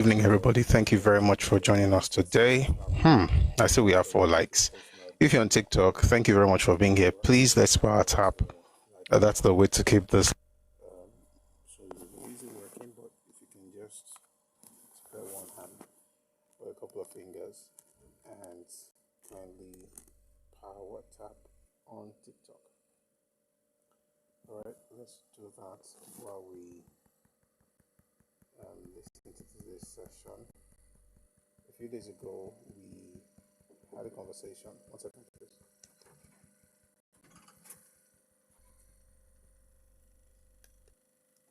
Evening, everybody. Thank you very much for joining us today. I see we have 4 likes. If you're on TikTok, thank you very much for being here. Please let's power tap. That's the way to keep this. So it's easy working, but if you can just spare one hand or a couple of fingers and kindly power tap on TikTok. All right, let's do that while we listen to this session. A few days ago, we had a conversation. One second, please.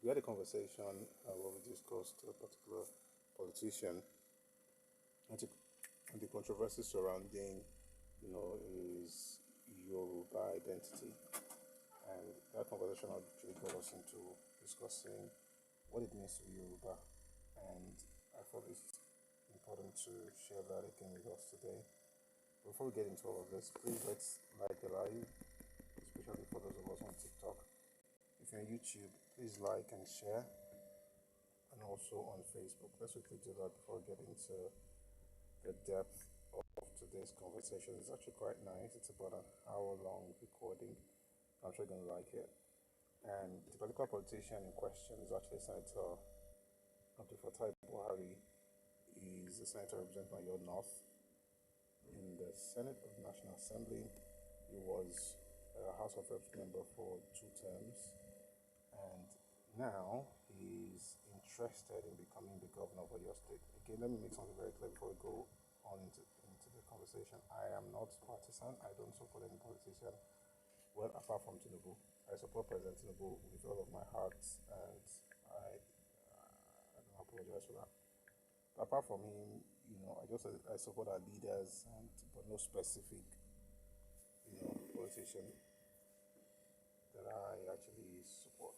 We had a conversation where we discussed a particular politician and the controversy surrounding, his Yoruba identity. And that conversation actually got us into discussing what it means to be Yoruba. And I thought it's important to share that again with us today. Before we get into all of this, please let's like the live, especially for those of us on TikTok. If you're on YouTube, please like and share, and also on Facebook. Let's quickly do that before we get into the depth of today's conversation. It's actually quite nice. It's about an hour-long recording. I'm sure you're going to like it. And the particular politician in question is actually Senator Abdul Buhari. He's a senator representing your North in the Senate of the National Assembly. He was a House of Reps member for 2 terms, and now he's interested in becoming the governor of your state. Again, let me make something very clear before we go on into the conversation. I am not partisan. I don't support any politician. Well, apart from Tinubu, I support President Tinubu with all of my heart, and I don't apologize for that. But apart from him, I support our leaders, but no specific, politician that I actually support.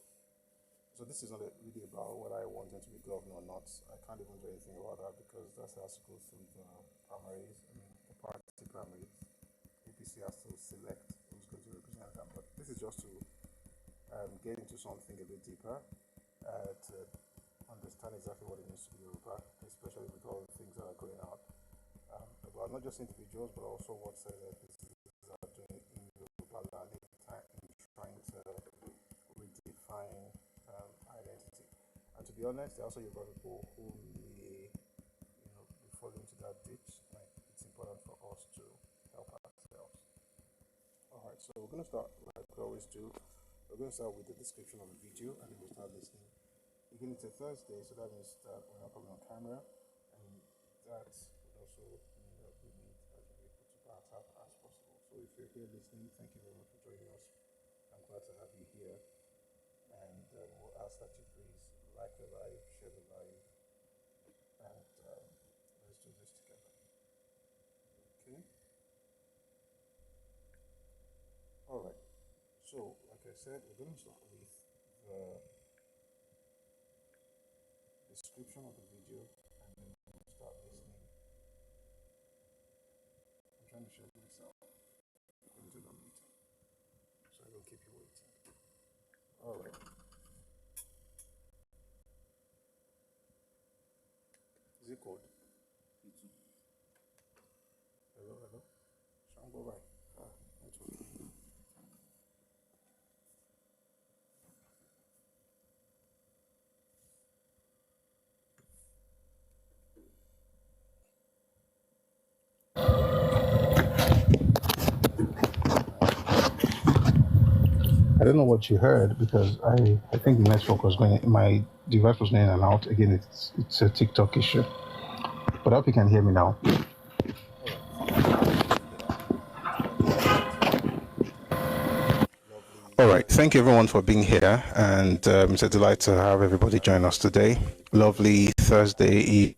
So this is not really about whether I want him to be governor or not. I can't even do anything about that because that has to go through the primaries. The party primaries. APC has to select who's going to represent them. But this is just to get into something a bit deeper, to understand exactly what it means to be Yoruba, especially with all the things that are going out about not just individuals, but also what businesses are doing in Yoruba land in trying to redefine identity. And to be honest, there are also Yoruba people who may, be falling into that ditch. Like, it's important for us to help ourselves. All right, so we're going to start like we always do. We're going to start with the description of the video, and then we'll start listening. Again, it's a Thursday, so that means that we're not coming on camera, and that would also mean that we need as many people to back up as possible. So if you're here listening, thank you very much for joining us. I'm glad to have you here, and we'll ask that you please like the live, share the live, and let's do this together. Okay? All right. So, like I said, we're going to start with the description of the video, and then we'll start listening. I'm trying to show myself. I'm going to do that later, so I don't keep you waiting. All right. Is it cold? Hello, hello. Shango, bye. Network. I don't know what you heard because I think the network was going, my device was going in and out. Again, it's a TikTok issue. But I hope you can hear me now. All right. Thank you everyone for being here. And it's a delight to have everybody join us today. Lovely Thursday eve.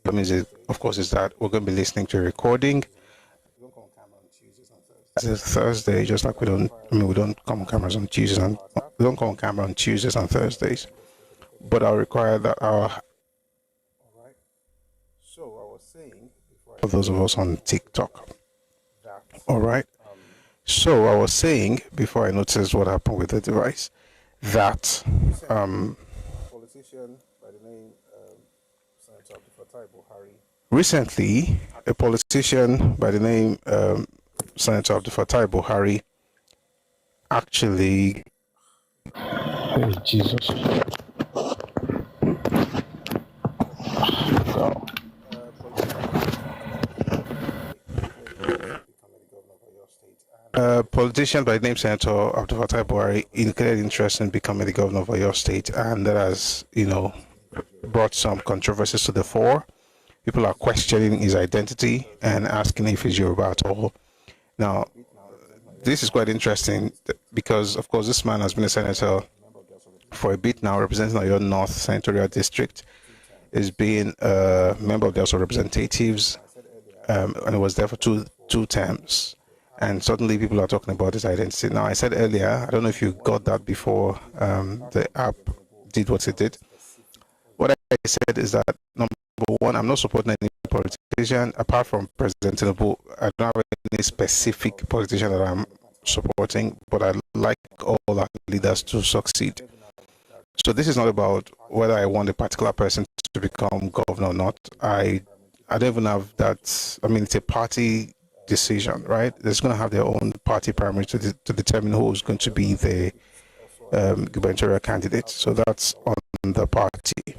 That means, of course, is that we're going to be listening to a recording. It's Thursday, just like we don't come on cameras on Tuesdays, and we don't come on camera on Tuesdays and Thursdays. But I'll require that our. All right. So I was saying for those of us on TikTok. All right. So I was saying before I noticed what happened with the device that politician by the name Recently, a politician by the name Senator Abdul Fattah Buhari actually. Oh, Jesus. A politician by the name Senator Abdul Fattah Buhari indicated interest in becoming the governor of Oyo State, and that has, brought some controversies to the fore. People are questioning his identity and asking if he's Yoruba at all. Now, this is quite interesting because, of course, this man has been a senator for a bit now, representing Oyo North Senatorial District. He's been a member of the House of Representatives, and he was there for two terms. And suddenly people are talking about his identity. Now, I said earlier, I don't know if you got that before the app did what it did. What I said is that, number one, I'm not supporting any politician. Apart from President Tinubu, I don't have any specific politician that I'm supporting, but I like all our leaders to succeed. So this is not about whether I want a particular person to become governor or not. I don't even have that. I mean, it's a party decision, right? They're going to have their own party primary to determine who is going to be the gubernatorial candidate. So that's on the party.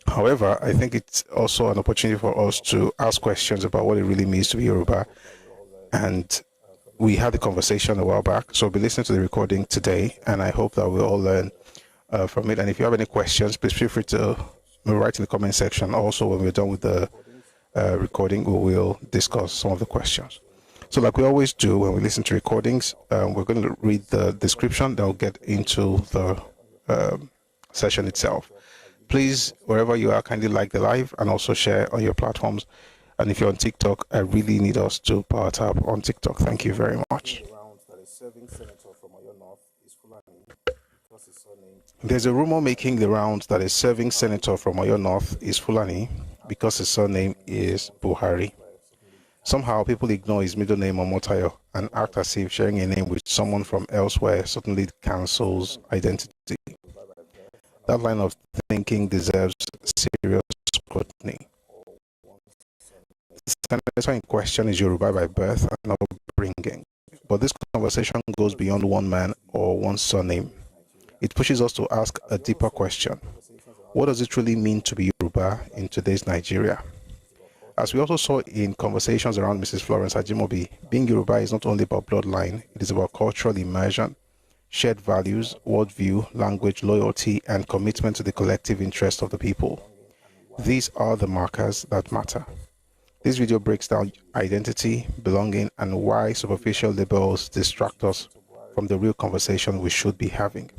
However, I think it's also an opportunity for us to ask questions about what it really means to be Yoruba. And we had a conversation a while back, so I'll be listening to the recording today, and I hope that we'll all learn from it. And if you have any questions, please feel free to write in the comment section. Also, when we're done with the recording, we will discuss some of the questions. So like we always do when we listen to recordings, we're going to read the description, then we'll get into the session itself. Please, wherever you are, kindly like the live and also share on your platforms. And if you're on TikTok, I really need us to power tap on TikTok. Thank you very much. There's a rumor making the rounds that a serving senator from Oyo North is Fulani because his surname is Buhari. Somehow people ignore his middle name Omotayo and act as if sharing a name with someone from elsewhere suddenly cancels identity. That line of thinking deserves serious scrutiny. The senator in question is Yoruba by birth and upbringing, but this conversation goes beyond one man or one surname. It pushes us to ask a deeper question. What does it really mean to be Yoruba in today's Nigeria? As we also saw in conversations around Mrs. Florence Ajimobi, being Yoruba is not only about bloodline, it is about cultural immersion, shared values, worldview, language, loyalty, and commitment to the collective interest of the people. These are the markers that matter. This video breaks down identity, belonging, and why superficial labels distract us from the real conversation we should be having.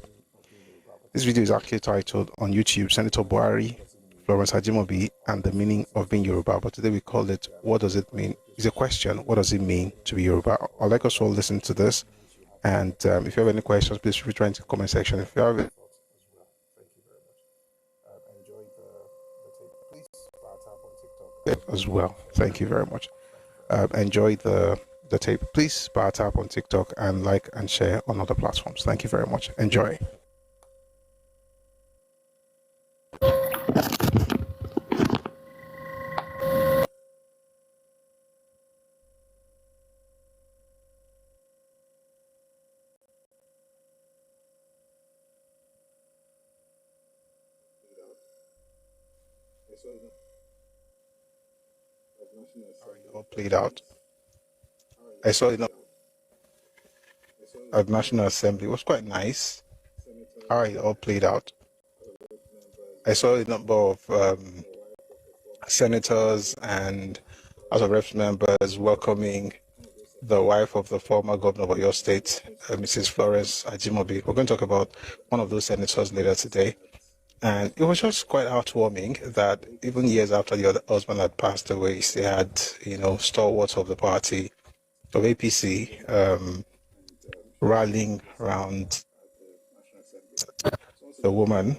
This video is actually titled on YouTube, Senator Buhari, Florence Ajimobi, and the meaning of being Yoruba. But today we call it, what does it mean? It's a question, what does it mean to be Yoruba? I'd like us to all listen to this. And if you have any questions, please feel free to the comment section. If you have it as well, thank you very much. Enjoy the tape. Please power tap on TikTok and like and share on other platforms. Thank you very much. Enjoy. All played out. I saw it at National Assembly. It was quite nice. How it all played out. I saw a number of senators and House of Reps members welcoming the wife of the former governor of Oyo State, Mrs. Florence Ajimobi. We're going to talk about one of those senators later today. And it was just quite heartwarming that even years after the other husband had passed away, they had, stalwarts of the party, of APC, rallying around the woman.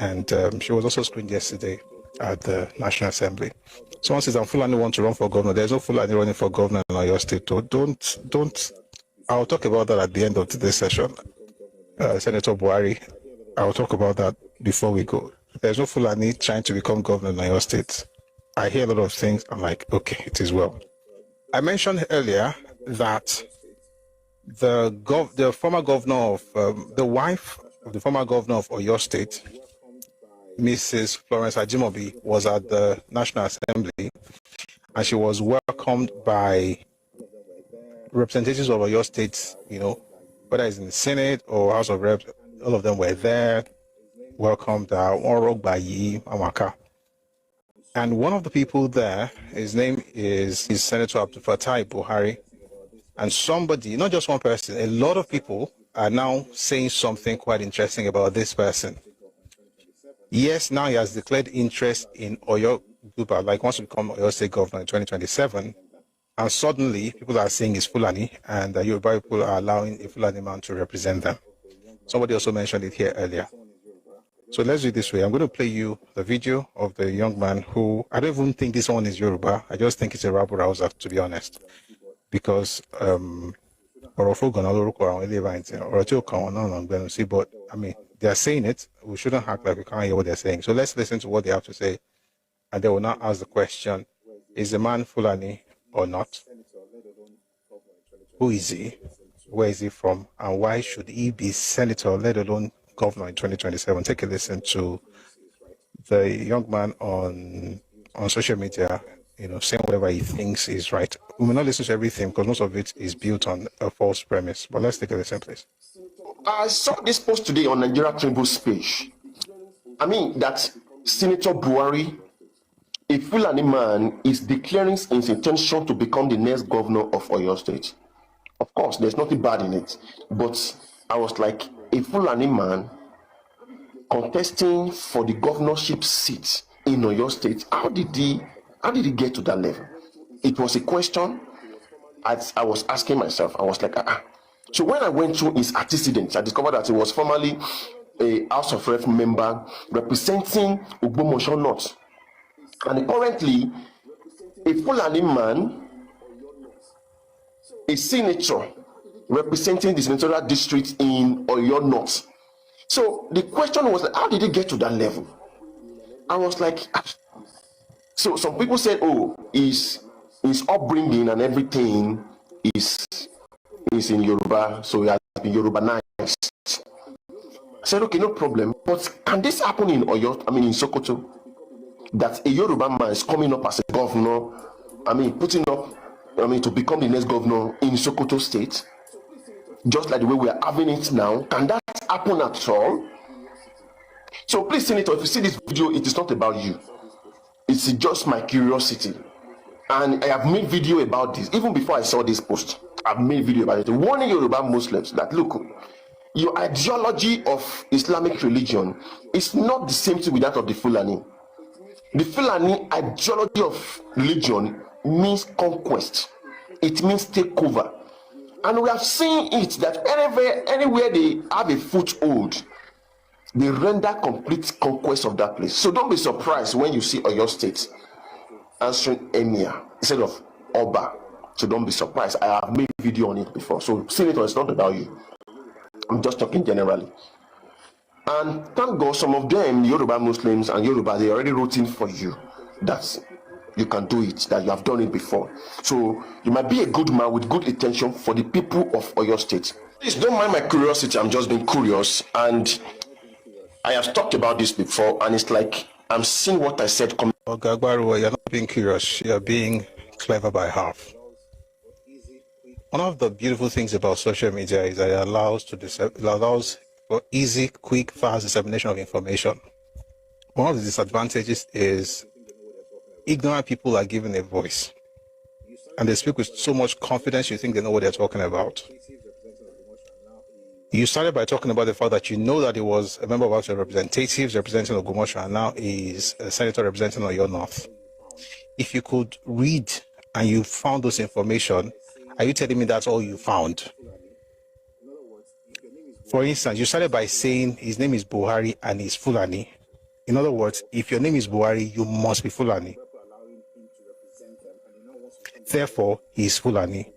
And she was also screened yesterday at the National Assembly. Someone says, I'm Fulani want to run for governor. There's no Fulani running for governor in Oyo State. So don't, I'll talk about that at the end of today's session. Senator Buhari, I'll talk about that before we go. There's no Fulani trying to become governor in your state. I hear a lot of things. I'm like, okay, it is well. I mentioned earlier that the former governor of the wife of the former governor of Oyo State, Mrs. Florence Ajimobi, was at the National Assembly, and she was welcomed by representatives of Oyo State, whether it's in the Senate or House of Reps. All of them were there, welcomed Amaka. And one of the people there, his name is Senator Abdul Fattah Buhari. And somebody, not just one person, a lot of people are now saying something quite interesting about this person. Yes, now he has declared interest in Oyo Guba, like wants to become Oyo State Governor in 2027. And suddenly, people are saying he's Fulani, and the Yoruba people are allowing a Fulani man to represent them. Somebody also mentioned it here earlier. So let's do it this way. I'm going to play you the video of the young man who, I don't even think this one is Yoruba. I just think it's a rabble rouser, to be honest. Because, but I mean, they are saying it. We shouldn't act like we can't hear what they're saying. So let's listen to what they have to say. And they will now ask the question, is the man Fulani or not? Who is he? Where is he from? And why should he be senator, let alone governor in 2027? Take a listen to the young man on social media, saying whatever he thinks is right. We may not listen to everything because most of it is built on a false premise. But let's take a listen, please. I saw this post today on Nigeria Tribune's page. I mean that Senator Buhari, a Fulani man, is declaring his intention to become the next governor of Oyo State. Of course, there's nothing bad in it. But I was like, a Fulani man contesting for the governorship seat in Oyo State, how did he get to that level? It was a question I was asking myself. I was like, So when I went through his antecedents, I discovered that he was formerly a House of Rep member representing Ogbomoso North. And currently, a Fulani man, a senator representing the senatorial district in Oyo North. So the question was, how did he get to that level? I was like, so some people said, his upbringing and everything is in Yoruba, so he has been Yorubanized. I said, okay, no problem. But can this happen in Oyo, in Sokoto? That a Yoruba man is coming up as a governor, putting up, to become the next governor in Sokoto State, just like the way we are having it now. Can that happen at all? So please, Senator, if you see this video, it is not about you. It's just my curiosity. And I have made video about this. Even before I saw this post, I've made video about it. Warning Yoruba Muslims that, look, your ideology of Islamic religion is not the same thing with that of the Fulani. The Fulani ideology of religion means conquest. It means takeover. And we have seen it that anywhere they have a foothold, they render complete conquest of that place. So don't be surprised when you see Oyo State answering Emir instead of Oba. So don't be surprised. I have made video on it before. So Senator, it's not about you. I'm just talking generally. And thank God some of them, Yoruba Muslims and Yoruba, they already wrote in for you that you can do it, that you have done it before. So you might be a good man with good intention for the people of Oyo State. Please don't mind my curiosity. I'm just being curious. And I have talked about this before, and it's like I'm seeing what I said coming. Gagbaru, you're not being curious. You're being clever by half. One of the beautiful things about social media is that it allows for easy, quick, fast dissemination of information. One of the disadvantages is ignorant people are given a voice, and they speak with so much confidence you think they know what they're talking about. You started by talking about the fact that you know that he was a member of House of Representatives representing Ogbomoso, and now is a senator representing Oyo North. If you could read and you found those information, are you telling me that's all you found? For instance, you started by saying his name is Buhari and he's Fulani. In other words, if your name is Buhari, you must be Fulani. Therefore, he is Fulani.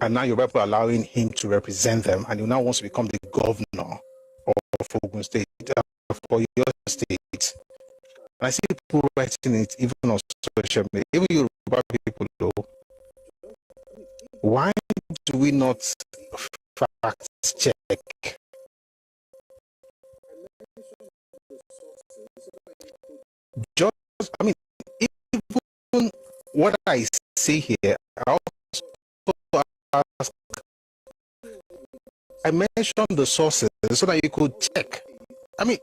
And now you're allowing him to represent them, and he now wants to become the governor of Ogun State. for your state. And I see people writing it even on social media, even Yoruba people though. Why do we not fact check? Just, I mean, even what I say here, I also ask, I mentioned the sources so that you could check. I mean,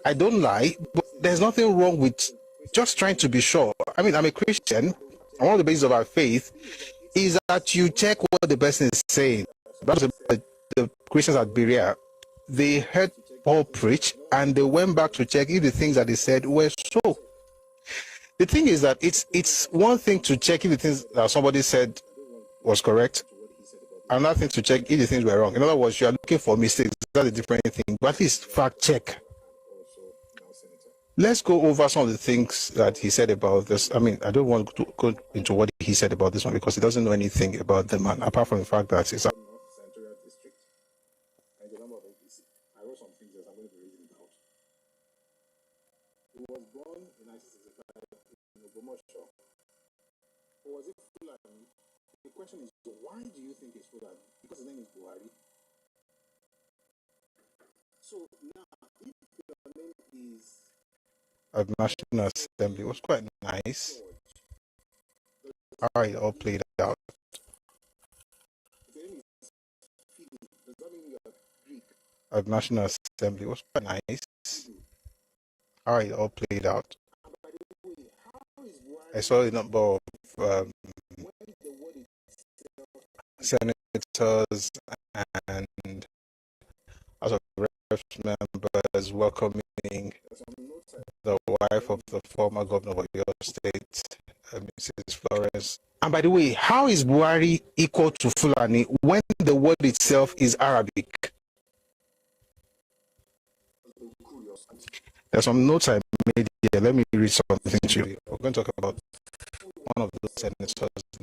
I don't lie, but there's nothing wrong with just trying to be sure. I mean, I'm a Christian, and one of the bases of our faith is that you check what the person is saying. That's the Christians at Berea. They heard Paul preach, and they went back to check if the things that he said were so. The thing is that it's one thing to check if the things that somebody said was correct, another thing to check if the things were wrong. In other words, you are looking for mistakes. That's a different thing. But at least fact check. Let's go over some of the things that he said about this. I mean, I don't want to go into what he said about this one because he doesn't know anything about the man, apart from the fact that it's why do you think it's Fulani? Because his name is Buhari. So now, if your name is at National Assembly, it was quite nice how it all played out. At National Assembly, it was quite nice how it all played out. I saw a number of senators and House of Reps members welcoming the wife of the former governor of your state, Mrs. Flores. And by the way, how is Buhari equal to Fulani when the word itself is Arabic? There's some notes I made here. Let me read something to you. We're going to talk about one of those senators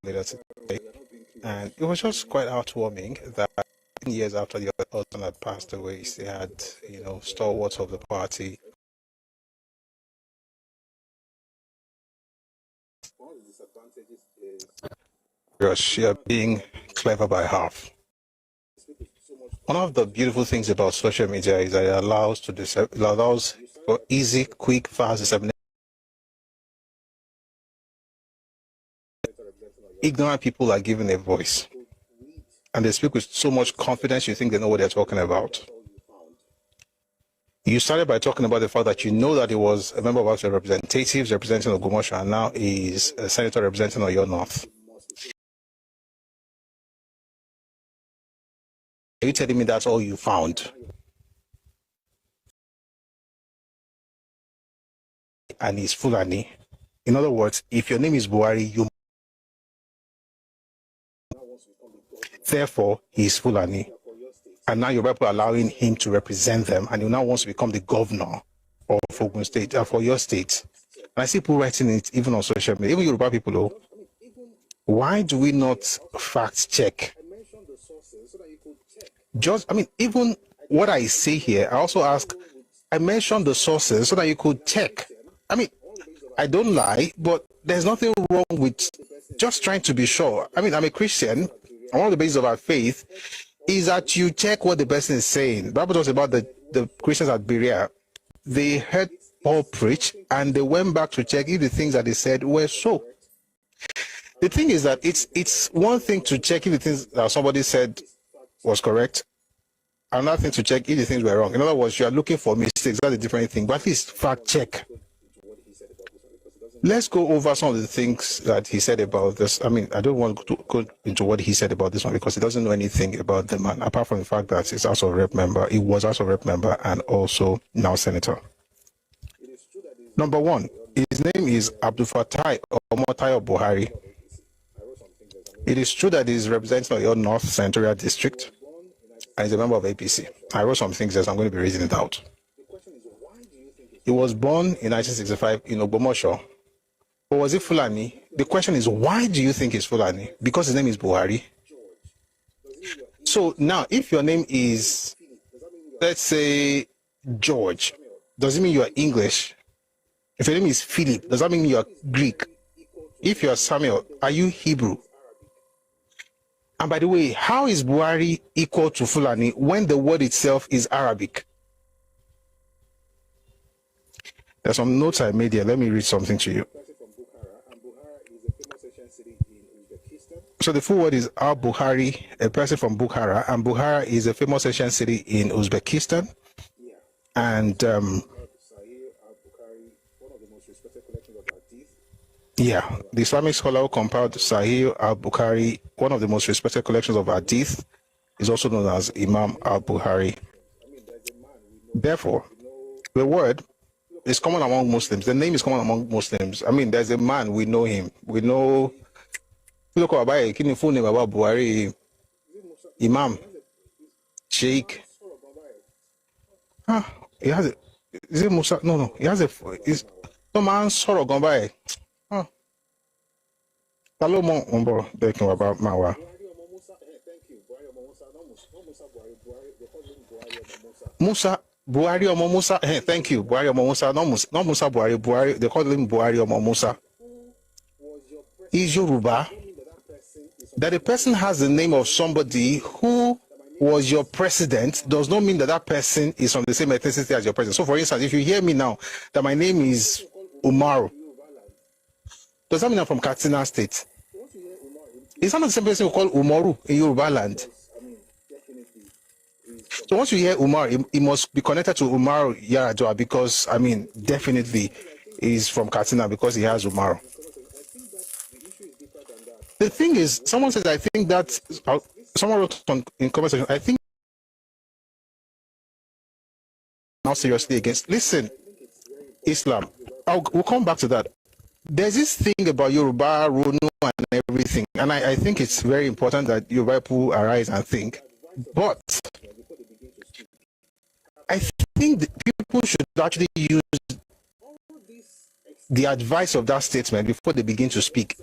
later today. And it was just quite heartwarming that years after the husband had passed away, they had, stalwarts of the party. One of the disadvantages is you're being clever by half. One of the beautiful things about social media is that it allows for easy, quick, fast dissemination. Ignorant people are given a voice, and they speak with so much confidence you think they know what they're talking about. You started by talking about the fact that you know that he was a member of House of Representatives representing Ogumosho, and now he's a senator representing Oyo North. Are you telling me that's all you found? And he's Fulani. In other words, if your name is Buhari, you therefore he's Fulani. And now you're allowing him to represent them, and he now wants to become the governor of Ogun State, for your state. And I see people writing it even on social media, even Yoruba people though. Why do we not fact check? Even what I say here, I also ask, I mentioned the sources so that you could check. I mean, I don't lie, but there's nothing wrong with just trying to be sure. I mean, I'm a Christian, and one of the bases of our faith is that you check what the person is saying. The Bible talks about the Christians at Berea. They heard Paul preach, and they went back to check if the things that they said were so. The thing is that it's one thing to check if the things that somebody said was correct, another thing to check if the things were wrong. In other words, you are looking for mistakes. That's a different thing. But at least fact check. Let's go over some of the things that he said about this. I mean, I don't want to go into what he said about this one because he doesn't know anything about the man, apart from the fact that he's House of Rep member. He was House of Rep member and also now senator. Number one, his name is Abdul Fatai Omotayo Buhari. It is true that he is representing Oyo North Senatorial District and is a member of APC. I wrote some things there, so I'm going to be reading it out. He was born in 1965 in Ogumosho. But was it Fulani? The question is, why do you think he's Fulani? Because his name is Buhari. So now, if your name is, let's say, George, does it mean you are English? If your name is Philip, does that mean you are Greek? If you are Samuel, are you Hebrew? And by the way, how is Buhari equal to Fulani when the word itself is Arabic? There's some notes I made here. Let me read something to you. So the full word is al-Bukhari, a person from Bukhara, and Bukhara is a famous ancient city in Uzbekistan. And yeah, the Islamic scholar who compiled Sahih al-Bukhari, one of the most respected collections of hadith, is also known as Imam al-Bukhari. Therefore, the word is common among Muslims. The name is common among Muslims. I mean, there's a man, we know him. We know. Look about full name about Buhari, Imam, Sheikh. He has a. Is it Musa? No. He has a. Is no man sọ̀rọ̀ gan báyìí. Ta ló mọ̀ ń bọ̀ bẹ́ẹ̀ kí n wá bá máa wá. Musa Buhari Omo Musa. Thank you, Buhari Omo Musa. Not Musa Buhari. Buhari. They call him Buhari Omo Musa. Is Yoruba. That a person has the name of somebody who was your president does not mean that that person is from the same ethnicity as your president. So, for instance, if you hear me now that my name is Umaru, does that mean I'm from Katsina State? It's not the same person who call Umaru in Yoruba land. So once you hear Umar, it must be connected to Umar Yaradua because, I mean, definitely is from Katsina because he has Umar. The thing is, someone says, I think that, someone wrote in comment section, I think now seriously against, listen, Islam, we'll come back to that. There's this thing about Yoruba, Ronu, and everything, and I think it's very important that Yoruba people arise and think, but I think that people should actually use the advice of that statement before they begin to speak.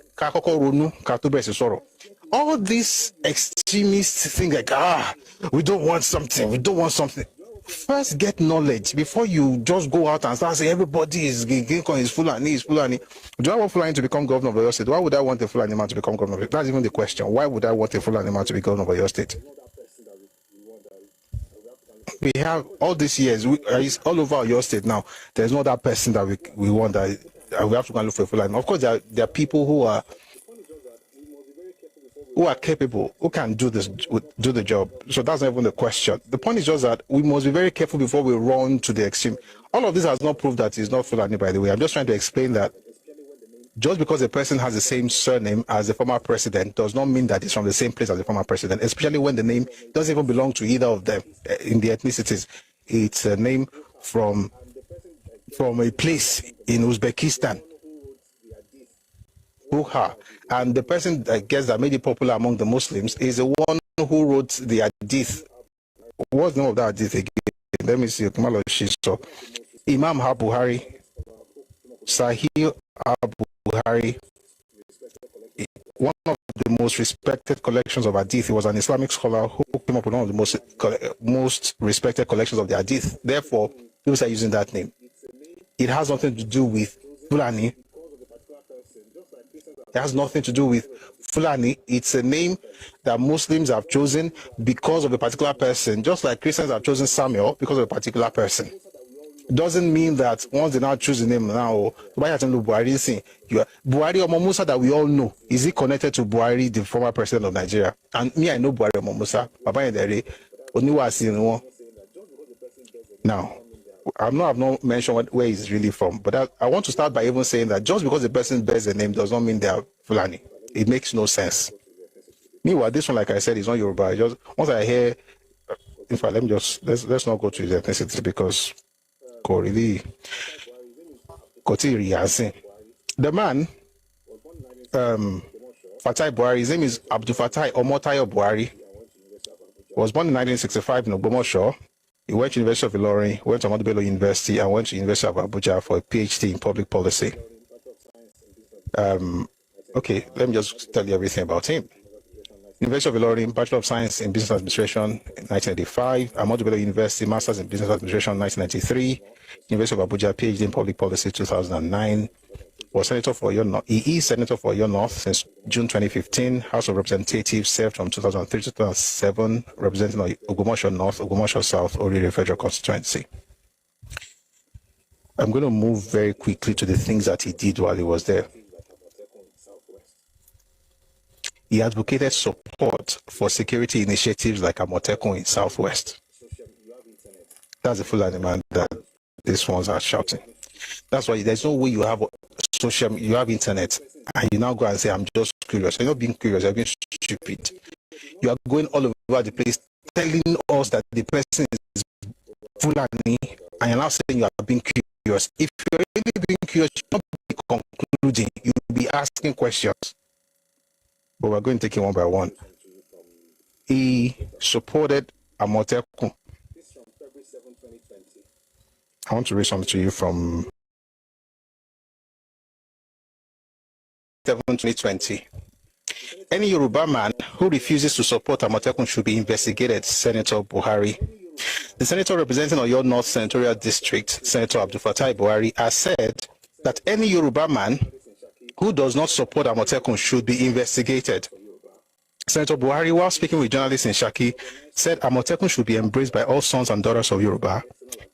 All these extremist things like, we don't want something. First get knowledge before you just go out and start saying everybody is Fulani. Do I want Fulani to become governor of your state? Why would I want a Fulani man to become governor? That's even the question. Why would I want a Fulani man to be governor of your state? We have all these years, it's all over your state now. There's no that person that we want that we have to go and look for a Fulani. Of course, there are people who are capable, who can do the job. So that's not even the question. The point is just that we must be very careful before we run to the extreme. All of this has not proved that it's not Fulani, by the way. I'm just trying to explain that just because a person has the same surname as the former president does not mean that it's from the same place as the former president, especially when the name doesn't even belong to either of them in the ethnicities. It's a name from a place in Uzbekistan. And the person, I guess, that made it popular among the Muslims is the one who wrote the hadith. What's the name of that hadith again? Let me see. Imam al-Bukhari, Sahih al-Bukhari, one of the most respected collections of hadith. He was an Islamic scholar who came up with one of the most respected collections of the hadith. Therefore, people are using that name. It has nothing to do with Fulani. It has nothing to do with Fulani. It's a name that Muslims have chosen because of a particular person, just like Christians have chosen Samuel because of a particular person. It doesn't mean that once they now choose the name now, Buhari Omo Musa that we all know, is he connected to Buhari, the former president of Nigeria? And me, I know Buhari Omo Musa. Now, I've not mentioned where he's really from, but I want to start by even saying that just because the person bears a name does not mean they are Fulani. It makes no sense. Meanwhile, this one, like I said, is not Yoruba. Just once I hear, in fact, let's not go to his ethnicity because the man, Fatai Buhari, his name is Abdul Fatai Omotayo Buhari, was born in 1965 in Ogbomoso. He went to University of Ilorin, went to Ahmadu Bello University, and went to University of Abuja for a PhD in public policy. Okay, let me just tell you everything about him. University of Ilorin, Bachelor of Science in Business Administration in 1985. Ahmadu Bello University, Masters in Business Administration 1993. University of Abuja, PhD in Public Policy 2009. Was Senator for Oyo North. He is Senator for Oyo North since June 2015. House of Representatives served from 2003 to 2007, representing Ogumosho North, Ogumosho South, Orire Federal Constituency. I'm going to move very quickly to the things that he did while he was there. He advocated support for security initiatives like Amotekun in Southwest. That's the Fulani man that these ones are shouting. That's why there's no way you have social, you have internet, and you now go and say, I'm just curious. You're not being curious, you're being stupid. You are going all over the place telling us that the person is Fulani, and you're now saying you are being curious. If you're really being curious, you'll not be concluding, you'll be asking questions. But we're going to take it one by one. He supported Amotekun. I want to read something to you from 2020. Any Yoruba man who refuses to support Amotekun should be investigated, Senator Buhari. The senator representing Oyo North Senatorial District, Senator Abdul Fattah Buhari, has said that any Yoruba man who does not support Amotekun should be investigated. Senator Buhari, while speaking with journalists in Shaki, said Amotekun should be embraced by all sons and daughters of Yoruba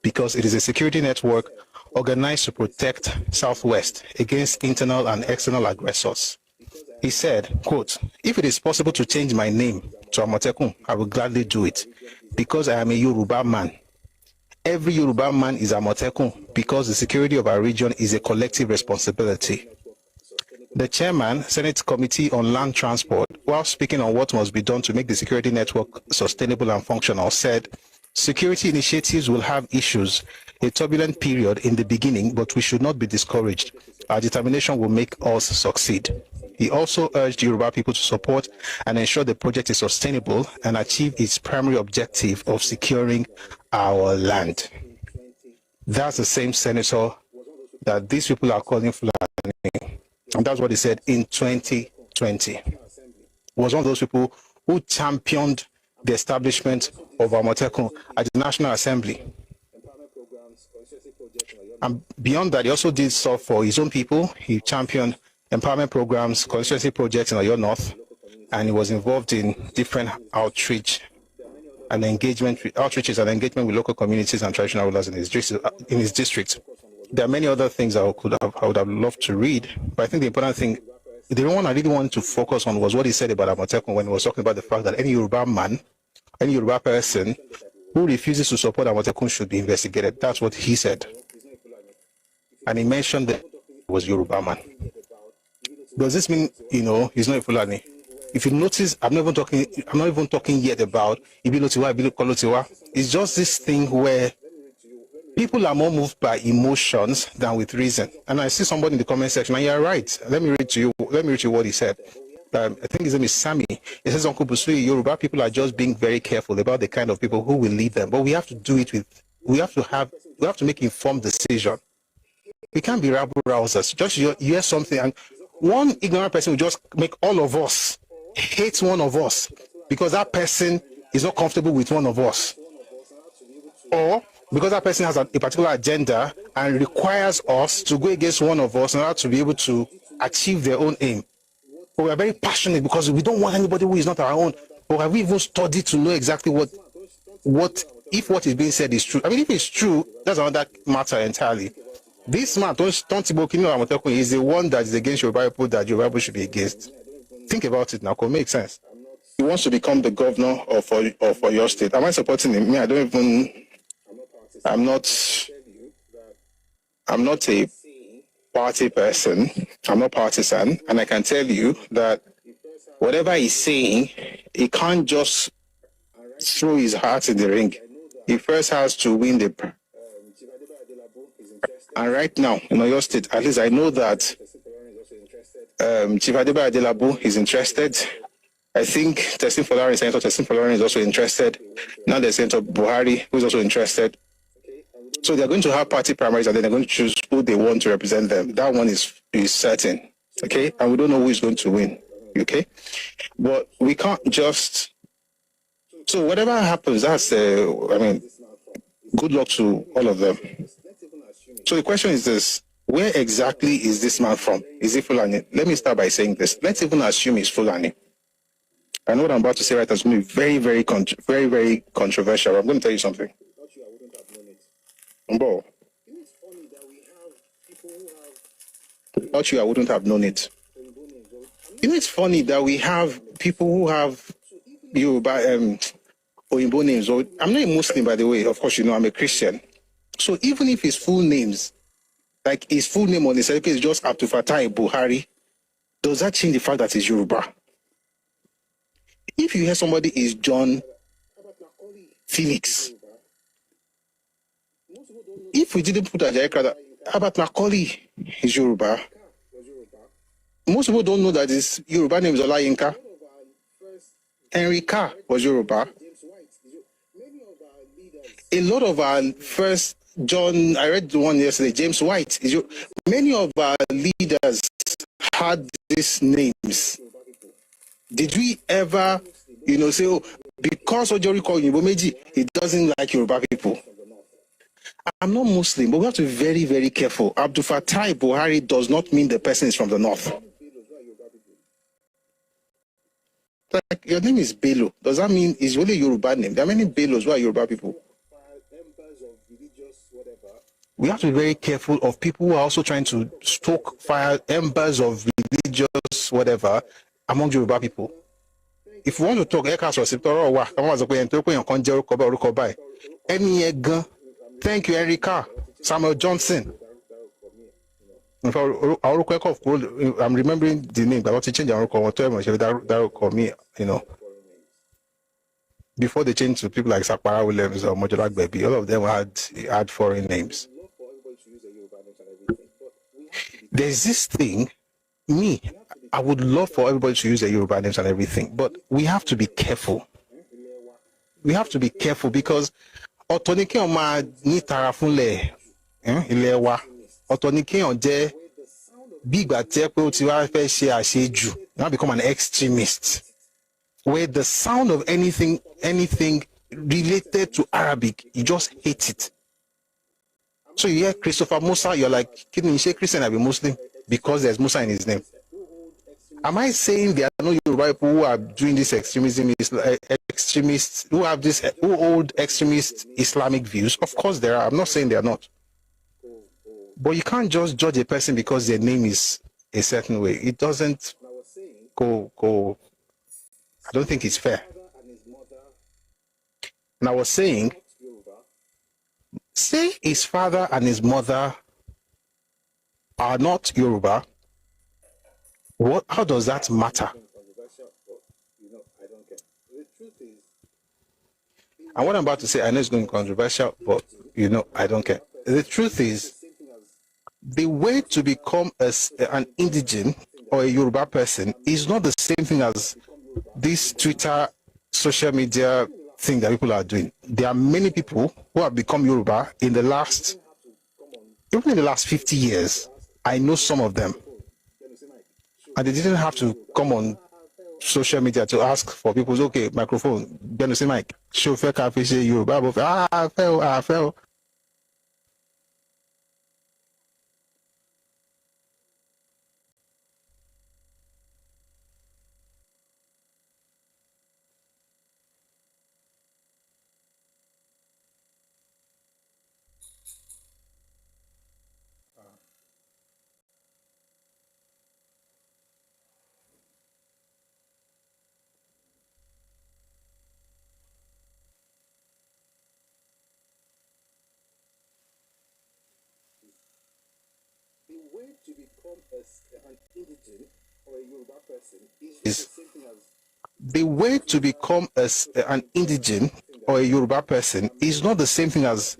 because it is a security network organized to protect Southwest against internal and external aggressors. He said, quote, if it is possible to change my name to Amotekun, I will gladly do it because I am a Yoruba man. Every Yoruba man is Amotekun because the security of our region is a collective responsibility. The chairman, Senate Committee on Land Transport, while speaking on what must be done to make the security network sustainable and functional, said, security initiatives will have issues, a turbulent period in the beginning, but we should not be discouraged. Our determination will make us succeed. He also urged Yoruba people to support and ensure the project is sustainable and achieve its primary objective of securing our land. That's the same senator that these people are calling Fulani. And that's what he said in 2020. He was one of those people who championed the establishment of Amotekun at the National Assembly. And beyond that, he also did stuff for his own people. He championed empowerment programs, constituency projects in Oyo North, and he was involved in different outreaches and engagement with local communities and traditional rulers in his district. There are many other things I would have loved to read, but I think the important thing, the one I really wanted to focus on was what he said about Amotekun when he was talking about the fact that any Yoruba man, any Yoruba person who refuses to support Amotekun should be investigated. That's what he said. And he mentioned that he was Yoruba man. Does this mean, he's not a Fulani? If you notice, I'm not even talking yet about Ibilotiwa, Ibilokolotiwa. It's just this thing where people are more moved by emotions than with reason. And I see somebody in the comment section, and you're right. Let me read to you what he said. I think his name is Sammy. He says, Uncle Busui, Yoruba people are just being very careful about the kind of people who will lead them. But we have to do it we have to make informed decision. We can't be rabble-rousers. Just you hear something, and one ignorant person will just make all of us hate one of us because that person is not comfortable with one of us. Or because that person has a particular agenda and requires us to go against one of us in order to be able to achieve their own aim. But we are very passionate because we don't want anybody who is not our own. But have we even studied to know exactly if what is being said is true? I mean, if it's true, that's another matter entirely. This man, Amotekun, is the one that is against Yoruba people that Yoruba people should be against. Think about it now, it makes sense. He wants to become the governor of your state. Am I supporting him? I'm not a party person. I'm not partisan, and I can tell you that whatever he's saying, he can't just throw his heart in the ring. He first has to win the. And right now, in Oyo State, at least I know that Chief Adeba Adelabu is interested. I think Senator Tessin Folarin is also interested. Now there's Senator Buhari, who is also interested. So they're going to have party primaries, and then they're going to choose who they want to represent them. That one is certain, okay? And we don't know who is going to win. Okay, but we can't just. So whatever happens, that's I mean, good luck to all of them. So the question is this: where exactly is this man from? Is he Fulani? Let me start by saying this. Let's even assume he's Fulani. I know what I'm about to say right now is going to be very, very, very controversial. I'm going to tell you something. Umbo. Without you, I wouldn't have known it. You know, it's funny that we have people who have Yoruba Oyinbo names. I'm not a Muslim, by the way. Of course, you know I'm a Christian. So even if his full names, like his full name on the certificate is just Abdul Fattah Buhari, does that change the fact that he's Yoruba? If you hear somebody is John Felix, if we didn't put Ajayi Abat Macaulay is Yoruba, most people don't know that his Yoruba name is Olayinka. Enrica was Yoruba. A lot of our first John, I read the one yesterday, James White. Many of our leaders had these names. Did we ever, say, oh, because Ojori called Yoruba Meji, he doesn't like Yoruba people? I'm not Muslim, but we have to be very, very careful. Abdul Fattah Buhari does not mean the person is from the north. Like, your name is Bello. Does that mean it's really a Yoruba name? There are many Bellos who are Yoruba people. We have to be very careful of people who are also trying to stoke fire embers of religious whatever among Yoruba people. If you want to talk, thank you, Erica. Samuel Johnson. I'm remembering the name, but I want to change me, before they changed to people like Sakpara Williams or Mojolag Baby, all of them had foreign names. There's this thing, I would love for everybody to use their Yoruba names and everything, but we have to be careful. We have to be careful because Otonike Oma ni tarafunle ilewa. Otonike onje big batepe otiwa fe se aseju. Now become an extremist. Where the sound of anything related to Arabic, you just hate it. So you hear Christopher Musa, you're like, can you say Christian, I be Muslim? Because there's Musa in his name. Am I saying there are no Yoruba people who are doing this extremism, extremists, who hold extremist Islamic views? Of course there are. I'm not saying they are not. But you can't just judge a person because their name is a certain way. It doesn't go. I don't think it's fair. And I was saying, say his father and his mother are not Yoruba. How does that matter? And what I'm about to say, I know it's going to be controversial, but I don't care. The truth is, the way to become an indigene or a Yoruba person is not the same thing as this Twitter, social media thing that people are doing. There are many people who have become Yoruba even in the last 50 years. I know some of them. And they didn't have to come on social media to ask for people's, okay, microphone, say mic, show fair cafe, say Yoruba, I fell. The way to become an indigene or a Yoruba person is not the same thing as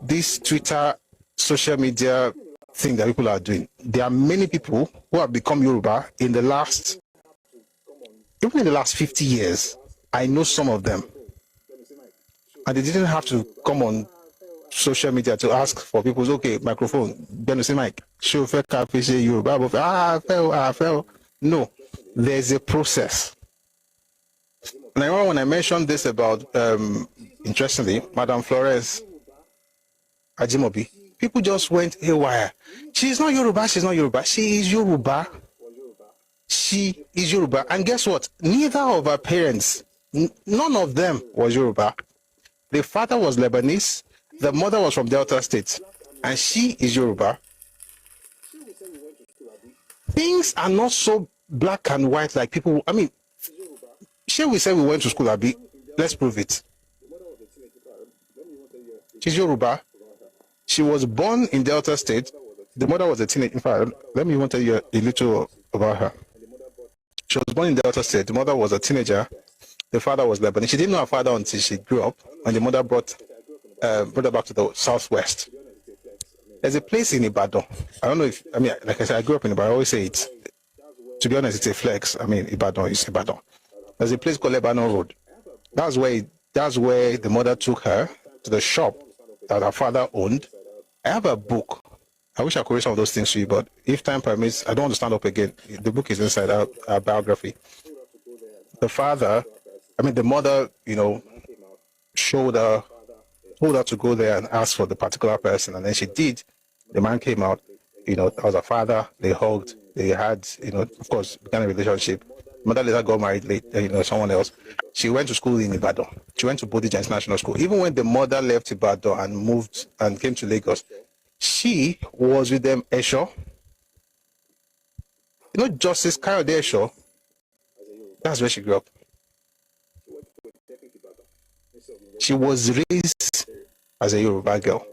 this Twitter, social media thing that people are doing. There are many people who have become Yoruba even in the last 50 years. I know some of them. And they didn't have to come on social media to ask for people's, okay, microphone, say mic, show fair cafe, say Yoruba, I fell. No. there's a process. And I remember when I mentioned this about, interestingly, Madame Flores Ajimobi, people just went haywire. She's not Yoruba, she's not Yoruba. She is Yoruba. She is Yoruba. And guess what? Neither of her parents, none of them was Yoruba. The father was Lebanese, the mother was from Delta State, and she is Yoruba. Things are not so black and white like people. I mean, shall we say we went to school, Abi? Let's prove it. She's Yoruba. She was born in Delta State. The mother was a teenager. In fact, let me even tell you a little about her. She was born in Delta State. The mother was a teenager. The father was Lebanese. She didn't know her father until she grew up, and the mother brought her back to the southwest. There's a place in Ibadan. I don't know if, I mean, like I said, I grew up in Ibadan. I always say it's, to be honest, it's a flex. I mean, Ibadan is Ibadan. There's a place called Lebanon Road. That's where the mother took her to the shop that her father owned. I have a book. I wish I could read some of those things to you, but if time permits, I don't want to stand up again. The book is inside our biography. The mother, told her to go there and ask for the particular person, and then she did. The man came out, that was her father. They hugged. They had, of course, began a relationship. Mother later got married late, someone else. She went to school in Ibadan. She went to Bodija International School. Even when the mother left Ibadan and moved and came to Lagos, she was with them, Esho. Justice Kayode Esho. That's where she grew up. She was raised as a Yoruba girl.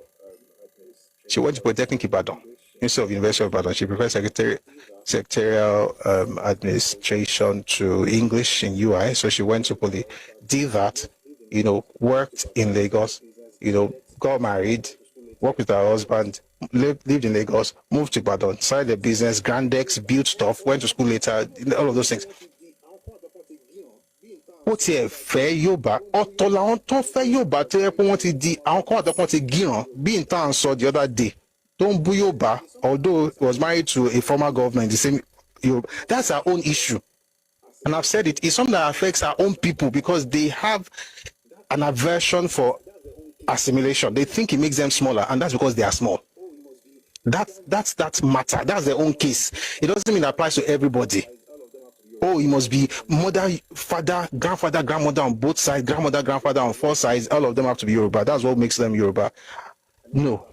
She went to Polytechnic Ibadan instead of University of Ibadan. She preferred secretarial administration to English in UI. So she went to Poly, did that, worked in Lagos, got married, worked with her husband, lived in Lagos, moved to Ibadan, started a business, Grandex, built stuff, went to school later, all of those things. Ó tiẹ̀ fẹ́ Yorùbá ọ̀tọ̀ làwọn tó fẹ́ Yorùbá tó yẹ pé wọ́n ti di àwọn kan àtọkùn ti gíràn bí n tá à ń sọ the other day tó ń bú Yorùbá although he was married to a former governor in the same Yorùbá. That's our own issue, and I've said it's something that affects our own people because they have an aversion for assimilation. They think it makes them smaller, and that's because they are small. That's matter. That's their own case. It doesn't mean it applies to everybody. Oh, it must be mother, father, grandfather, grandmother on both sides, grandmother, grandfather on four sides. All of them have to be Yoruba. That's what makes them Yoruba. No.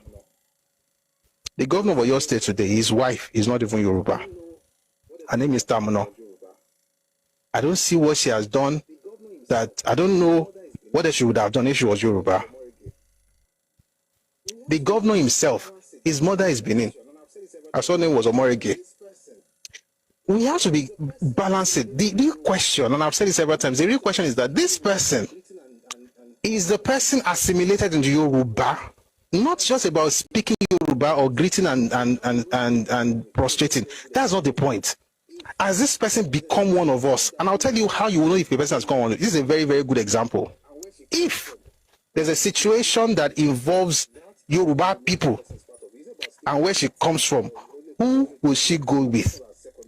The governor of your state today, his wife is not even Yoruba. Her name is Tamuno. I don't see what she has done that I don't know what she would have done if she was Yoruba. The governor himself, his mother is Benin. Her surname was Omorege. We have to be balanced. The real question, and I've said it several times, the real question is that this person is the person assimilated into Yoruba, not just about speaking Yoruba or greeting and prostrating. That's not the point. Has this person become one of us? And I'll tell you how you will know if a person has become one of us. This is a very, very good example. If there's a situation that involves Yoruba people and where she comes from, who will she go with?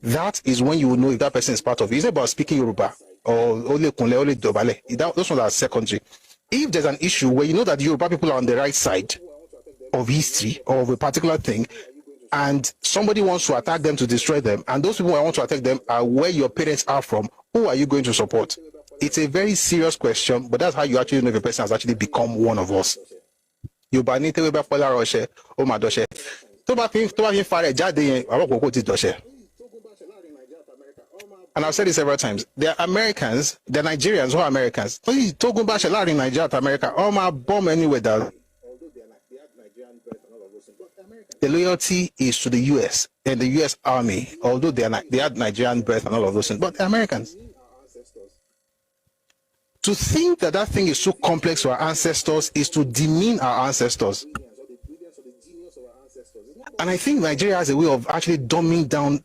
That is when you will know if that person is part of it. It's not about speaking Yoruba or Ole Kunle, Ole Dobale. Those ones are secondary. If there's an issue where you know that Yoruba people are on the right side of history or of a particular thing, and somebody wants to attack them to destroy them, and those people who want to attack them are where your parents are from, who are you going to support? It's a very serious question, but that's how you actually know if a person has actually become one of us. Yoruba ní tẹ́wé bá fọ́lá rọṣẹ́, ó máa dọ́ṣẹ́. Tó bá fi ń farẹ̀ jáde yẹn, àwọn kòkó ti dọ́ṣẹ́. And I've said it several times. They're Americans, they're Nigerians who are Americans. Togun Bashe in Nigeria to America, all my bomb anywhere that. The loyalty is to the US and the US Army, although they had Nigerian birth and all of those things, but they're Americans. To think that that thing is so complex for our ancestors is to demean our ancestors. And I think Nigeria has a way of actually dumbing down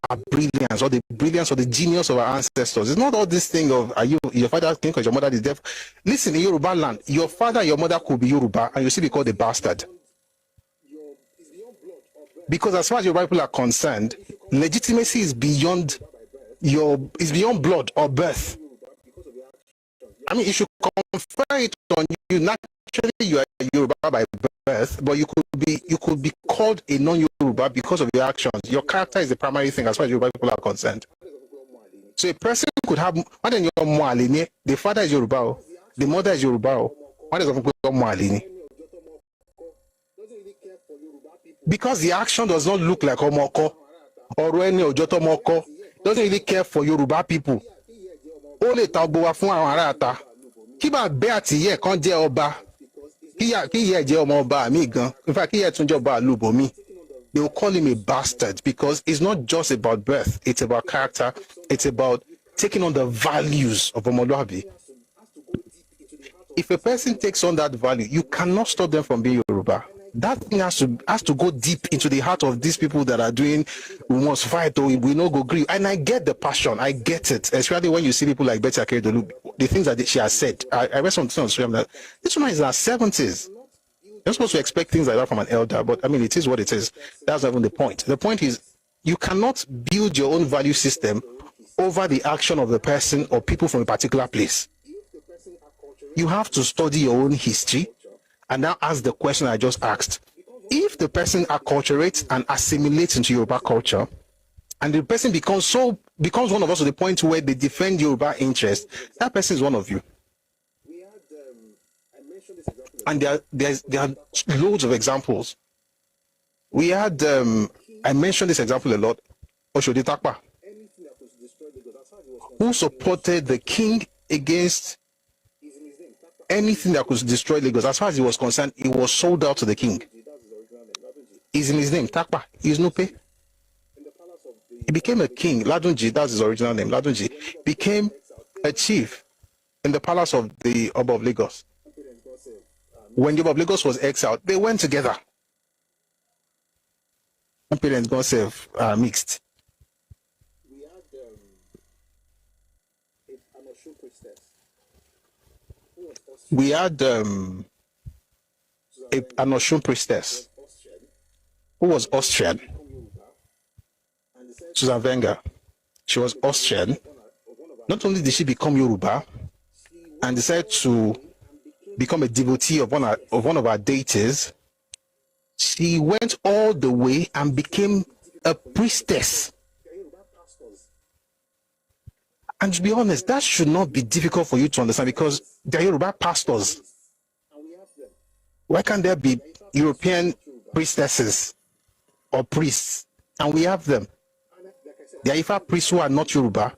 our brilliance or the genius of our ancestors. It's not all this thing of your father king because your mother is deaf. Listen, in Yoruba land, your father and your mother could be Yoruba and you still be called a bastard. Because as far as Yoruba people are concerned, legitimacy is beyond it's beyond blood or birth. I mean, it should confer it on you. Naturally, you are Yoruba by birth, but you could be called a non-Yoruba because of your actions. Your character is the primary thing as far as Yoruba people are concerned. So a person could have the father is Yoruba, the mother is Yoruba. Because the action does not look like Omoko or any Ojotomoko, doesn't really care for Yoruba people. Only Taboa fún àwọn ará ata. Kí bá bẹ́ àti yẹ kan jẹ́ ọba. Kí yẹ jẹ́ ọmọ ọba mi gan. In fact, kí yẹ tún jẹ́ ọba àlùbọ̀ mi. They will call him a bastard because it's not just about birth. It's about character. It's about taking on the values of Omoluabi. If a person takes on that value, you cannot stop them from being Yoruba. That thing has to go deep into the heart of these people that are doing, we must fight or we no go agree. And I get the passion, I get it. Especially when you see people like Betty Akeredolu, the things that she has said. I read something on Instagram that this woman is in her 70s. You're supposed to expect things like that from an elder, but I mean, it is what it is. That's not even the point. The point is, you cannot build your own value system over the action of the person or people from a particular place. You have to study your own history and now ask the question I just asked. If the person acculturates and assimilates into Yoruba culture, and the person becomes one of us to the point where they defend Yoruba interest, that person is one of you. And there are loads of examples. We had I mentioned this example a lot. Oshodi Takpa, who supported the king against anything that could destroy Lagos. As far as he was concerned, he was sold out to the king. Is in his name, Takpa. He's Nupe. He became a king. Ladunji, that's his original name. Ladunji became a chief in the palace of the Oba of Lagos. When the Oba of Lagos was exiled, they went together. Parents got self mixed. We had an Oshun priestess who was Austrian. Susan Wenger. She was Austrian. Not only did she become Yoruba and decided to become a devotee of one of our deities, she went all the way and became a priestess. And to be honest, that should not be difficult for you to understand because they're Yoruba pastors. Why can't there be European priestesses or priests? And we have them. There are Ifa priests who are not Yoruba.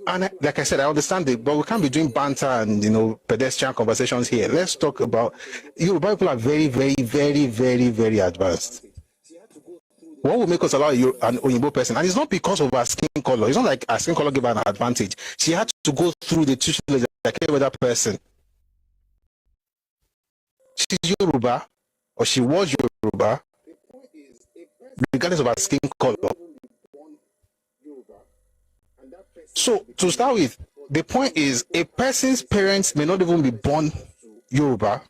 And like I said, I understand it, but we can't be doing banter and pedestrian conversations here. Let's talk about Yoruba people are very, very, very, very, very advanced. What will make us allow you an Oyinbo person? And it's not because of her skin color. It's not like her skin color gave her an advantage. She had to go through the tuition like every other person. She's Yoruba, or she was Yoruba, regardless of her skin color. So, to start with, the point is a person's parents may not even be born Yoruba,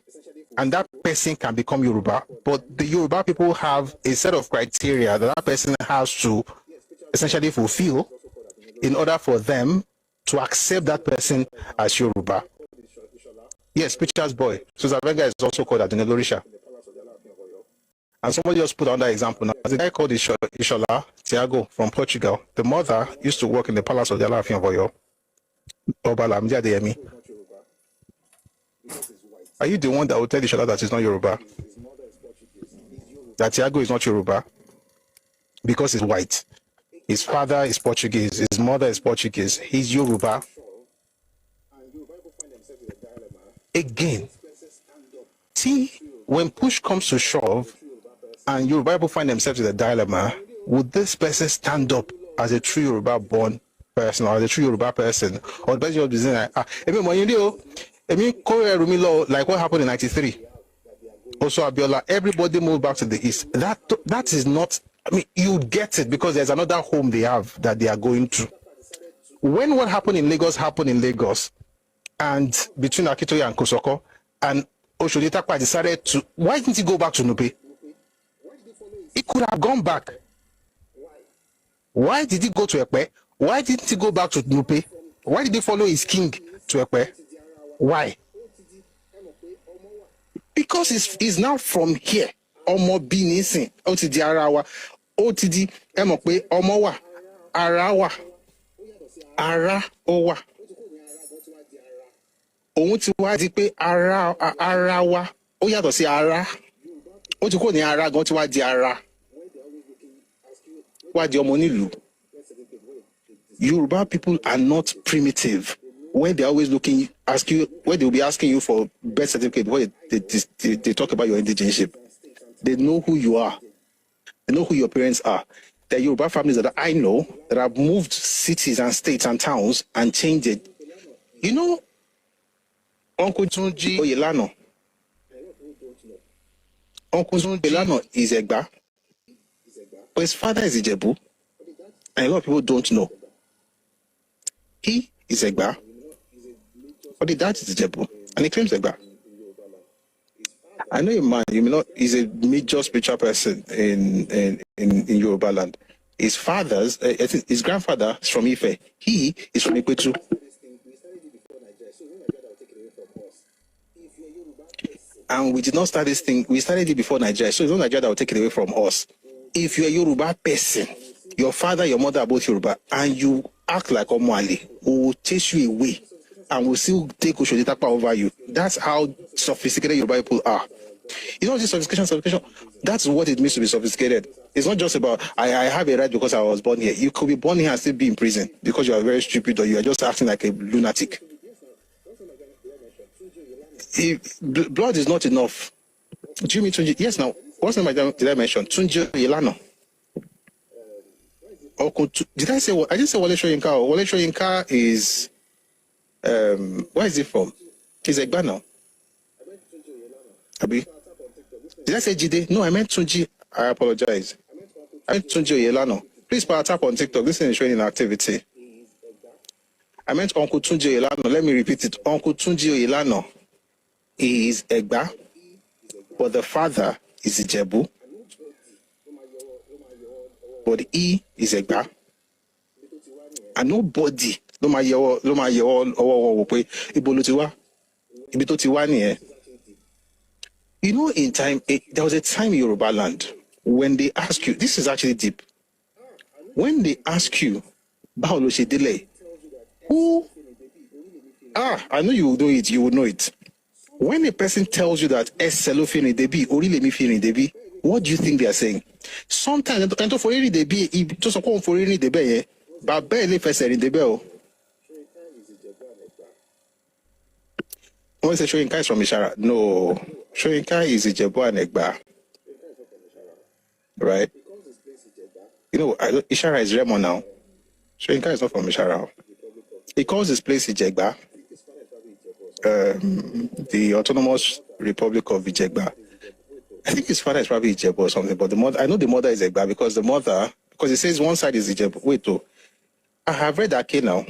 and that person can become Yoruba, but the Yoruba people have a set of criteria that person has to essentially fulfill in order for them to accept that person as Yoruba. Yes, Preacher's boy. Susan Wenger is also called Adenelorisha. And somebody just put on that example now. There's a guy called Ishola Tiago from Portugal. The mother used to work in the palace of the Alaafin of Oyo. Obala Mjadeyemi. Are you the one that will tell Ishola that he's not Yoruba? That Tiago is not Yoruba? Because he's white. His father is Portuguese. His mother is Portuguese. He's Yoruba. Again, see, when push comes to shove, and Yoruba people find themselves in a dilemma, would this person stand up as a true Yoruba born person or as a true Yoruba person? Or the person is saying, like what happened in 93? Also, Abiola, everybody moved back to the east. That is not, I mean, you get it because there's another home they have that they are going to. When what happened in Lagos, and between Akitoye and Kosoko, and Oshodi Takpa decided to, why didn't he go back to Nupe? He could have gone back. Why did he go to Epe? Why didn't he go back to Nupe? Why did he follow his king to Epe? Why? Because he's now from here. Ọmọ bí nísìn, ó ti di ara wa, ó ti di ẹ mọ̀ pé ọmọ wà, ara wà, ara ó wà. Òun ti wá di pé ara wa ó yàtọ̀ sí ara. Ó ti kúrò ní ara gan ti wá di ara. Wá di ọmọ onílùú. Yoruba people are not primitive. Where they're always looking, where they'll be asking you for birth certificate, where they talk about your indigenship. They know who you are. They know who your parents are. There are Yoruba families that I know that have moved cities and states and towns and changed it. You know, Uncle Tunji Oyelano. Uncle Tunji Oyelano is Egba. But his father is Ijebu. And a lot of people don't know. He is Egba. But the dad is Ijebu. And he claims Egba. I know a man, you may not, he's a major spiritual person in Yoruba land. His father's, I think his grandfather is from Ife. He is from Ikwetu. And we did not start this thing, we started it before Nigeria, so it's not Nigeria that will take it away from us. If you're a Yoruba person, your father, your mother are both Yoruba, and you act like Omoali, we will chase you away and will still take Oshoditapa over you. That's how sophisticated Yoruba people are. You know, this sophistication, that's what it means to be sophisticated. It's not just about, I have a right because I was born here. You could be born here and still be in prison because you are very stupid or you are just acting like a lunatic. Blood is not enough. Do you mean Tunji? Yes, now, what's name did I mention? Tunji Yelano. Did I say what? I didn't say Wale Soyinka. Wale Soyinka is, where is he from? He's Egba now. Abi? Did I say Jide? No, I meant Tunji. I apologize. I meant Tunji Oyelano. Please tap on TikTok. This is showing activity. I meant Uncle Tunji Oyelano. Let me repeat it. Uncle Tunji Oyelano is Egba, but the father is Ijebu. But he is Egba. And nobody, you know, in time, there was a time in Yoruba land when they ask you, this is actually deep. When they ask you, Baolo Shedele, who? I know you will know it, you will know it. When a person tells you that Eselofini Debi, Orilemi Fini Debi, what do you think they are saying? Sometimes, and for any Debi, just a call for any Debe, but barely Fesser in Debe. When say Shoyinka is from Ishara, no. Shoyinka is Ijebu and Egba. Right? You know, Ishara is Remo now. Shoyinka is not from Ishara. He calls this place Ijegba. The Autonomous Republic of Ijegba. I think his father is probably Ijebu or something, but the mother, I know the mother is Egba because it says one side is Ijebu. Wait, I have read that now.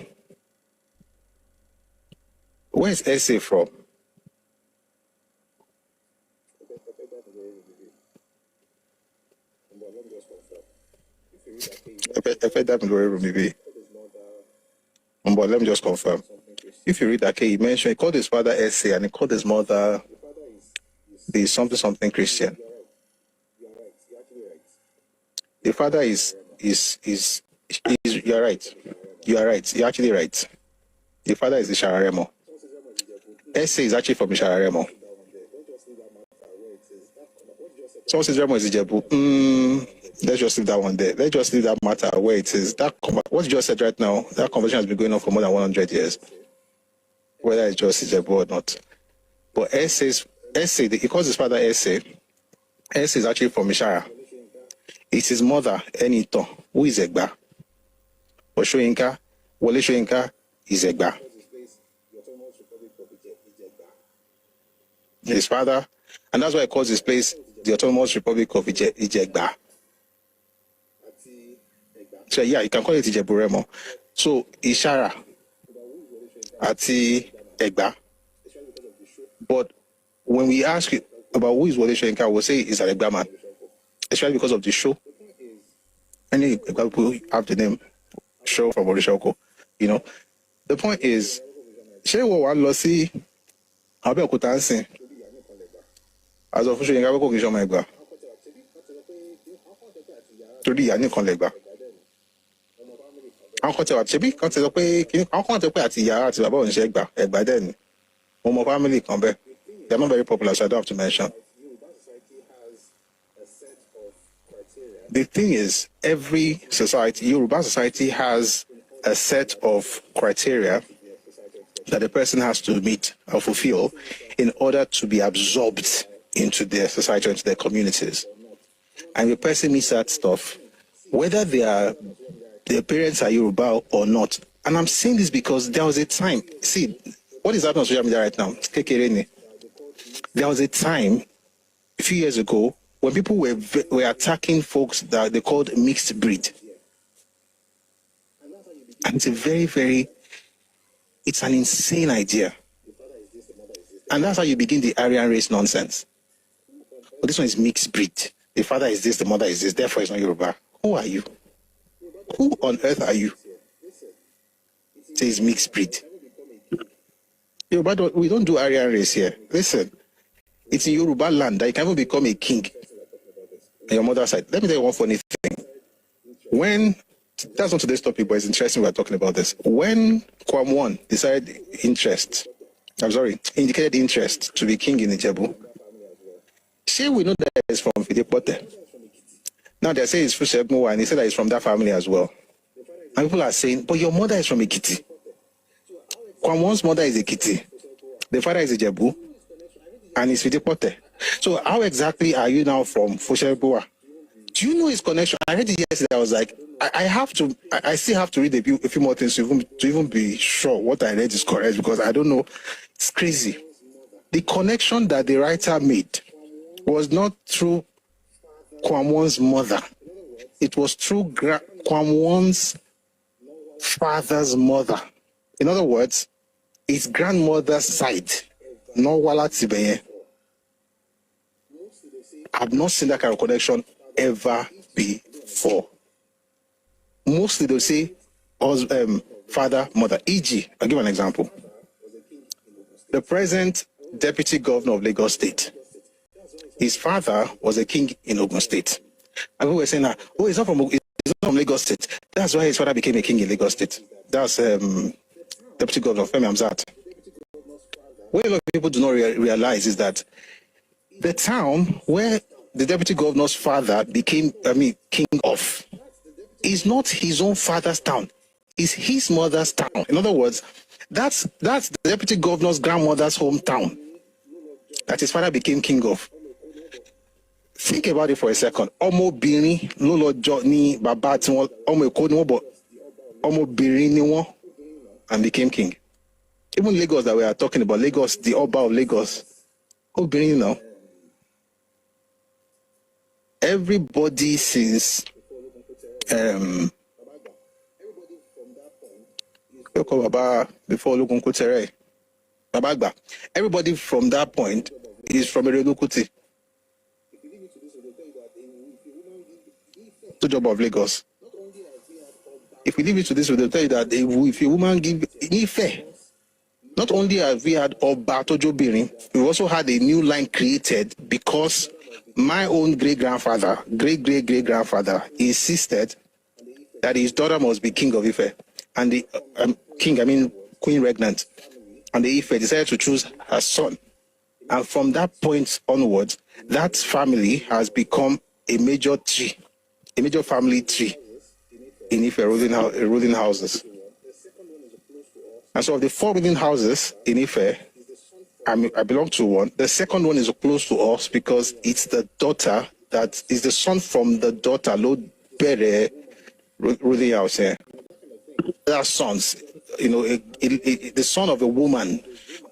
Where is SA from? Let me just confirm. If you read that, he mentioned he called his father SA and he called his mother the something Christian. The father is you're right. You are right. You're actually right. The father is the Shararemo. SA is actually from Shararemo. Someone says Remo is Ijebu. Let's just leave that one there. Let's just leave that matter where it is. What you just said right now, that conversation has been going on for more than 100 years. Whether it's just Ijebu or not. But SA, he calls his father SA. SA is actually from Ishara. It's his mother, Enito, who is Egba. But Shoyinka, Wale Shoyinka is Egba. His father, and that's why he calls his place the Autonomous Republic of Ijegba. So yeah, you can call it Ijeburemo. So Ishara, Ati Egba. But when we ask you about who is Wale Soyinka, we'll say he's an Egba man. Especially because of the show. Any people have the name show from Orishoko, you know. The point is, ṣé wọ́n wá lọ sí Abẹ́òkúta ń sìn? As of Ṣóyínká kò kì í ṣọmọ Ẹ̀gbá. Torí ìyá nìkan lẹ̀gbá. Àwọn kan tẹ wà ṣebí kan tẹ sọ pé àwọn kan tẹ pé àti ìyá àti bàbá òun ṣe Ẹ̀gbá dẹ̀ ni. Mo mọ family kan bẹ́ẹ̀. They are not very popular, so I don't have to mention. The thing is, every society, Yoruba society, has a set of criteria that a person has to meet or fulfill in order to be absorbed into their society or into their communities. And the person meets that stuff, whether their parents are Yoruba or not. And I'm saying this because there was a time, see, what is happening on social media right now? There was a time, a few years ago, when people were attacking folks that they called mixed breed. And it's a it's an insane idea. And that's how you begin the Aryan race nonsense. But this one is mixed breed. The father is this, the mother is this, therefore it's not Yoruba. Who are you? Who on earth are you? It says mixed breed. Yoruba, we don't do Aryan race here. Listen, it's in Yoruba land that you can even become a king on your mother's side. Let me tell you one funny thing. That's not today's topic, but it's interesting we're talking about this. When Kwam indicated interest to be king in Ijebu, say we know that it's from Fidepote. Now they say it's Fusebmo, and he said that it's from that family as well. And people are saying, but your mother is from Ekiti. Kwam's mother is Ekiti. The father is Ijebu, and it's Fidepote. So how exactly are you now from Fusebmo? Do you know his connection? I read it yesterday. I was like, I still have to read a few more things to even be sure what I read is correct, because I don't know. It's crazy. The connection that the writer made was not through Kwamwon's mother. It was through Kwamwon's father's mother. In other words, his grandmother's side. No Wala Tibeye. I've not seen that kind of connection ever before. Mostly they'll say father, mother. E.g., I'll give an example. The present deputy governor of Lagos State, his father was a king in Ogun State. And we were saying, he's not from Lagos State. That's why his father became a king in Lagos State. That's deputy governor of Femi Hamzat. What a lot of people do not realize is that the town where the deputy governor's father became, king of, is not his own father's town. It's his mother's town. In other words, that's the deputy governor's grandmother's hometown that his father became king of. Think about it for a second. Omo Bini, Lolo Jotni, Babat, Omo Eko, but Omo Bini, and became king. Even Lagos that we are talking about, Lagos, the Oba of Lagos, who Bini now? Everybody since before Lukunkutere, Babagba, everybody from that point is from Eredukuti, the job of Lagos. If we leave it to this, they'll tell you that if a woman give Ife, not only have we had Oba Tojobirin, we also had a new line created because my own great-grandfather insisted that his daughter must be king of Ife. And the queen regnant. And the Ife decided to choose her son. And from that point onwards, that family has become a major family tree in Ife, ruling houses. And so of the 4 ruling houses in Ife, I belong to one. The second one is close to us because it's the daughter that is the son from the daughter, Lord Bere, ruling house here. There are sons, the son of a woman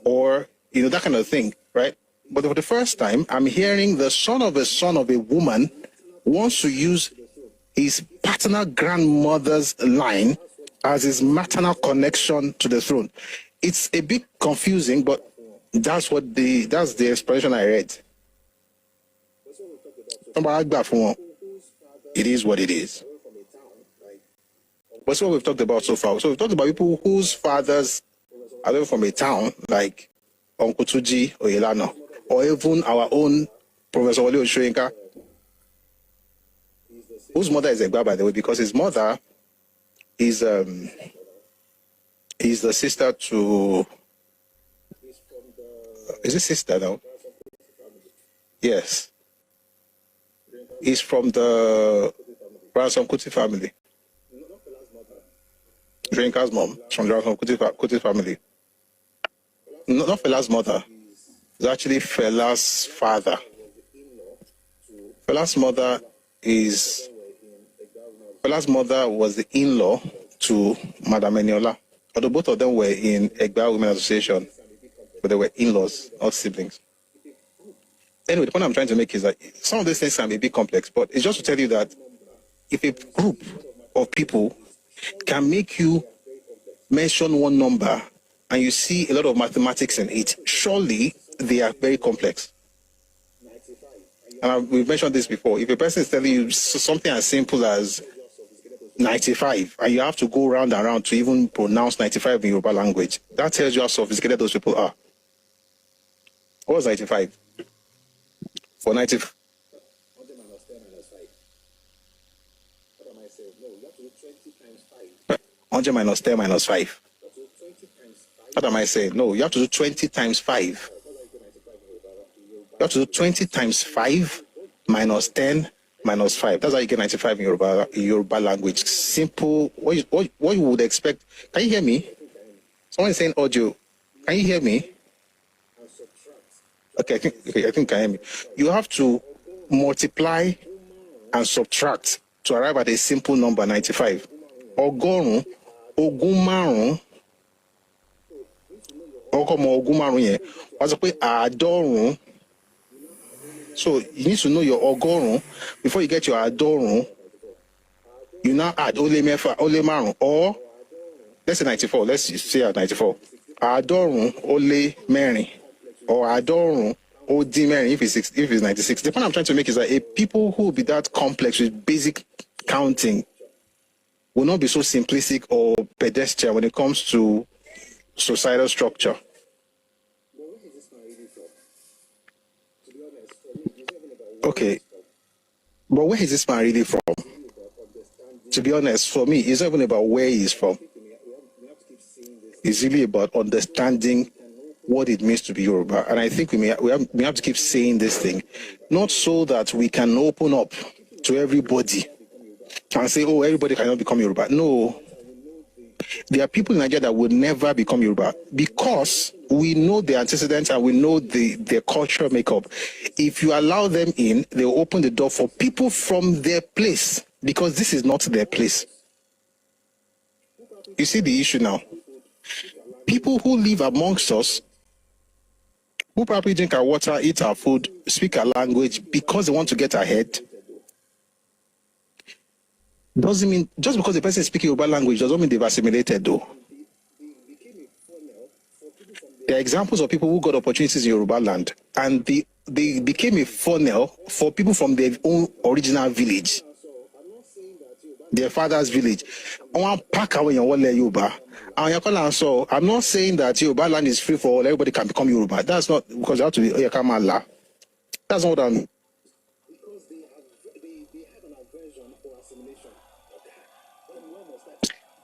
or, that kind of thing, right? But for the first time, I'm hearing the son of a woman wants to use his paternal grandmother's line as his maternal connection to the throne. It's a bit confusing, but that's the explanation I read. It is what it is. What's what we've talked about so far? So we've talked about people whose fathers are from a town like Uncle Tuji or Ilano, or even our own Professor Wale Oshoyinka, whose mother is Egba, by the way, because his mother is the sister to. Is it sister now? Yes. He's from the Ransom Kuti family. Drinker's mom from the Ransom Kuti family. Not Fela's mother. It's actually Fela's father. Fela's mother was the in-law to Madam Eniola. Although both of them were in Egba Women Association, but they were in-laws, not siblings. Anyway, the point I'm trying to make is that some of these things can be a bit complex, but it's just to tell you that if a group of people can make you mention one number and you see a lot of mathematics in it, surely they are very complex. And we've mentioned this before. If a person is telling you something as simple as 95, and you have to go round and round to even pronounce 95 in Yoruba language, that tells you how sophisticated those people are. What was 95? For 90. 100 minus 10 minus 5. What am I saying? No, you have to do 20 times 5. You have to do 20 times 5 minus 10 minus 5. That's how you get 95 in Yoruba language. Simple. What you would expect. Can you hear me? Someone is saying audio. Can you hear me? Okay, I think you can hear me. You have to multiply and subtract to arrive at a simple number, 95. Ogorun, ogun marun, ogun marun yẹn. What's up with adorun? So you need to know your ogorun before you get your adorun. You now add ole marun, or let's say 94. Let's say at 94. Adorun ole merin. Or adorun or dimer if it's 96. The point I'm trying to make is that people who will be that complex with basic counting will not be so simplistic or pedestrian when it comes to societal structure. Okay, but where is this man really from? To be honest, for me, it's not even about where he's from. It's really about understanding what it means to be Yoruba. And I think we have to keep saying this thing, not so that we can open up to everybody and say, oh, everybody cannot become Yoruba. No. There are people in Nigeria that will never become Yoruba because we know the antecedents and we know their cultural makeup. If you allow them in, they will open the door for people from their place because this is not their place. You see the issue now? People who live amongst us, who probably drink our water, eat our food, speak our language because they want to get ahead, doesn't mean, just because the person is speaking Yoruba language doesn't mean they've assimilated though. There are examples of people who got opportunities in Yoruba land and they became a funnel for people from their own original village, their father's village. So I'm not saying that Yoruba land is free for all, everybody can become Yoruba. That's not, because you have to be Yakamala. That's not what I mean.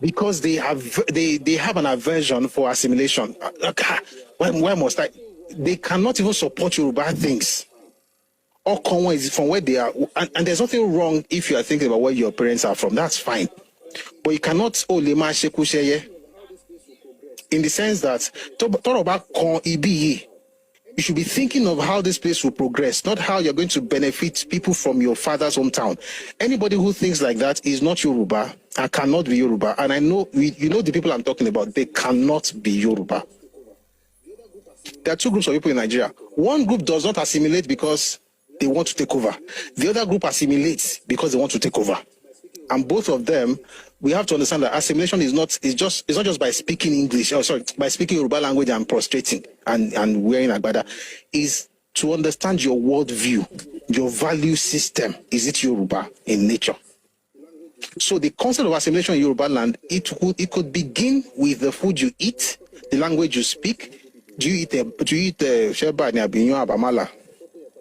Because they have an aversion for assimilation. Why must I? They cannot even support Yoruba things. All common is from where they are, and there's nothing wrong if you are thinking about where your parents are from. That's fine, but you cannot in the sense that you should be thinking of how this place will progress, not how you're going to benefit people from your father's hometown. Anybody who thinks like that is not Yoruba and cannot be Yoruba. And I know, you know the people I'm talking about, they cannot be Yoruba. There are two groups of people in Nigeria. One group does not assimilate because they want to take over. The other group assimilates because they want to take over. And both of them, we have to understand that assimilation is not just by speaking English, by speaking Yoruba language and prostrating and wearing agbada, is to understand your worldview, your value system. Is it Yoruba in nature? So the concept of assimilation in Yoruba land, it could begin with the food you eat, the language you speak. Do you eat sheba ni abinyo abamala?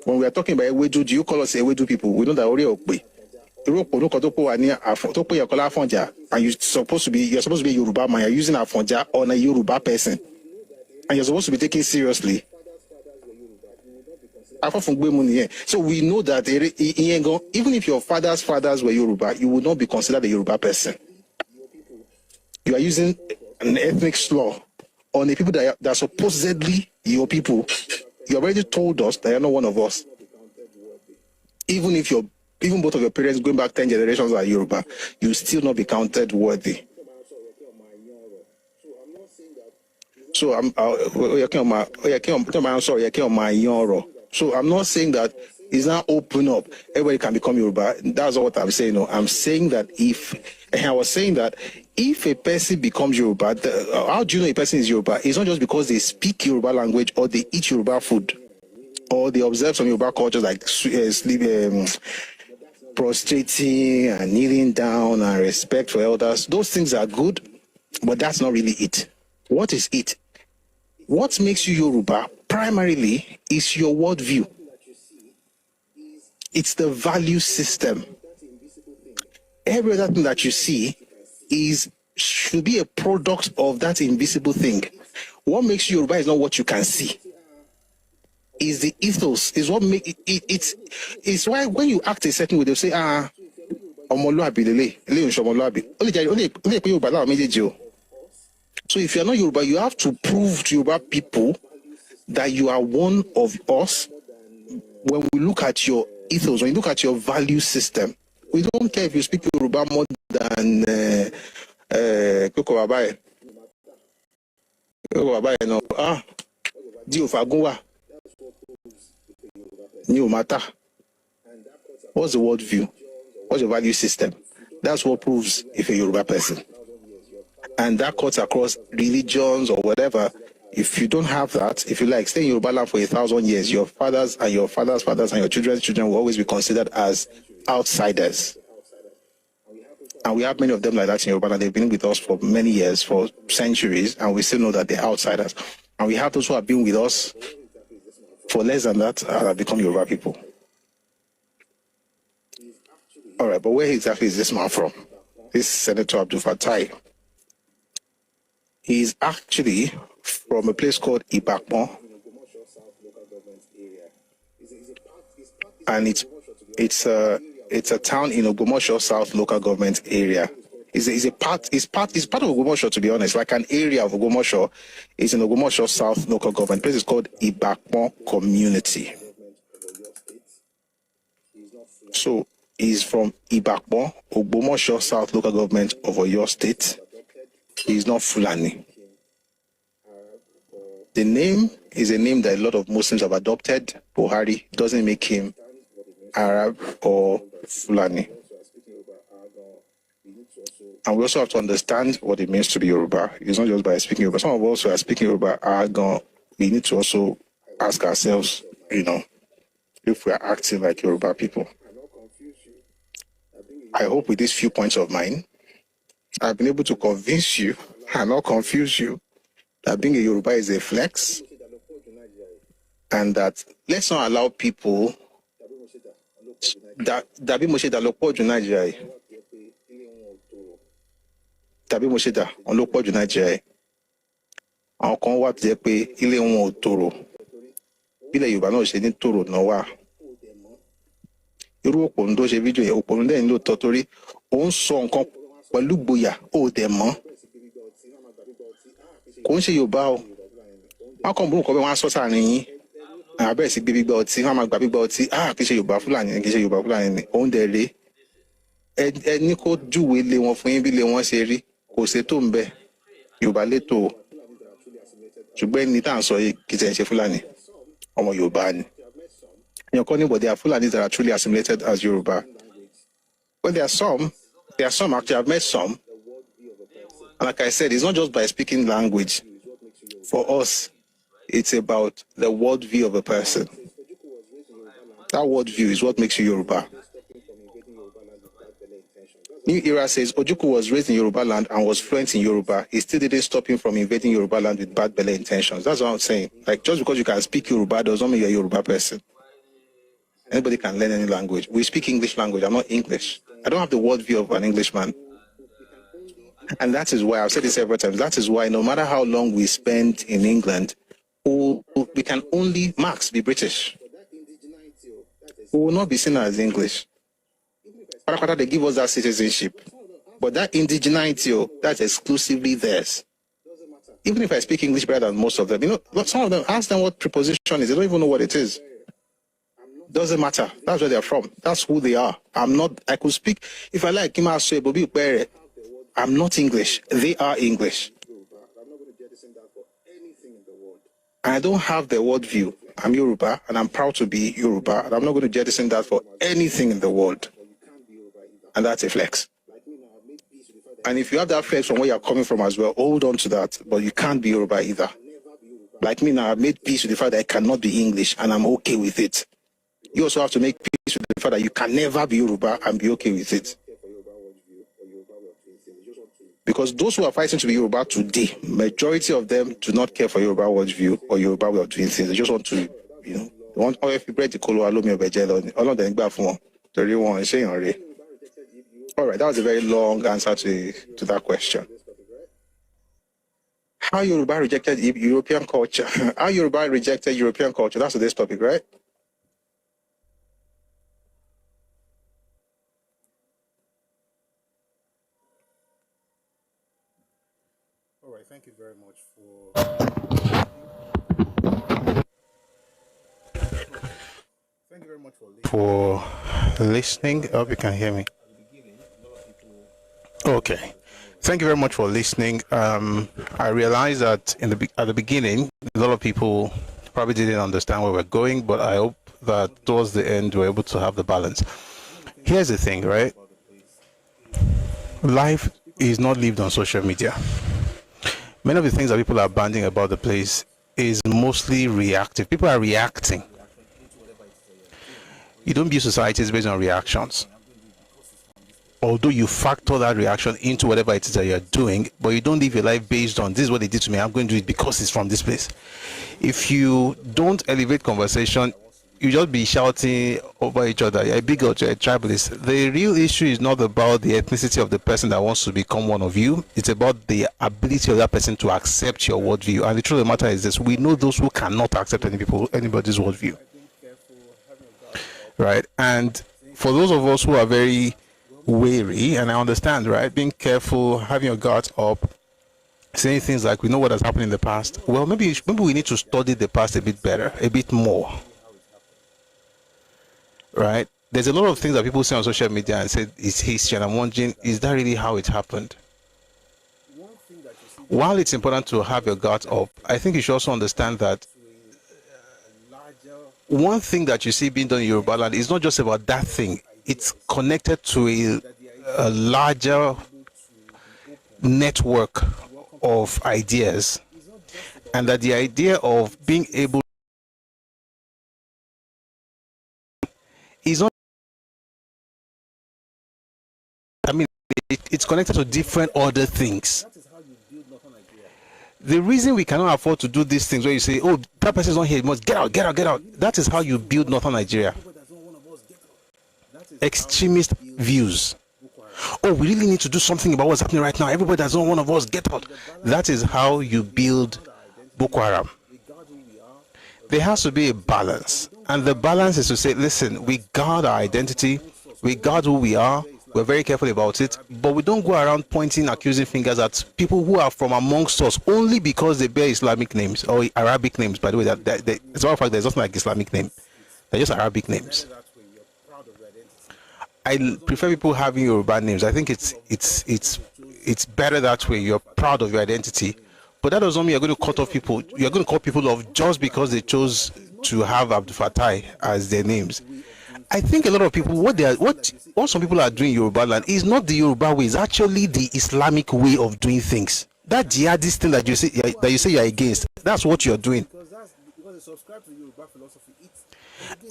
When we are talking about Ewedu, do you call us Ewedu people? We know that Ori Okpe. And you're supposed to be a Yoruba man. You're using Afonja on a Yoruba person, and you're supposed to be taken seriously. So we know that even if your father's fathers were Yoruba, you would not be considered a Yoruba person. You are using an ethnic slur on the people that are supposedly your people. You already told us that you're not one of us. Even both of your parents going back 10 generations are Yoruba, you still not be counted worthy. So I'm So I'm not saying that it's not open up. Everybody can become Yoruba. That's what I'm saying. No, I'm saying that if a person becomes Yoruba, how do you know a person is Yoruba? It's not just because they speak Yoruba language or they eat Yoruba food or they observe some Yoruba cultures like prostrating and kneeling down and respect for elders. Those things are good, but that's not really it. What is it? What makes you Yoruba primarily is your worldview. It's the value system. Every other thing that you see should be a product of that invisible thing. What makes you Yoruba is not what you can see. Is the ethos, is what make it's why when you act a certain way, they'll say, so if you're not Yoruba, you have to prove to Yoruba people that you are one of us. When we look at your ethos, when you look at your value system, we don't care if you speak Yoruba more than Koko Babaye. No matter. What's the worldview? What's your value system? That's what proves if you're a Yoruba person. And that cuts across religions or whatever. If you don't have that, if you like, stay in Yoruba land for 1,000 years, your fathers and your fathers' fathers and your children's children will always be considered as outsiders. And we have many of them like that in Yoruba land. They've been with us for many years, for centuries, and we still know that they're outsiders. And we have those who have been with us for less than that have become Yoruba people. All right, but where exactly is this man from? This Senator Abdul Fatai. He's actually from a place called Ibakmo. And it's a town in Ogbomoso South local government area. It's part of Ogbomoso, to be honest. Like an area of Ogbomoso is in Ogbomoso South local government. The place is called Ibakmo Community. So he's from Ibakmo, Ogbomoso South local government of Oyo State. He's not Fulani. The name is a name that a lot of Muslims have adopted. Buhari doesn't make him Arab or Fulani. And we also have to understand what it means to be Yoruba. It's not just by speaking Yoruba. Some of us who are speaking Yoruba we need to also ask ourselves, if we are acting like Yoruba people. I hope with these few points of mine, I've been able to convince you and not confuse you that being a Yoruba is a flex, and that let's not allow people that Dabi Moshe da lopo ju Nigeria. Dabi Moshe da on lopo ju Nigeria. Àwọn kan wà tó jẹ́ pé ilé wọn ò tòrò. Bílẹ̀ Yorùbá náà ṣe ní tòrò náà wà. Irú òpònú tó ṣe fídíò yẹn, òpònú dẹ́yìn ló tọ́ torí ó ń sọ nǹkan pẹ̀lú gboyà ó dẹ̀ mọ́. Kò ń ṣe Yorùbá o. Wọ́n kàn burúkọ bẹ́ẹ̀ wọ́n á sọ sáàrin yín. Àbẹ̀rẹ̀ sí gbígbà ọtí, wọ́n á máa gbà gbígbà ọtí. Kì í ṣe Yorùbá Fúlàní, kì í ṣe Yorùbá Fúlàní ni. Òun dẹ̀ rèé. Ẹ ní kó júwe lé wọn fún yín bí lé wọn ṣe rí. Kò ṣe tó ń bẹ. Yorùbá létò o. Ṣùgbọ́n ẹni tá à ń sọ yìí kì í ṣe Fúlàní. Ọmọ Yorùbá ni. You're calling, but there are Fulanis that are truly assimilated as Yoruba. Well, there are some actually. I've met some. And like I said, it's not just by speaking language. For us, it's about the worldview of a person. That worldview is what makes you Yoruba. New Era says Ojukwu was raised in Yoruba land and was fluent in Yoruba. It still didn't stop him from invading Yoruba land with bad belly intentions. That's what I'm saying. Like, just because you can speak Yoruba does not mean you're a Yoruba person. Anybody can learn any language. We speak English language. I'm not English. I don't have the worldview of an Englishman. And that is why, I've said this several times, that is why no matter how long we spend in England, we can only max be British. We will not be seen as English. They give us that citizenship. But that indigeneity, that's exclusively theirs. Even if I speak English better than most of them, you know, some of them, ask them what preposition is. They don't even know what it is. Doesn't matter. That's where they're from. That's who they are. I could speak, if I like, I'm not English. They are English. And I don't have their worldview. I'm Yoruba, and I'm proud to be Yoruba, and I'm not going to jettison that for anything in the world. And that's a flex. And if you have that flex from where you're coming from as well, hold on to that. But you can't be Yoruba either. Like me now, I've made peace with the fact that I cannot be English, and I'm okay with it. You also have to make peace with the fact that you can never be Yoruba and be okay with it. Because those who are fighting to be Yoruba today, majority of them do not care for Yoruba worldview or Yoruba way of doing things. They just want to, you know, they want if you break the color, allow me all of them back for 31 saying already. All right, that was a very long answer to that question. How Yoruba rejected European culture? How Yoruba rejected European culture? That's today's topic, right? All right, thank you very much for listening. I hope you can hear me. Okay. Thank you very much for listening. I realized that at the beginning, a lot of people probably didn't understand where we're going, but I hope that towards the end, we're able to have the balance. Here's the thing, right? Life is not lived on social media. Many of the things that people are banding about the place is mostly reactive. People are reacting. You don't build societies based on reactions. Although you factor that reaction into whatever it is that you're doing, but you don't live your life based on this is what they did to me, I'm going to do it because it's from this place. If you don't elevate conversation, you just be shouting over each other. You're a bigot, you're a tribalist. The real issue is not about the ethnicity of the person that wants to become one of you. It's about the ability of that person to accept your worldview. And the truth of the matter is this: we know those who cannot accept anybody's worldview. Right? And for those of us who are very wary, and I understand, right, being careful, having your guards up, saying things like, we know what has happened in the past. Well, maybe we need to study the past a bit better, a bit more. Right? There's a lot of things that people say on social media and say it's history, and I'm wondering, is that really how it happened? While it's important to have your guards up, I think you should also understand that one thing that you see being done in Yoruba land is not just about that thing. It's connected to a larger network of ideas, and that the idea of being able is not, I mean, it's connected to different other things. The reason we cannot afford to do these things where you say, oh, that person is not here, you must get out, get out, get out. That is how you build Northern Nigeria. Extremist views. Oh, we really need to do something about what's happening right now. Everybody doesn't want one of us, get out. That is how you build Boko Haram. There has to be a balance. And the balance is to say, listen, we guard our identity, we guard who we are, we're very careful about it, but we don't go around pointing accusing fingers at people who are from amongst us only because they bear Islamic names or Arabic names. By the way, as a matter of fact, there's nothing like Islamic name. They're just Arabic names. I prefer people having Yoruba names. I think it's better that way. You're proud of your identity, but that doesn't mean you're going to cut off people. You're going to cut people off just because they chose to have Abdul Fattah as their names. I think a lot of people, what some people are doing in Yoruba land is not the Yoruba way. It's actually the Islamic way of doing things. That jihadist thing that you say you're against, that's what you're doing. because they subscribe to Yoruba philosophy.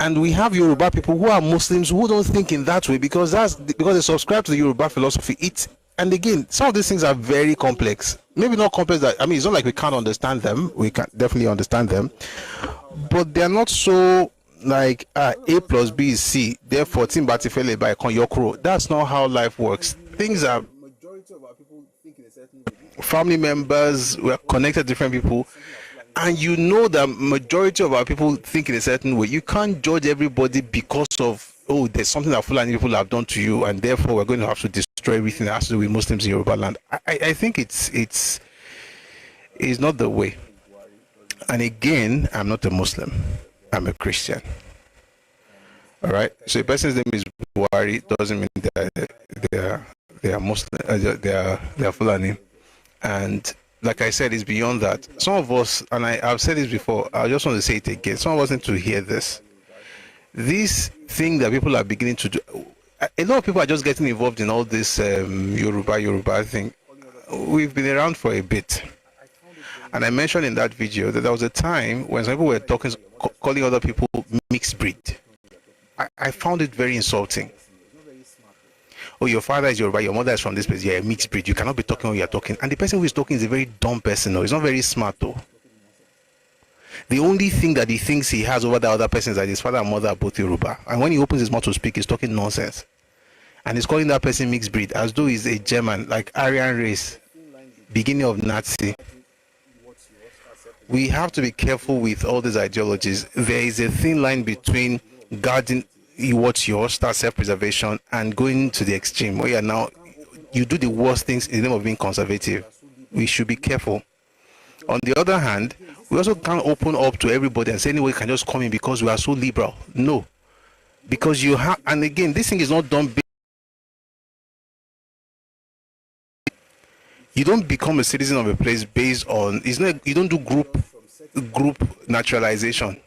And we have Yoruba people who are Muslims who don't think in that way because they subscribe to the Yoruba philosophy. And again, some of these things are very complex. Maybe not complex that, I mean, it's not like we can't understand them. We can definitely understand them, but they're not so like A plus B is C, therefore Timbatifele by Konyokro. That's not how life works. Things are, majority of our people think in a certain way. Family members, we're connected to different people, and you know that majority of our people think in a certain way. You can't judge everybody because of, oh, there's something that Fulani people have done to you, and therefore we're going to have to destroy everything that has to do with Muslims in Yoruba land. I think it's not the way. And again, I'm not a Muslim. I'm a Christian. All right. So a person's name is Buhari doesn't mean that they are Muslim. They are Fulani. And like I said, it's beyond that. Some of us, and I've said this before, I just want to say it again. Some of us need to hear this. This thing that people are beginning to do, a lot of people are just getting involved in all this Yoruba thing. We've been around for a bit. And I mentioned in that video that there was a time when some people were calling other people mixed breed. I found it very insulting. Oh, your father is Yoruba, your mother is from this place, you're a mixed breed, you cannot be talking when you're talking. And the person who is talking is a very dumb person, though. He's not very smart, though. The only thing that he thinks he has over the other person is that his father and mother are both Yoruba. And when he opens his mouth to speak, he's talking nonsense. And he's calling that person mixed breed, as though he's a German, like Aryan race, beginning of Nazi. We have to be careful with all these ideologies. There is a thin line between guarding what's yours, that's self-preservation, and going to the extreme where you do the worst things in the name of being conservative. We should be careful. On the other hand, we also can't open up to everybody and say anybody can just come in because we are so liberal. No, because you have, and again, this thing is not done. You don't become a citizen of a place based on, it's not, you don't do group naturalization.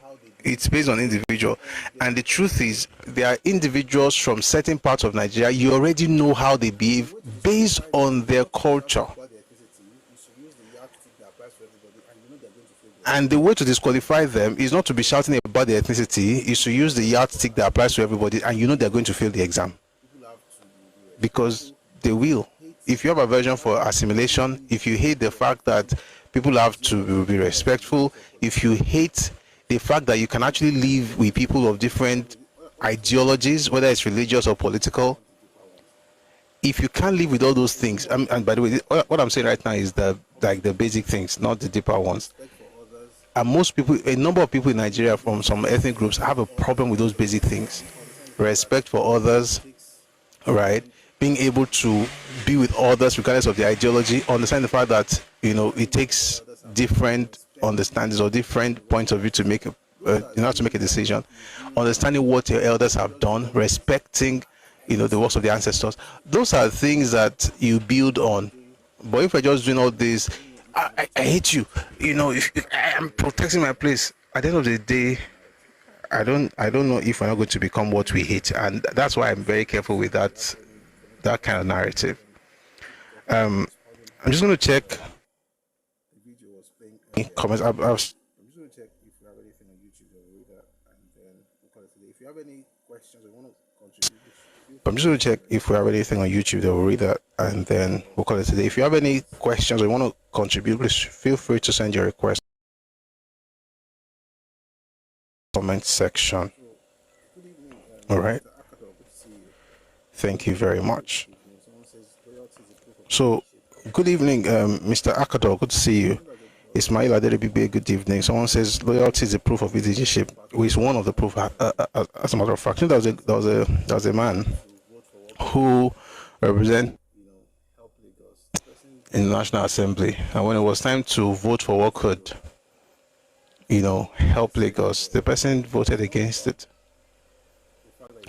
It's based on individual. And the truth is, there are individuals from certain parts of Nigeria, you already know how they behave based on their culture. And the way to disqualify them is not to be shouting about their ethnicity, is to use the yardstick that applies to everybody, and you know they're going to fail the exam. Because they will. If you have aversion for assimilation, if you hate the fact that people have to be respectful, if you hate the fact that you can actually live with people of different ideologies, whether it's religious or political, if you can't live with all those things, and by the way, what I'm saying right now is the basic things, not the deeper ones. And most people, a number of people in Nigeria from some ethnic groups have a problem with those basic things. Respect for others, right? Being able to be with others regardless of their ideology, understand the fact that, it takes different understandings or different points of view to make to make a decision. Understanding what your elders have done, respecting, the works of the ancestors. Those are things that you build on. But if we're just doing all this, I hate you. If I'm protecting my place, at the end of the day, I don't know if we're not going to become what we hate, and that's why I'm very careful with that kind of narrative. I'm just going to check comments. I'm just going to check if you have anything on YouTube or reader, and then we'll call it today. If you have any questions or want to contribute, I'm just going to check if we have anything on YouTube that will read that, and then we'll call it today. If you have any questions or want to contribute, please feel free to send your request comment section. All right. Thank you very much. So, good evening, Mr. Akador. Good to see you. Ismail Aderebibe, good evening. Someone says loyalty is a proof of citizenship, which is one of the proof. As a matter of fact, there was a man who represent in the National Assembly, and when it was time to vote for what could, help Lagos, the person voted against it.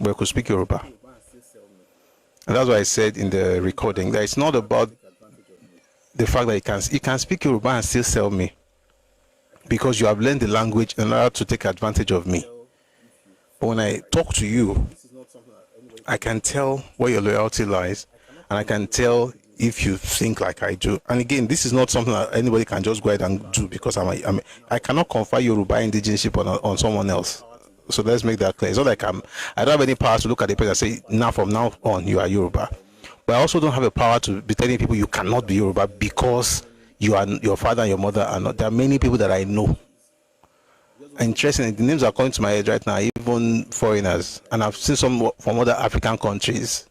But could speak Yoruba. And that's why I said in the recording that it's not about the fact that you can speak Yoruba and still sell me because you have learned the language in order to take advantage of me. But when I talk to you, I can tell where your loyalty lies, and I can tell if you think like I do. And again, this is not something that anybody can just go ahead and do because I cannot confer Yoruba indigenship on someone else. So let's make that clear. It's not like I don't have any power to look at the person and say, now from now on you are Yoruba. But I also don't have a power to be telling people you cannot be Yoruba because your father and your mother are not. There are many people that I know. Interesting, the names are coming to my head right now, even foreigners, and I've seen some from other African countries.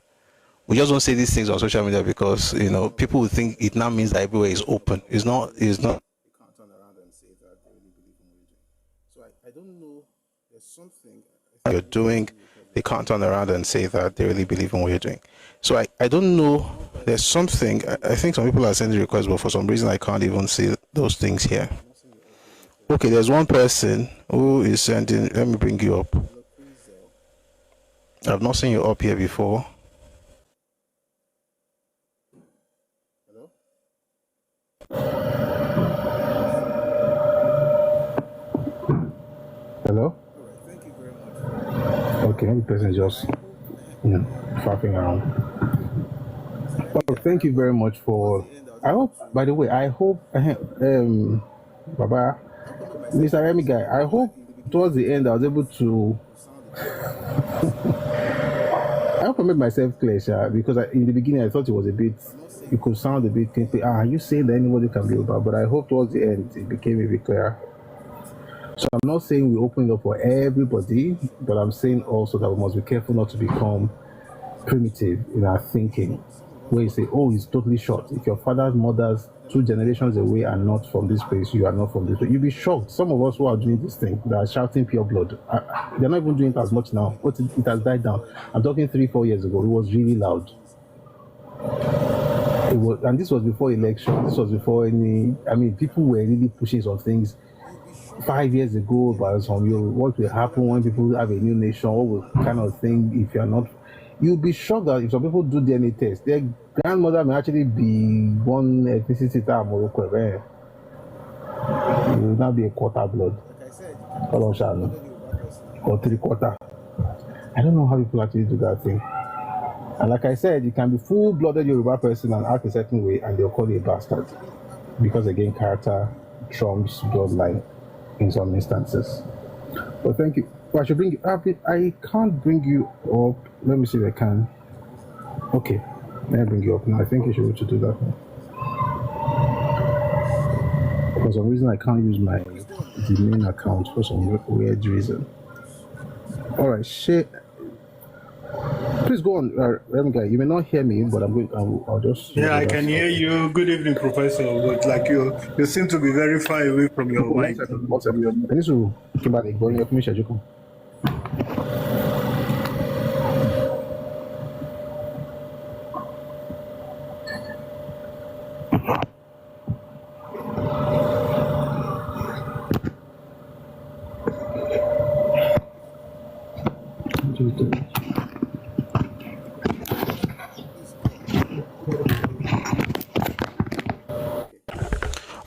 We just don't say these things on social media because people will think it now means that everywhere is open. It's not. They can't turn around and say that they really believe in religion. So I don't know. There's something you're doing. They can't turn around and say that they really believe in what you're doing. So I don't know. There's something. I think some people are sending requests, but for some reason I can't even see those things here. Okay, there's one person who is sending. Let me bring you up. I've not seen you up here before. Hello? Thank you very much. Okay, the person just fapping around. Oh, thank you very much for. I hope. By the way, I hope. Baba, Mr. Remy guy. I hope towards the end I was able to. I hope I made myself clear, because in the beginning I thought it was a bit. It could sound a bit kinky. Are you saying that anybody can be Yoruba? But I hope towards the end it became a bit clearer. So I'm not saying we open it up for everybody, but I'm saying also that we must be careful not to become primitive in our thinking, where you say, oh, it's totally short. If your father's mothers 2 generations away are not from this place, you are not from this place. You'll be shocked. Some of us who are doing this thing, that are shouting pure blood, they're not even doing it as much now, but it has died down. I'm talking 3-4 years ago, it was really loud. And this was before election. This was before people were really pushing some things 5 years ago about what will happen when people have a new nation, what will kind of thing if you're not. You'll be shocked that if some people do DNA test, their grandmother may actually be one ethnicity that Morocco. It will not be a quarter blood. Or 3/4. I don't know how people actually do that thing. And like I said, you can be full-blooded Yoruba person and act a certain way, and they'll call you a bastard. Because again, character trumps bloodline in some instances. But thank you. Well, I should bring you up. I can't bring you up. Let me see if I can. Okay. Let me bring you up now. I think you should be able to do that now. For some reason, I can't use the main account for some weird reason. All right. Please go on, Remy guy. You may not hear me, but I'll just. Yeah, I can hear you. Good evening, Professor. But you seem to be very far away from your mic. What's up? I need to keep back going. You finish your joke.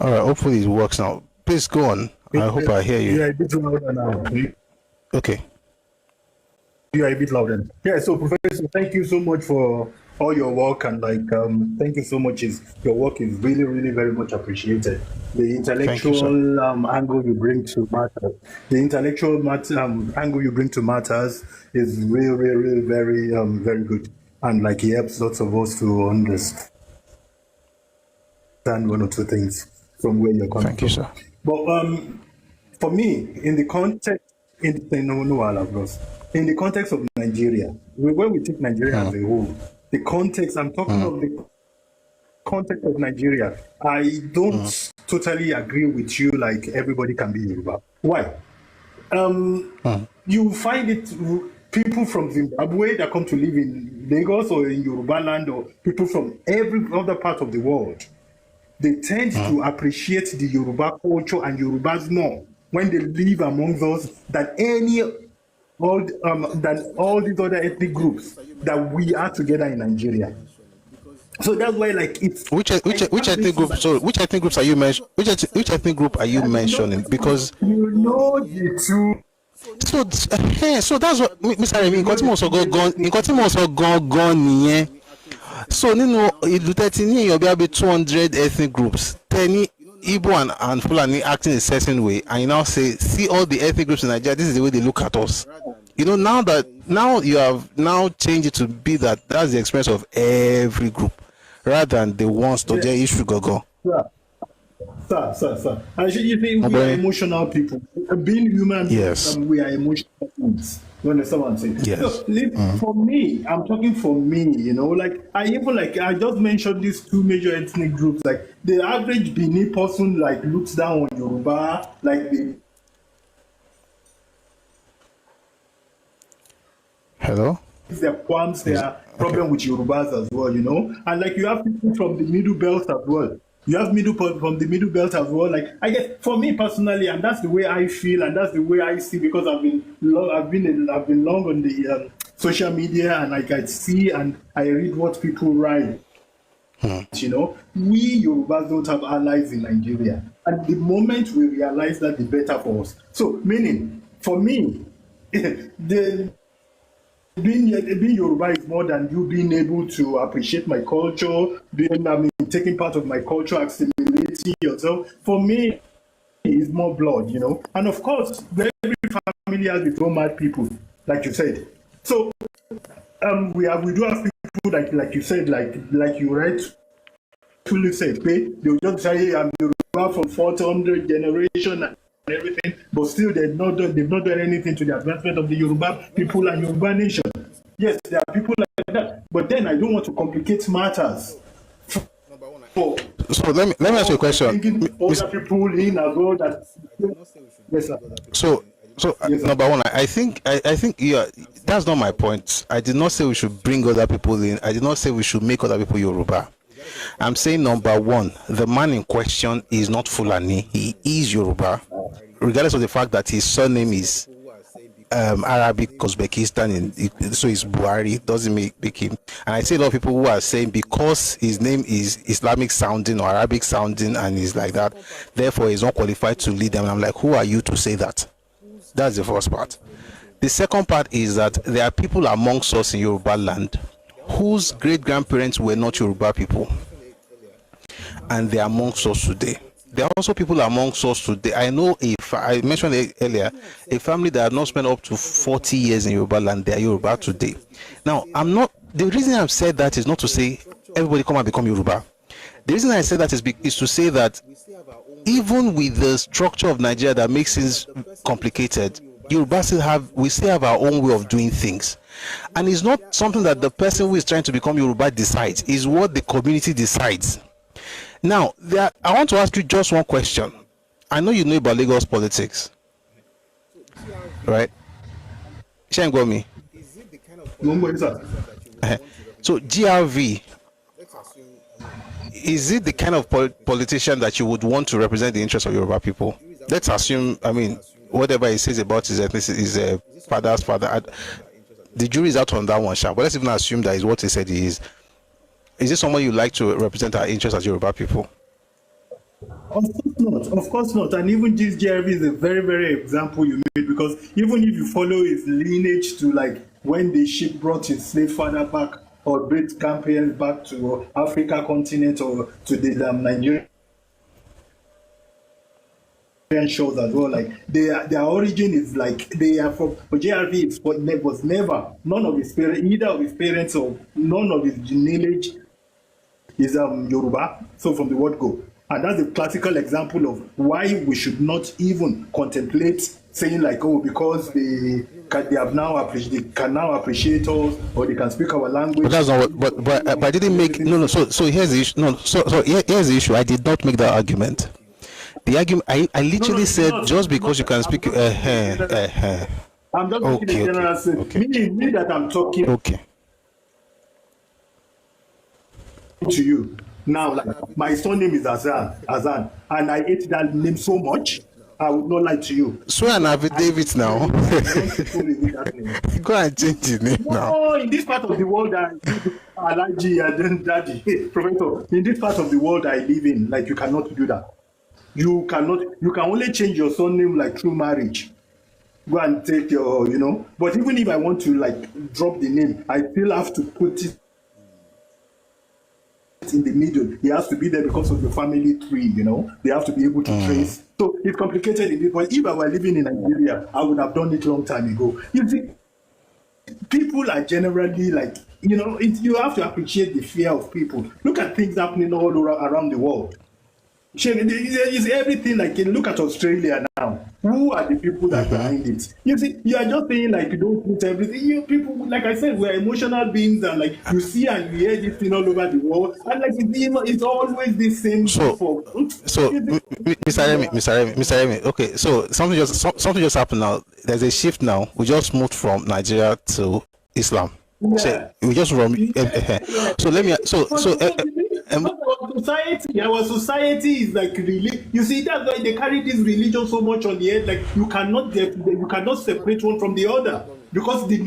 All right, hopefully it works now. Please go on. I hope I hear you. Yeah, a bit louder now. Okay. You are a bit louder. Yeah, so Professor, thank you so much for all your work, and thank you so much. Your work is really, really very much appreciated. The intellectual angle you bring to matters, angle you bring to matters is really, really, really very, very good, and it helps lots of us to understand one or two things from where you're coming from. Thank you, sir. But for me, in the context of Nigeria, when we take Nigeria as a whole, the context, I'm talking of the context of Nigeria, I don't totally agree with you like everybody can be Yoruba. Why? You find it people from Zimbabwe that come to live in Lagos or in Yoruba land, or people from every other part of the world, they tend to appreciate the Yoruba culture and Yorubas more when they live among us than all these other ethnic groups that we are together in Nigeria. So that's why, it's which ethnic group? So which ethnic groups are you mentioning? Which ethnic group are you mentioning? Because the two. So that's what Mr. Remy. So ìlú 13 you'll be 200 ethnic groups. 10 Igbo and Fulani acting a certain way, and you now say, see all the ethnic groups in Nigeria, this is the way they look at us. You know, now you have now changed it to be that's the experience of every group, rather than the ones to their issue go. Sir. You think we are emotional people. Being human, yes. We are emotional beings. You understand what I'm saying? Yes. So, for me, I'm talking for me, you know, like I just mentioned these two major ethnic groups. Like the average Bini person like looks down on Yoruba, like Hello? Their qualms, their problem with Yorubas as well, you know? And like you have people from the middle belt as well. You have from the middle belt as well. Like I guess for me personally, and that's the way I feel, and that's the way I see, because I've been long on the social media, and like I see and I read what people write. You know, we Yorubas don't have allies in Nigeria, and the moment we realize that, the better for us. So, meaning for me, being Yoruba is more than you being able to appreciate my culture, taking part of my culture, assimilating yourself. For me, it's more blood, you know. And of course, every family has its own mad people, like you said. So we do have people like you said, like you rightfully said, they'll just say, hey, I'm Yoruba from 400 generation and everything, but still they've not done anything to the advancement of the Yoruba people and Yoruba nation. Yes, there are people like that, but then I don't want to complicate matters. So let me ask you a question. Other people in as well that. Yes, sir. So yes, number one, I think yeah, that's not my point. I did not say we should bring other people in. I did not say we should make other people Yoruba. I'm saying number one, the man in question is not Fulani. He is Yoruba, regardless of the fact that his surname is Arabic, Uzbekistan, so it's Buhari, doesn't make him. And I see a lot of people who are saying because his name is Islamic sounding or Arabic sounding and is like that, therefore he's not qualified to lead them. And I'm like, who are you to say that? That's the first part. The second part is that there are people amongst us in Yoruba land whose great-grandparents were not Yoruba people, and they are amongst us today. There are also people amongst us today. I know, if I mentioned it earlier, a family that have not spent up to 40 years in Yoruba land, they are Yoruba today. Now, the reason I've said that is not to say everybody come and become Yoruba. The reason I say that is to say that even with the structure of Nigeria that makes things complicated, Yoruba we still have our own way of doing things. And it's not something that the person who is trying to become Yoruba decides, it's what the community decides. Now, I want to ask you just one question. I know you know about Lagos politics, right? Shengomi. So GRV, is it the kind of politician that you would want to represent the interests of Yoruba people? Let's assume, whatever he says about his ethnicity is a father's father. The jury is out on that one, but let's even assume that is what he said he is. Is this someone you like to represent our interests as Yoruba people? Of course not. And even this GRV is a very, very example you made, because even if you follow his lineage to like when the ship brought his slave father back or great grandparents back to Africa continent or to the Nigerian shores as well, like their origin is like they are from JRV was never, none of his parents, either of his parents or none of his lineage is Yoruba, so from the word go. And that's a classical example of why we should not even contemplate saying like, oh, because they can now appreciate us, or they can speak our language. But that's not what. But I didn't make So here's the issue. Here's the issue. I did not make that argument. The argument I literally said just because you can speak. I'm just making a general sense. Okay. Me that I'm talking. Okay. To you now, like my surname is Azan, and I hate that name so much. I would not lie to you. Swear an affidavit now. Go and change the name now. No, in this part of the world, Alaji and then Daddy, Professor. In this part of the world I live in, like you cannot do that. You can only change your surname like through marriage. Go and take your, But even if I want to like drop the name, I still have to put it in the middle. He has to be there because of the family tree, you know. They have to be able to trace. So it's complicated in this. But if I were living in Nigeria, I would have done it long time ago. You see, people are generally like, you know, you have to appreciate the fear of people. Look at things happening all around the world. It's everything. Like, look at Australia now. Who are the people that are behind it? You see, you are just saying like you don't put everything. You people, like I said, we're emotional beings, and like you see and you hear this thing all over the world, and like it's always the same. Mr. Remy, okay. So something just happened now. There's a shift now. We just moved from Nigeria to Islam. Yeah. So we just from. So let me. Our society is like really. You see, that's why they carry this religion so much on the head. Like you cannot separate one from the other because the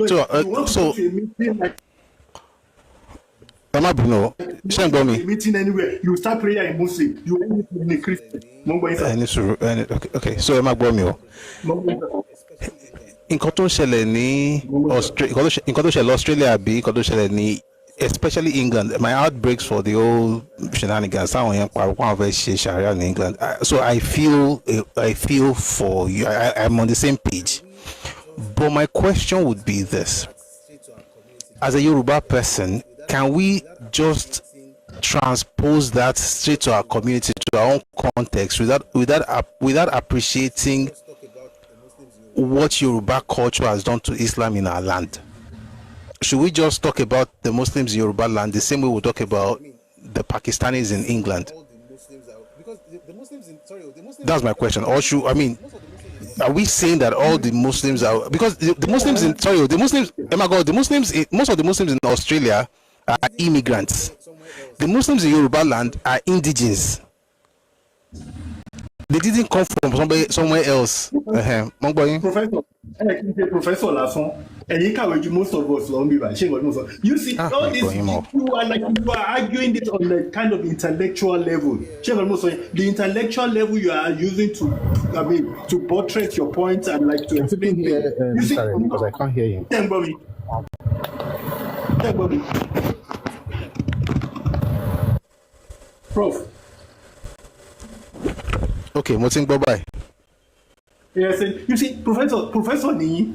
meeting anywhere. You start prayer in Muslim. You end in a Christian. Okay. So Emma Bomio. Nǹkan tó ń ṣẹlẹ̀ ní Australia bí nǹkan tó ń ṣẹlẹ̀ ní especially England. My heart breaks for the old shenanigans. I'm for you. I'm on the same page. But my question would be this: as a Yoruba person, can we just transpose that straight to our community, to our own context, without appreciating what Yoruba culture has done to Islam in our land? Should we just talk about the Muslims in Yoruba land the same way we talk about the Pakistanis in England? That's my question. Or are we saying that all the Muslims are, because the Muslims in most of the Muslims in Australia are immigrants. The Muslims in Yoruba land are indigenous. They didn't come from somewhere else. Professor Lasson, and you can't most of us long. You see, all this you are arguing this on the kind of intellectual level. The intellectual level you are using to buttress your points and like to explain here. You see, because I can't hear you. Prof. Okay, bye-bye. Yes, you see, Professor Ni,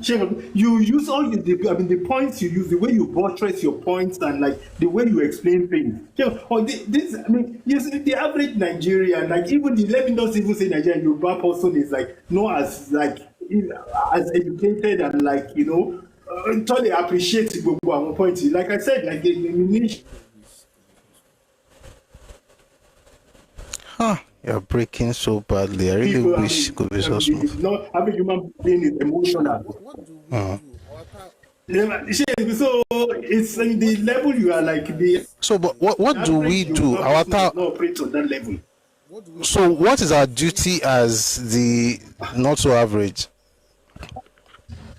you use all the points you use, the way you buttress your points, and like the way you explain things. You see, the average Nigerian, like even let me not even say Nigerian, Yoruba person is like not as educated and like totally appreciate our points. Like I said, like the You're breaking so badly. I really wish it could be so smooth. Not having human being is emotional. So it's in the level you are like the. So, but what do we do? Operate on that level. So, what is our duty as the not so average?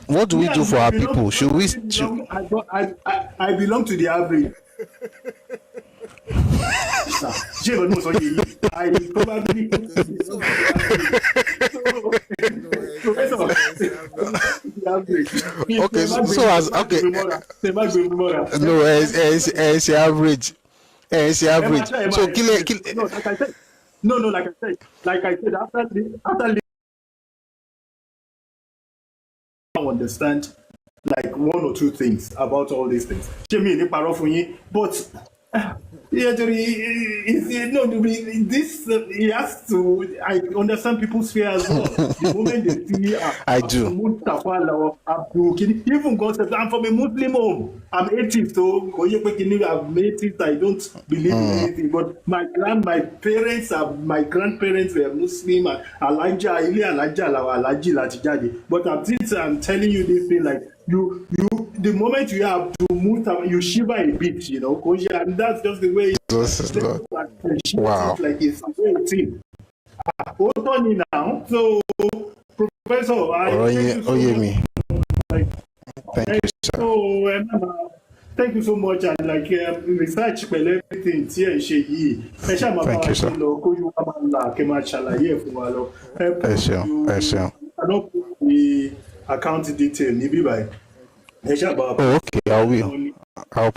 What do we do for our people? Should we? I belong to the average. I probably okay, so as okay, no, it's average. It's average. So kill. No, like I said, after I understand like one or two things about all these things. But he has to. I understand people's fear as well. The moment they see, I do. Even God says, "I'm from a Muslim home. I'm atheist, so I'm atheist. I don't believe in anything." But my grandparents were Muslim. But I'm telling you this thing, like you, the moment you have to move, you shiver a bit, and that's just the way. Wow. Like it's a thing. Now, so Professor, thank you, sir. So, thank you so much, and like research everything. Thank you, sir. I don't put the account detail. Oh, okay, I will. I'll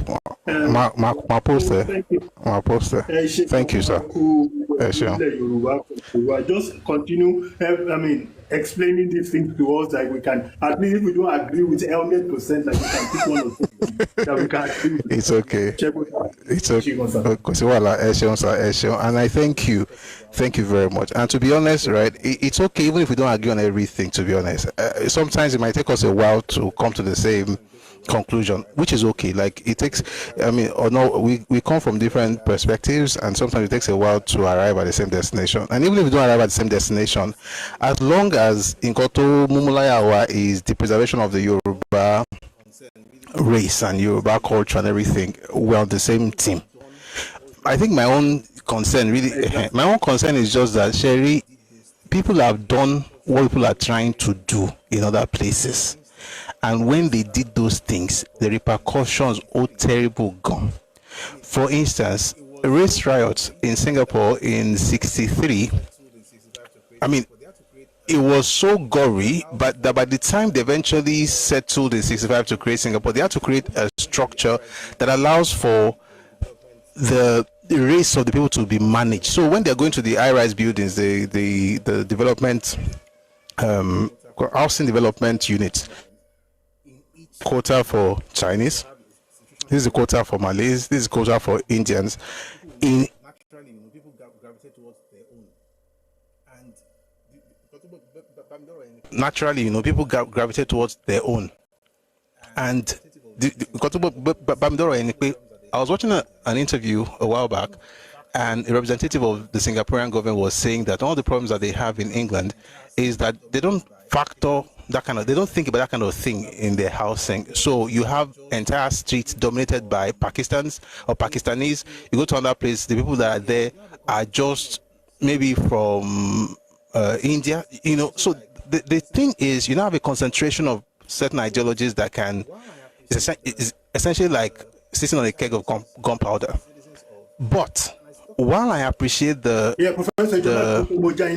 my poster. Thank you. My poster. Thank you, sir. Sure. Just continue, explaining these things to us, like we can, at least if we don't agree with 100%, like we can pick one or two that we can agree with. It's okay. It's okay. And I thank you. Thank you very much. And to be honest, right, it's okay even if we don't agree on everything, to be honest. Sometimes it might take us a while to come to the same conclusion, which is okay. Like it takes, or no, we come from different perspectives, and sometimes it takes a while to arrive at the same destination. And even if we don't arrive at the same destination, as long as Inkoto Mumulayawa is the preservation of the Yoruba race and Yoruba culture and everything, we're on the same team. I think my own concern is just that, Sherry, people have done what people are trying to do in other places. And when they did those things, the repercussions are terrible gone. For instance, race riots in Singapore in '63, it was so gory, but that by the time they eventually settled in '65 to create Singapore, they had to create a structure that allows for the race of the people to be managed. So when they're going to the high-rise buildings, the development, housing development units, quota for Chinese, this is a quota for Malays, this is a quota for Indians. Naturally, people gravitate towards their own. And I was watching an interview a while back, and a representative of the Singaporean government was saying that all the problems that they have in England is that they don't factor they don't think about that kind of thing in their housing. So you have entire streets dominated by Pakistanis or Pakistanis. You go to another place, the people that are there are just maybe from India, So the thing is, you now have a concentration of certain ideologies that is essentially like sitting on a keg of gunpowder. But while I appreciate the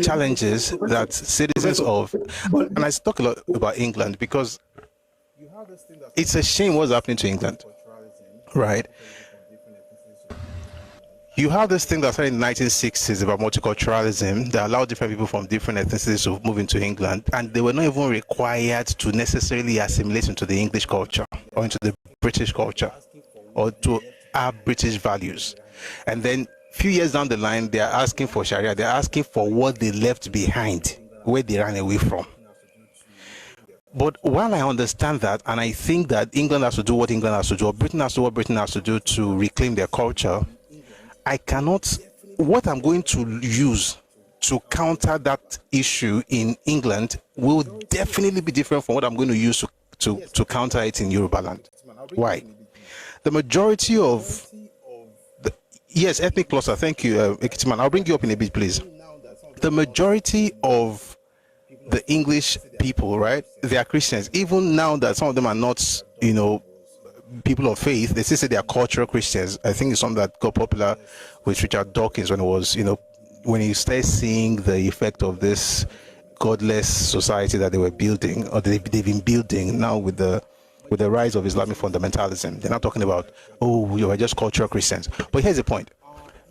challenges that citizens of, and I talk a lot about England because it's a shame what's happening to England, right? You have this thing that started in the 1960s about multiculturalism that allowed different people from different ethnicities to move into England, and they were not even required to necessarily assimilate into the English culture or into the British culture or to have British values. And then few years down the line, they are asking for Sharia. They're asking for what they left behind, where they ran away from. But while I understand that, and I think that England has to do what England has to do, or Britain has to do what Britain has to do to reclaim their culture, what I'm going to use to counter that issue in England will definitely be different from what I'm going to use to counter it in Yoruba land. Why? The majority of yes, ethnic cluster. Thank you, Ekitiman. I'll bring you up in a bit, please. The majority of the English people, right? They are Christians. Even now that some of them are not, people of faith, they still say they are cultural Christians. I think it's something that got popular with Richard Dawkins when it was, when he started seeing the effect of this godless society that they were building, or they've been building now with the rise of Islamic fundamentalism. They're not talking about, you are just cultural Christians. But here's the point.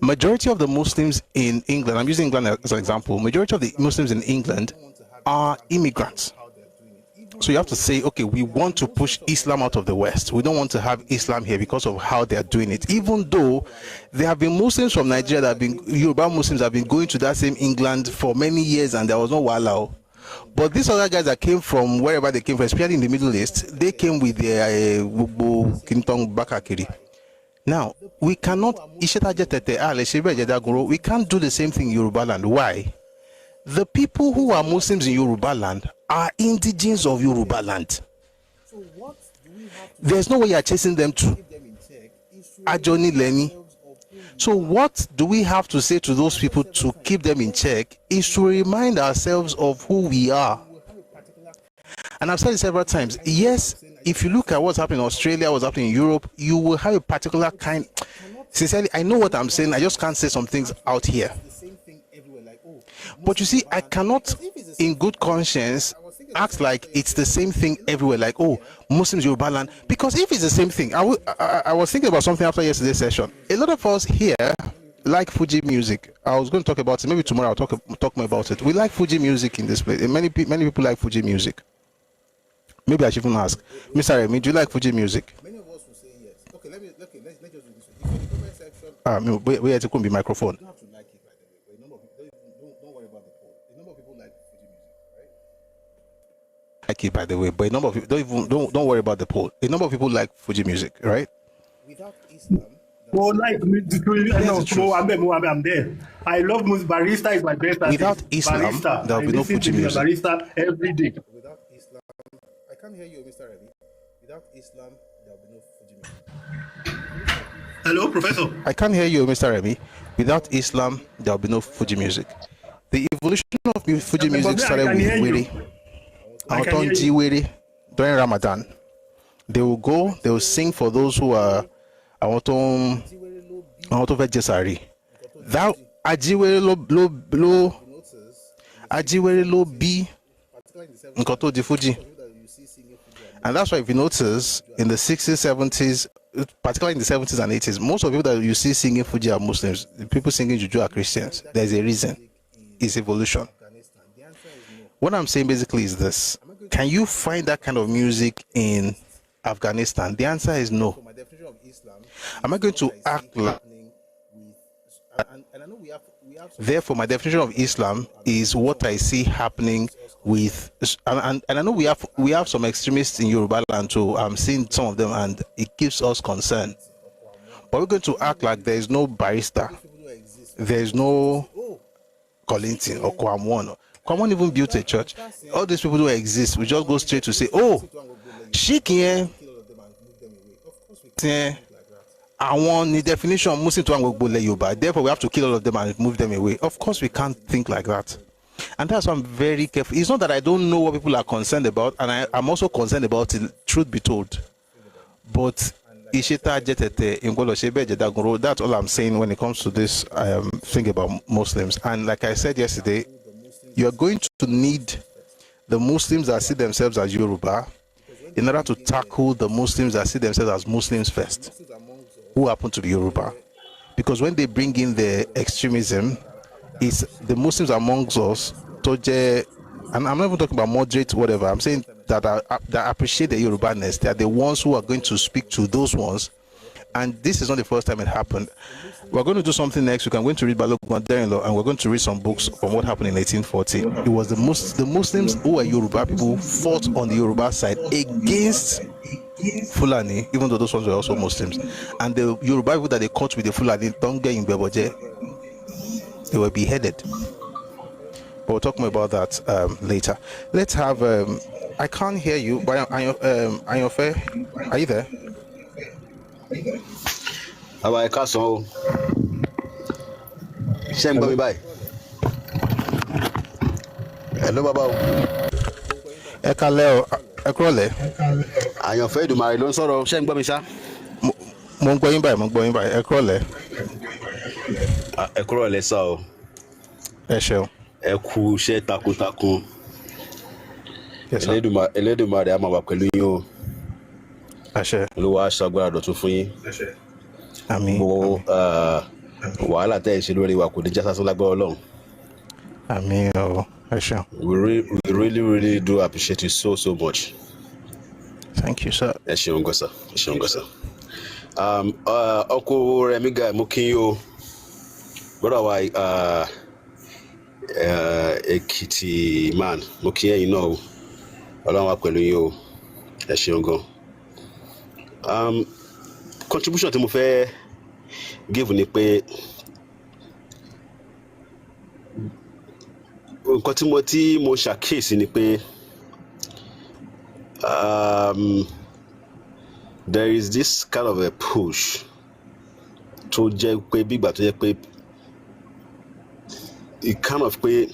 Majority of the Muslims in England, I'm using England as an example, majority of the Muslims in England are immigrants. So you have to say, okay, we want to push Islam out of the West. We don't want to have Islam here because of how they are doing it. Even though there have been Muslims from Nigeria that have been, Yoruba Muslims have been going to that same England for many years and there was no walao. But these other guys that came from wherever they came from, especially in the Middle East, they came with their Kintong Bakakiri. Now, we cannot, we can't do the same thing in Yoruba land. Why? The people who are Muslims in Yoruba land are indigenes of Yoruba land. There's no way you're chasing them to Ajoni Leni. So what do we have to say to those people to keep them in check is to remind ourselves of who we are. And I've said it several times. Yes, if you look at what's happening in Australia, what's happening in Europe, you will have a particular kind. Sincerely, I know what I'm saying. I just can't say some things out here. But you see, I cannot, in good conscience, act like it's the same thing everywhere, like, oh, Muslims, Yoruba land. Because if it's the same thing, I was thinking about something after yesterday's session. A lot of us here like Fuji music. I was going to talk about it. Maybe tomorrow I'll talk more about it. We like Fuji music in this place. Many people like Fuji music. Maybe I should even ask, Mr. Remy, do you like Fuji music? Many of us will say yes. Okay, let's just do this way. If you're in the comment section, We had to come be microphone. you don't have to like it, by the way. But a number of people, don't worry about the poll. A number of people like Fuji music, right? Like it, by the way, but a number of people don't worry about the poll. A number of people like Fuji music, right? Without Islam, Oh, like I'm there. I love music. Barista is my best artist. Without Islam, Barista. there will be no Fuji music. Barista every day. without Islam, I can't hear you, Mr. Ravi. Without Islam, there will be no Fuji music. Hello, Professor. I can't hear you, Mr. Remy. Without Islam, there will be no Fuji music. The evolution of Fuji music started with Wiri. During Ramadan. They will go, they will sing for those who are I want to Jesari. That Ajiwere lo bi Nkoto di Fuji. And that's why if you notice in the 60s, 70s, particularly in the 70s and 80s, most of the people that you see singing Fuji are Muslims. The people singing Juju are Christians. There's a reason. It's evolution. What I'm saying basically is this. Can you find that kind of music in Afghanistan? The answer is no. Am I going to act like... Therefore, my definition of Islam is what I see happening with... And I know we have some extremists in Yoruba land too. I'm seeing some of them and it gives us concern. But we're going to act like there is no barrister. There is no Kolintin or Kwamwon. Kwamwon even built a church. All these people who exist, we just go straight to say, oh, Sheikh here. I want the definition of Muslim to Yoruba. Therefore, we have to kill all of them and move them away. Of course, we can't think like that. And that's why I'm very careful. It's not that I don't know what people are concerned about, and I'm also concerned about it, truth be told. But that's all I'm saying when it comes to this thing about Muslims. And like I said yesterday, you're going to need the Muslims that see themselves as Yoruba in order to tackle the Muslims that see themselves as Muslims first, who happen to be Yoruba. Because when they bring in the extremism, it's the Muslims amongst us, and I'm not even talking about moderate, whatever. I'm saying that appreciate the Yoruba-ness. They are the ones who are going to speak to those ones. And this is not the first time it happened. We're going to do something next week. I'm going to read Balogun Derinlo, and we're going to read some books from what happened in 1840. It was the Muslims who are Yoruba people fought on the Yoruba side against Fulani, even though those ones were also Muslims. And the Yoruba people that they caught with the Fulani, don't get in Beboje, they were beheaded. But we'll talk more about that later. Let's have, I can't hear you, but Ayofe, are you there? Àwa ẹ̀ka sàn o. Ṣé ń gbọ́ mi báyìí? Hello bàbá o. Ẹ kálẹ́ o, ẹ kúrọ̀lẹ́. Àyànfẹ́ Èdùmàrè ló ń sọ̀rọ̀. Ṣé ń gbọ́ mi ṣá? Mo ń gbọ́ yín báyìí, ẹ kúrọ̀lẹ́. Ẹ kúrọ̀lẹ́ sá o. Ẹ ṣeun. Ẹ kú iṣẹ́ takuntakun. Yes, sir. Ẹlẹ́dùmarè á máa wà pẹ̀lú yín o. Àṣẹ. Olúwa á ṣàgbára dọ̀tun fún yín. Àmín. Gbogbo wàhálà tẹ́ ẹ ṣe lórí wa kò ní já sásán lágbára Ọlọ́run. Àmín o. Ẹ ṣeun. We really do appreciate you so much. Thank you, sir. Ẹ ṣeun gan sir. Ẹ ṣeun gan sir. Ọkọ Rẹ̀mí guy mo kí yín o. Brother wa Èkìtì man mo kí ẹ̀yin náà o. Ọlọ́run wà pẹ̀lú yín o. Ẹ ṣeun gan. Contribution tí mo fẹ́ give ni pé nǹkan tí mo ṣàkíyèsí ni pé there is this kind of a push tó jẹ́ pé bígbà tó jẹ́ pé it kind of pé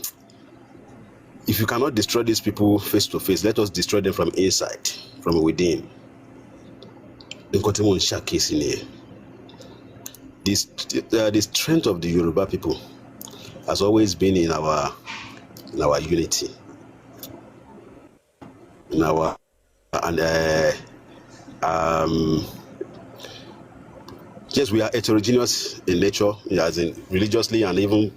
if you cannot destroy these people face to face, let us destroy them from inside, from within. Nǹkan tí mo ń ṣàkíyèsí nìyẹn. The strength of the Yoruba people has always been in our unity. in our and yes, we are heterogeneous in nature, as in religiously and even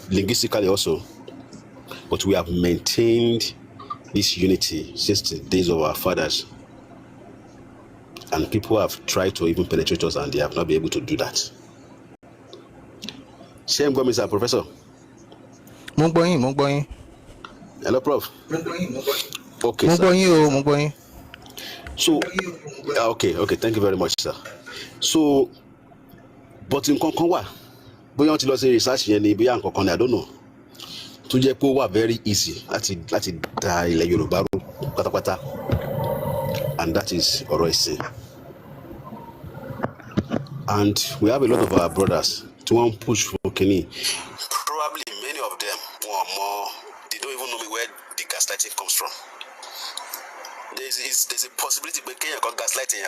linguistically also. But we have maintained this unity since the days of our fathers. And people have tried to even penetrate us and they have not been able to do that. Same go, Mr. Professor. Mungboyin. Hello, Prof. Okay, sir. So, okay, thank you very much, sir. So, but in Konkonwa, bóyá ti lọ ṣe research yẹn ni bóyá nǹkan kan ni I don't know. Tó jẹ́ pé ó wà very easy láti da ilẹ̀ Yorùbá rú pátápátá, and that is ọ̀rọ̀ ẹ̀sìn. And we have a lot of our brothers to one push for Kenny. Probably many of them or more, they don't even know where the gaslighting comes from. There's a possibility that Kenya got gaslighting,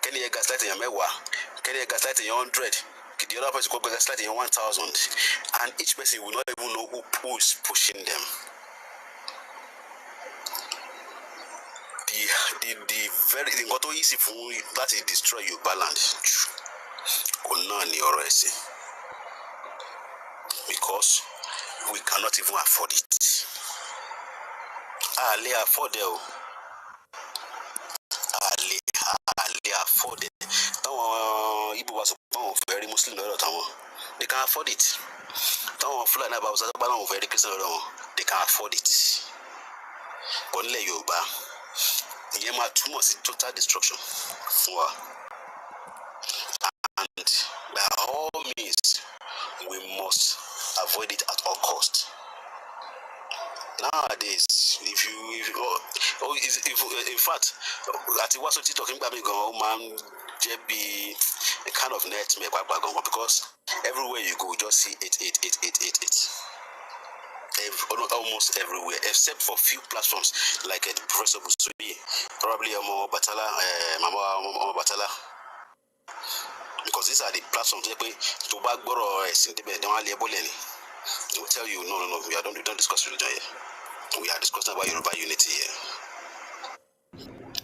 Kenya gaslighting mewa, Kenya gaslighting 100, the other person got gaslighting 1,000, and each person will not even know who is pushing them. The very thing got easy for that is destroy your balance. Because we cannot even afford it. Ali afford it. Ali afford it. Ibu was very Muslim. They can afford it. Very Christian. They can afford it. Only Yoruba. Yema too much total destruction. And by all means, we must avoid it at all costs. Nowadays, if in fact, at what you're talking about, man, be a kind of nightmare because everywhere you go, just see it. Almost everywhere, except for few platforms like Professor Busui, probably Mama Batala. Because these are the platforms to back borrow they will tell you no, we don't discuss religion here. We are discussing about Yoruba unity here.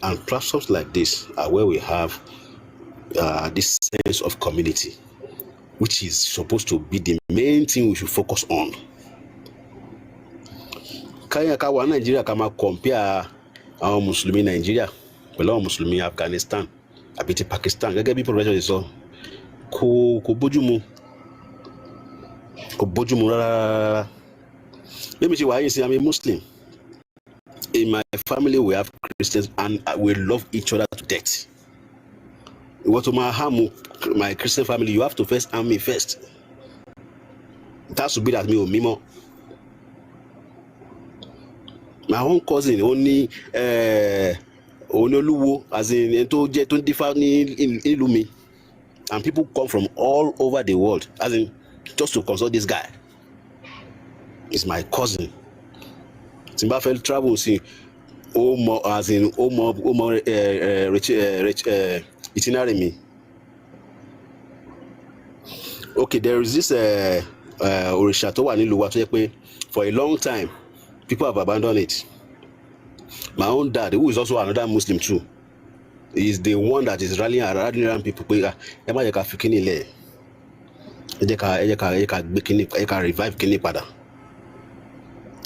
And platforms like this are where we have this sense of community, which is supposed to be the main thing we should focus on. Kawa Nigeria kama compare our Muslim Nigeria with our Muslim Afghanistan, a bit Pakistan. Gẹ́gẹ́ bí professor sọ, kò bójúmu rárá. Let me see why you say I'm a Muslim. In my family we have Christians and we love each other to death. What to my Christian family, you have to first harm me first. It has to be that me or Mimo. My own cousin only Oluwo, as in to differ in Lumi, and people come from all over the world, as in just to consult this guy. It's my cousin. Zimbabwe travel see as in itinerary me. Okay, there is this Orisha to one in Luwa for a long time. People have abandoned it. My own dad, who is also another Muslim too, is the one that is rallying around people. Revive Kini Pada.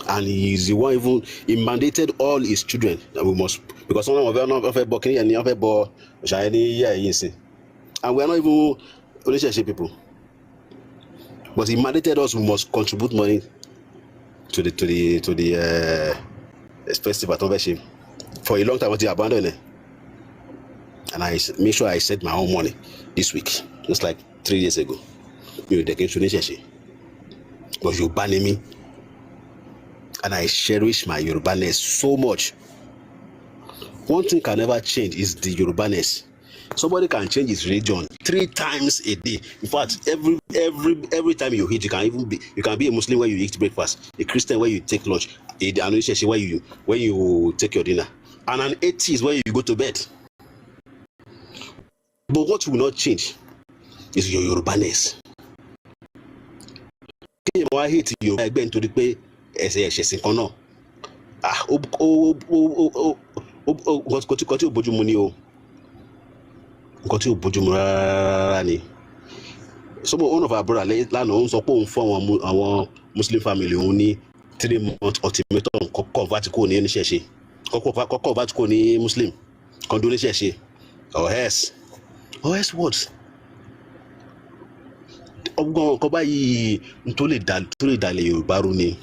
And he is the one he mandated all his children that we must, because some of them are not Bokini and the Bo Shiny, and we are not even relationship people. But he mandated us, we must contribute money to the festival for a long time. He abandoned it, and I make sure I set my own money this week, just like 3 days ago. But you ban me, and I cherish my Yorubaness so much. One thing can never change is the Yorubaness. Somebody can change his religion 3 times a day. In fact, every time you eat, you can be a Muslim when you eat breakfast, a Christian when you take lunch, an Anunisha when you take your dinner, and an atheist when you go to bed. But what will not change is your Yorubaness. I hate you. ẹsẹ̀ ẹ̀ṣẹ̀sìn kan náà nǹkan tí ò bójúmu ni o, nǹkan tí ò bójúmu rárá ni. Some one of our brother lánàá ó ń sọ pé òun fún àwọn Muslim family òun ní 3-month ultimatum kọ́kọ́ vatican ní oníṣẹ̀ṣe kọ́kọ́ vatican ní Muslim kan dún oníṣẹ̀ṣe or else what? Ọgbọ́n nǹkan báyìí tó lè dalẹ̀ Yorùbá rú ni,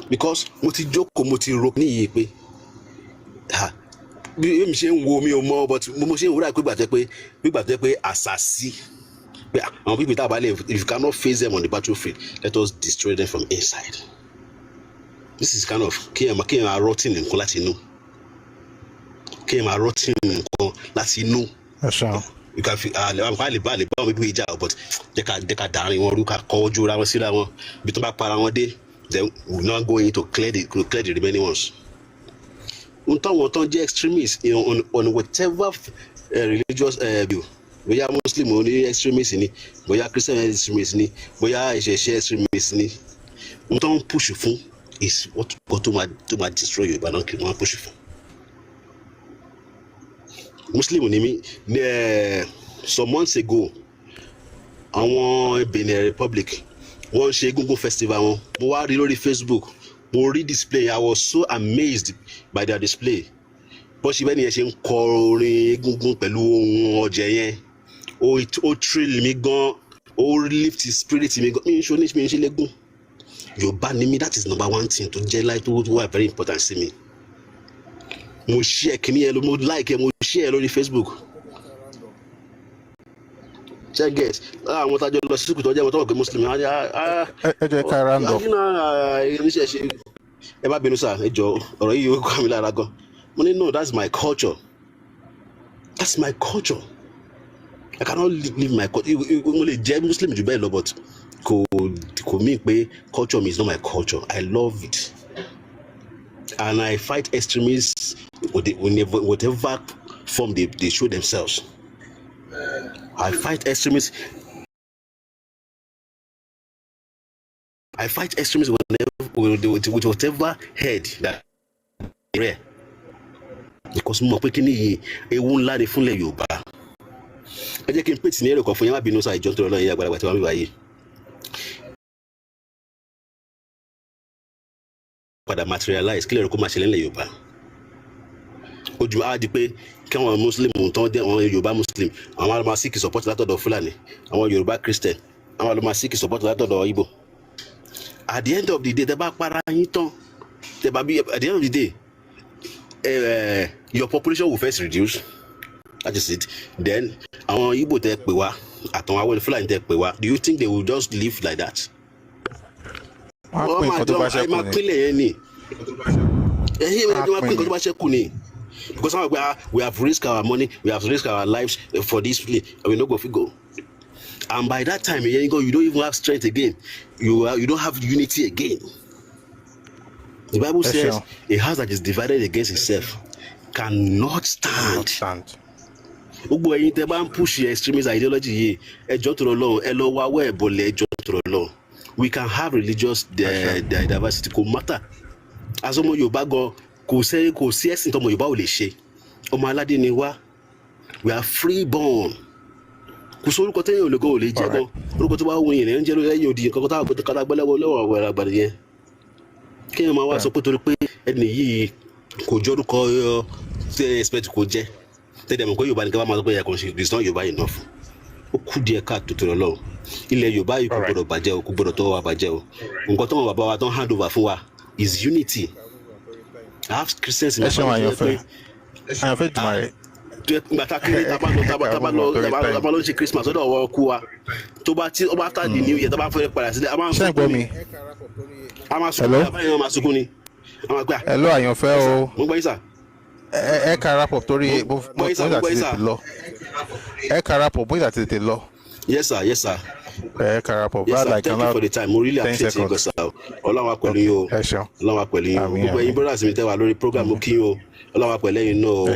because mo ti jókòó mo ti ro níyì pé bí èmi ṣe ń wo mi ò mọ̀, but mo ṣe ń wúrà pé gbàtẹ́ pé àṣàṣì pé àwọn people tá a bá lè, if you cannot face them on the battlefield, let us destroy them from inside. This is kind of kí ẹ máa rotting nǹkan láti inú, kí ẹ máa rotting nǹkan láti inú. You can feel lè bá wọn bíbí ìjà, but jẹ́ ká dàrin wọn rú, ká kọ́ ojú ra wọn síra wọn, bí tó bá para wọn dé, then we will not go in to clear the remaining ones. Wọn tán jẹ́ extremists on whatever religious view, bóyá Muslim ní extremist ni, bóyá Christian extremist ni, bóyá ìṣẹ̀ṣẹ̀ extremist ni, wọn tán push fún is what tó máa destroy Yorùbá náà kí wọ́n push fún. Muslim ni mí some months ago àwọn Benin Republic wọ́n ṣe Egungun festival wọn, mo wá rí lórí Facebook, mo rí display, I was so amazed by their display. Bó ṣe bẹ́ẹ̀ ni ẹ ṣe ń kọ orin Egungun pẹ̀lú ohun ọ̀jẹ̀ yẹn, ó thrill mi gan, ó lift spirit mi gan. Mi ń ṣe lẹ́gùn Yorùbá ni mi, that is number one thing tó jẹ́ láì tó wà very important sí mi. Mo share kíní ẹ, mo like ẹ, mo share lórí Facebook. Check it. Àwọn tájọ lọ sí sùkùtù ọjọ́ ìmọ̀tọ́wọ̀ pé Muslim ẹ jẹ́ ká random. Ẹ má bínú sáà, ẹ jọ ọ̀rọ̀ yìí ó kọ́ mi lára gan. Mo ní no, that's my culture. That's my culture. I cannot live my culture. Mo lè jẹ́ Muslim jù bẹ́ẹ̀ lọ, but kò mean pé culture me is not my culture. I love it. And I fight extremists whatever form they show themselves. I fight extremists with whatever head that they rare. Because mo mọ̀ pé kíní yìí ewu ńlá ni fúnlẹ̀ Yorùbá. Ẹ jẹ́ kí n pè tí ní èrò kan fún yẹn, má bínú sáà ìjọ tó lọ yẹ àgbàlagbà tí wọ́n mi wáyé. Padà materialize kí lè rò kó máa ṣẹlẹ̀ nílẹ̀ Yorùbá. Ojú á di pé kí àwọn Muslim tán dé àwọn Yorùbá Muslim, àwọn alọ́ máa seek support látọ̀dọ̀ Fúlàní, àwọn Yorùbá Christian, àwọn alọ́ máa seek support látọ̀dọ̀ Igbo. At the end of the day, tẹ́ bá para yín tán, at the end of the day, your population will first reduce. That is it. Then àwọn Igbo tẹ́ pè wá àtàwọn àwọn Fúlàní tẹ́ pè wá, do you think they will just live like that? Máa pínlẹ̀ yẹn ni. Máa pín nǹkan tó bá ṣẹ́kù ni. Because we have risked our money, we have risked our lives for this place, and we no go fit go. And by that time, you don't even have strength again. You don't have unity again. The Bible says a house that is divided against itself cannot stand. Gbogbo ẹ̀yin tẹ́ bá ń push extremist ideology yìí, ẹjọ́ tó lọ ẹ lọ wá wẹ́ ẹ̀bọ̀lẹ̀ ẹjọ́ tó lọ. We can have religious diversity, kò matter. As ọmọ Yorùbá gan, kò sí ẹ̀sìn tọmọ Yorùbá ò lè ṣe. Ọmọ aládé ni wá. We are free born. Kò sí orúkọ tẹ́yìn olùkọ́ ò lè jẹ́ gan. Orúkọ tó bá wù yín ń jẹ́ lẹ́yìn òdì kankan táwọn kò kọ́ta gbẹ́lẹ́wọ̀ lọ́wọ́ àwọn àgbàdo yẹn. Kí ẹ máa wá sọ pé torí pé ẹni yìí kò jọ orúkọ tẹ́ expect kò jẹ́. Tẹ́lẹ̀ mọ̀ pé Yorùbá ni ká bá máa sọ pé ẹ̀kọ́ ṣe it's not Yorùbá enough. Ó kú díẹ̀ káàtó tó lọ. Ilẹ̀ Yorùbá yìí kò gbọdọ̀ bàjẹ́ o, kò gbọdọ̀ tọ́wọ́ wa bàjẹ́ o. Nǹkan tó wọn bàbá wa tó ń hand over fún wa is unity. I have Christians in my family. Àyànfẹ́ Jùmọ̀rẹ́. Gbàtà kiri tábà lọ ṣe Christmas ọdọ ọwọ́ kú wa. Tó bá tí ọba after the new year tó bá fẹ́ padà sílẹ̀, a máa ń sunkún ni. A máa sunkún ni, a máa sunkún ni. A máa gbà. Hello Àyànfẹ́ o. Mo gbọ́ yín sà. Ẹ karapọ̀ torí bóyá tètè lọ. Ẹ karapọ̀ bóyá tètè lọ. Yes sir, yes sir. Ẹ karapọ̀ bá like thank you for the time. Mo really appreciate you guys. Ọlọ́run wa pẹ̀lú yín o. Ọlọ́run wa pẹ̀lú yín o. Gbogbo ẹ̀yin brothers mi tẹ́ wà lórí program mo kí yín o. Ọlọ́run wa pẹ̀lú ẹ̀yin náà o.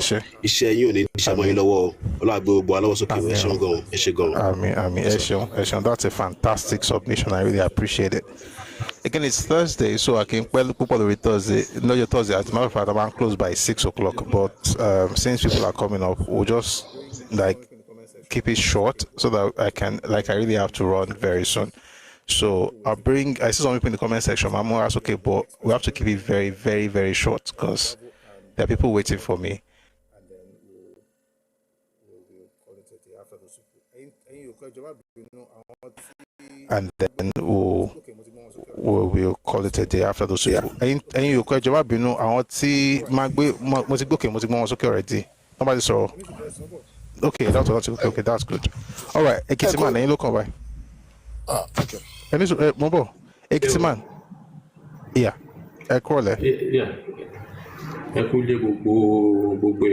Iṣẹ́ yín ò ní iṣẹ́ mọ́ yín lọ́wọ́ o. Ọlọ́run gbé gbogbo alọ́wọ́ sókè ẹ ṣeun gan, ẹ ṣe gan. Àmín àmín ẹ ṣeun. That's a fantastic submission. I really appreciate it. again, it's Thursday, so I can probably Thursday. No, your Thursday. As a matter of fact, I'm closed by 6 o'clock. But since people are coming up, we'll just like keep it short so that I really have to run very soon. So I see some people in the comment section. I'm more okay, but we have to keep it very, very, very short because there are people waiting for me. And then we'll call it a day after those people. And you quite job, you know, I want to see my okay already. Nobody saw. Okay, that's okay, that's good. All right, Ekitiman, and you look over. Okay. And this Mobo, Ekitiman. Yeah, Ekrole. Yeah. Ẹ kú ilé gbogbo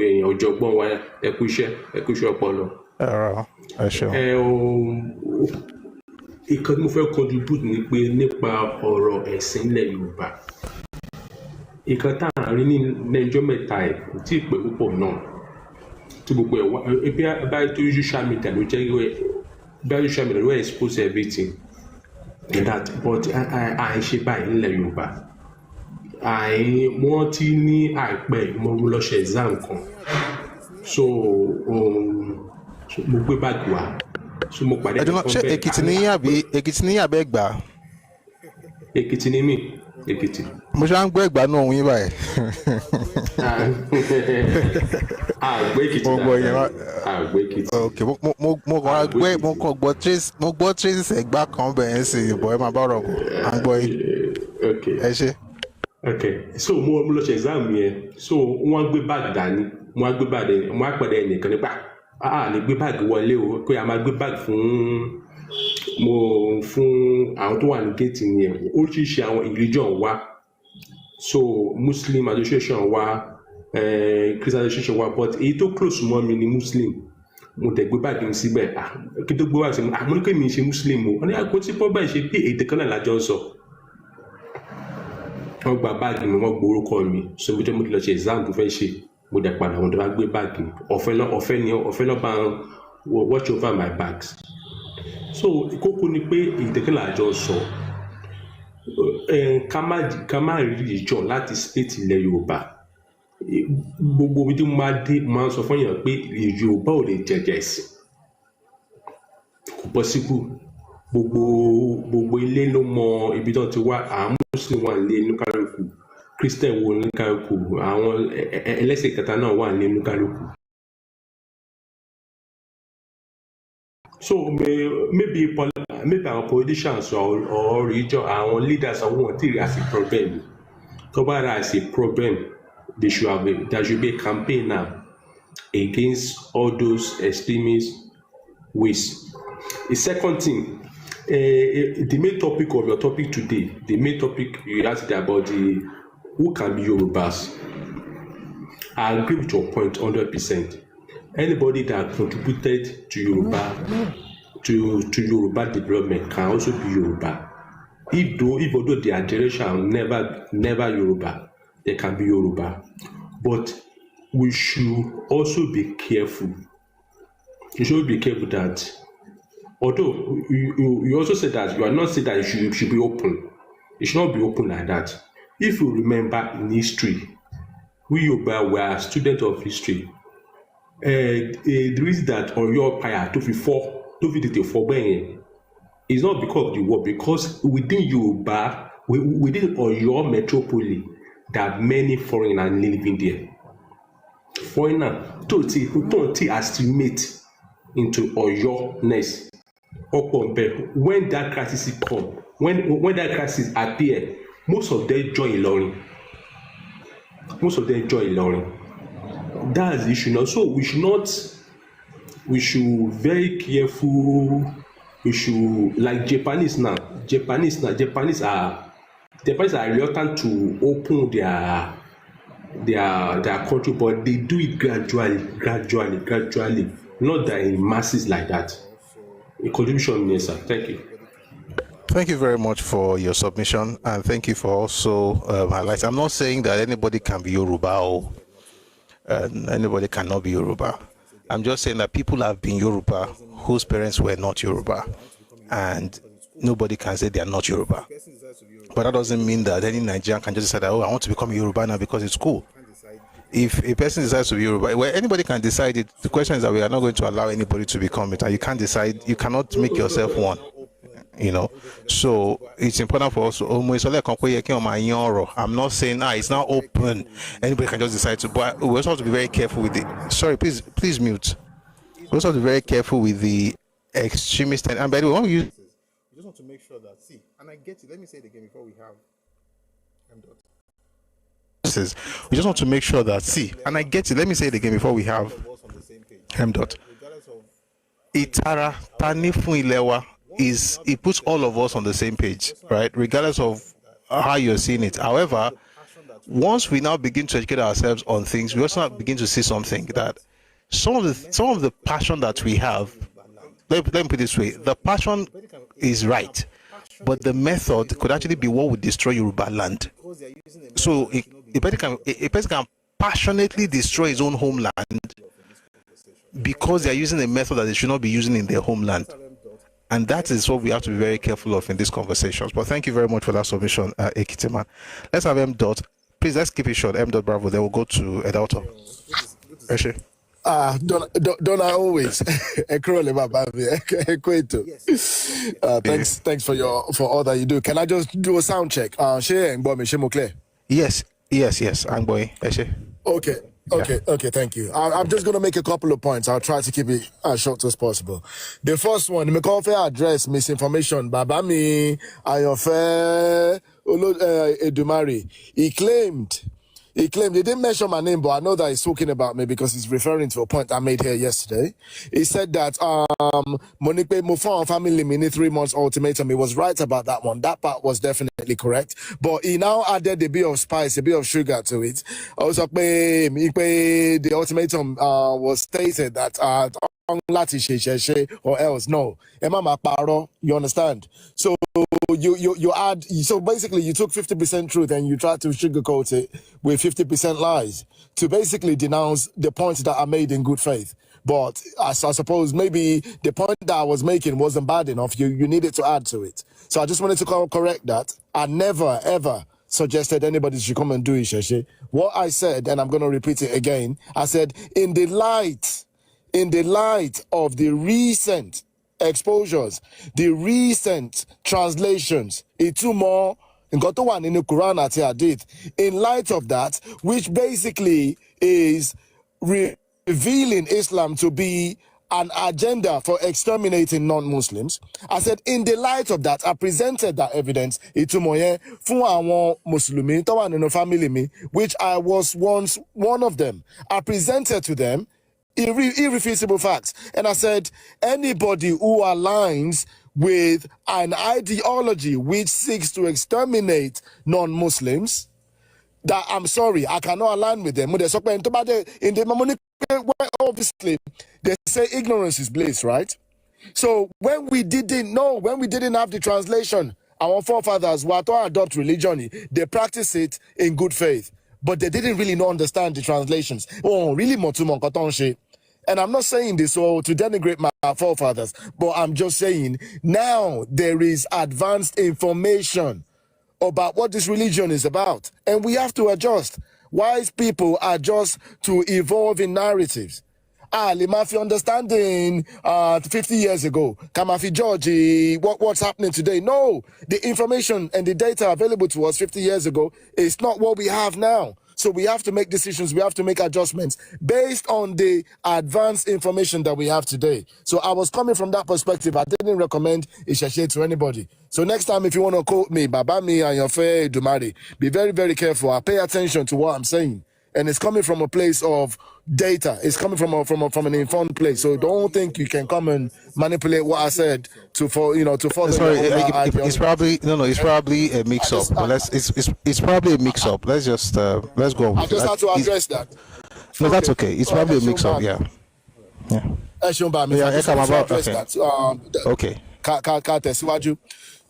èèyàn ọ̀jọ̀gbọ́n wa ẹ kú iṣẹ́ ọpọlọ. Ẹ ṣeun. Ìkan tí mo fẹ́ contribute ni pé nípa ọ̀rọ̀ ẹ̀sìn ilẹ̀ Yorùbá. Ìkan tá à ń rí ní ẹjọ́ mẹ́ta ẹ̀ kò tí ì pẹ́ púpọ̀ náà. Tí gbogbo ẹ̀ wá ebi abáyé tó social media ló jẹ́ bí social media ló expose everything. That but àìṣe báyìí nílẹ̀ Yorùbá. Wọ́n ti ní àìpẹ́ mo lọ ṣe exam kan so mo gbé báàgì wá so mo pàdé ẹ̀dùn ṣé Èkìtì ní àbẹ́ Ẹ̀gbá. Èkìtì ní mí Èkìtì. mo ṣe à ń gbọ́ Ẹ̀gbá náà òun yín báyìí. àgbẹ̀ Èkìtì náà àgbẹ̀ Èkìtì. ok mo gbọ́ traces Ẹ̀gbá kan bẹ̀rẹ̀ sí ìbọn ẹ̀ máa bá ọ̀rọ̀ bọ̀ à ń gbọ́ yín. ẹ ṣe. Okay, so mo lọ ṣe exam yẹn so wọ́n gbé báàgì dání wọ́n á pàdé ẹnìkan nípa lè gbé báàgì wọlé o pé a máa gbé báàgì fún àwọn tó wà ní géètì yẹn oríṣiríṣi àwọn religion wá so Muslim association wá Christian association wá but èyí tó close mọ́ mi ni Muslim mo tẹ̀ gbé báàgì mi síbẹ̀ kí tó gbé wá sí mi mo ní kí mi ṣe Muslim o wọ́n ní àkótí pọ́ báyìí ṣe bí èdè kan náà lájọ ń sọ. Wọ́n gba báàgì mi wọ́n gbórúkọ mi so bí mo ti lọ ṣe exam tó fẹ́ ṣe mo dẹ̀ padà wọ́n tó bá gbé báàgì mi ọ̀fẹ́ náà bá watch over my bags so kókó ni pé ìdẹ́kẹ́lá àjọ sọ ká má rí ìjọ láti state ilẹ̀ Yorùbá gbogbo ibi tí mo máa ń sọ fún yàn pé Yorùbá ò lè jẹjẹ ẹ̀sìn kò possible gbogbo ilé ló mọ ibi tó ti wá àwọn Muslim wà ní nukaluku Christian wò ní nukaluku àwọn ẹlẹ́sìn kẹta náà wà ní nukaluku. So maybe our politicians or religion àwọn leaders àwọn tí rí as a problem tó bá rà as a problem there should be a campaign now against all those extremist ways. The second thing. The main topic of your topic today, the main topic you asked about who can be Yorubas. I agree with your point 100%. Anybody that contributed to Yoruba to Yoruba development can also be Yoruba. Although their generation never Yoruba, they can be Yoruba. But we should also be careful. You should be careful that. Although you also said that you are not saying that it should be open. It should not be open like that. If you remember in history, we Yoruba were students of history. The reason that Oyo Empire to be for is not because of the war, because within Yoruba, within Oyo metropolis, there are many foreigners living there. Foreigners don't estimate into Oyo-ness. When that crisis come, when that crisis appear, most of them join Ilorin. That's the issue now. So we should very careful. We should like Japanese are reluctant to open their country, but they do it gradually, not that in masses like that. A contribution, yes, sir. Thank you. Thank you very much for your submission, and thank you for also highlighting. I'm not saying that anybody can be Yoruba or anybody cannot be Yoruba. I'm just saying that people have been Yoruba whose parents were not Yoruba, and nobody can say they are not Yoruba. But that doesn't mean that any Nigerian can just decide that, oh, I want to become Yoruba now because it's cool. If a person decides to be Yoruba, well, anybody can decide it. The question is that we are not going to allow anybody to become it, and you can't decide. You cannot make yourself one. So it's important for us to almost. I'm not saying it's not open. Anybody can just decide to. But we also have to be very careful with the. Sorry, please mute. We also have to be very careful with the extremist. And by the way, when we use. We just want to make sure that and I get it. Let me say it again before we have M. We just want to make sure that and I get it. Let me say it again before we have M. Itara Tanifun Ilewa it puts all of us on the same page, right? Regardless of how you're seeing it. However, once we now begin to educate ourselves on things, we also begin to see something that some of the passion that we have. Let me put it this way: the passion is right, but the method could actually be what would destroy Yoruba land. So a person can passionately destroy his own homeland because they are using a method that they should not be using in their homeland. And that is what we have to be very careful of in these conversations. But thank you very much for that submission, Ekitiman. Let's have M. Please, let's keep it short. M. Bravo. Then we'll go to Edauto. Don't I always? Thanks for all that you do. Can I just do a sound check? Yes. Angboy. Okay, thank you. I'm just going to make a couple of points. I'll try to keep it as short as possible. The first one, Mikofe address misinformation. Babami Ayofe Edumari. He claimed he didn't mention my name, but I know that he's talking about me because he's referring to a point I made here yesterday. He said that Monique Mufon family mini 3 months ultimatum. He was right about that one. That part was definitely correct. But he now added a bit of spice, a bit of sugar to it. Also, the ultimatum was stated that or else no. You understand? So you add, so basically you took 50% truth and you tried to sugarcoat it with 50% lies to basically denounce the points that are made in good faith. But I suppose maybe the point that I was making wasn't bad enough. You needed to add to it. So I just wanted to correct that. I never ever suggested anybody should come and do it. What I said, and I'm going to repeat it again, I said in the light of the recent exposures, the recent translations, more in the Quran at Hadith, in light of that, which basically is revealing Islam to be an agenda for exterminating non-Muslims. I said, in the light of that, I presented that evidence for family, which I was once one of them. I presented to them irrefutable facts. And I said, anybody who aligns with an ideology which seeks to exterminate non-Muslims, that I'm sorry, I cannot align with them. Obviously, they say ignorance is bliss, right? So when we didn't have the translation, our forefathers were to adopt religion, they practice it in good faith. But they didn't really understand the translations. Oh, really? And I'm not saying this to denigrate my forefathers, but I'm just saying now there is advanced information about what this religion is about. And we have to adjust. Wise people adjust to evolving narratives. Limafi understanding 50 years ago. Kamafi Georgie, what's happening today? No, the information and the data available to us 50 years ago is not what we have now. So we have to make decisions, we have to make adjustments based on the advanced information that we have today. So I was coming from that perspective. I didn't recommend Ishashe to anybody. So next time, if you want to quote me, Babami and Yofe Dumari, be very, very careful. I pay attention to what I'm saying. And it's coming from a place of data. It's coming from an informed place. So don't think you can come and manipulate what I said to further. Sorry, it's probably It's probably a mix-up. But it's probably a mix-up. Let's just let's go. I just have to address that. No, that's okay. It's probably a mix-up. Yeah. Okay.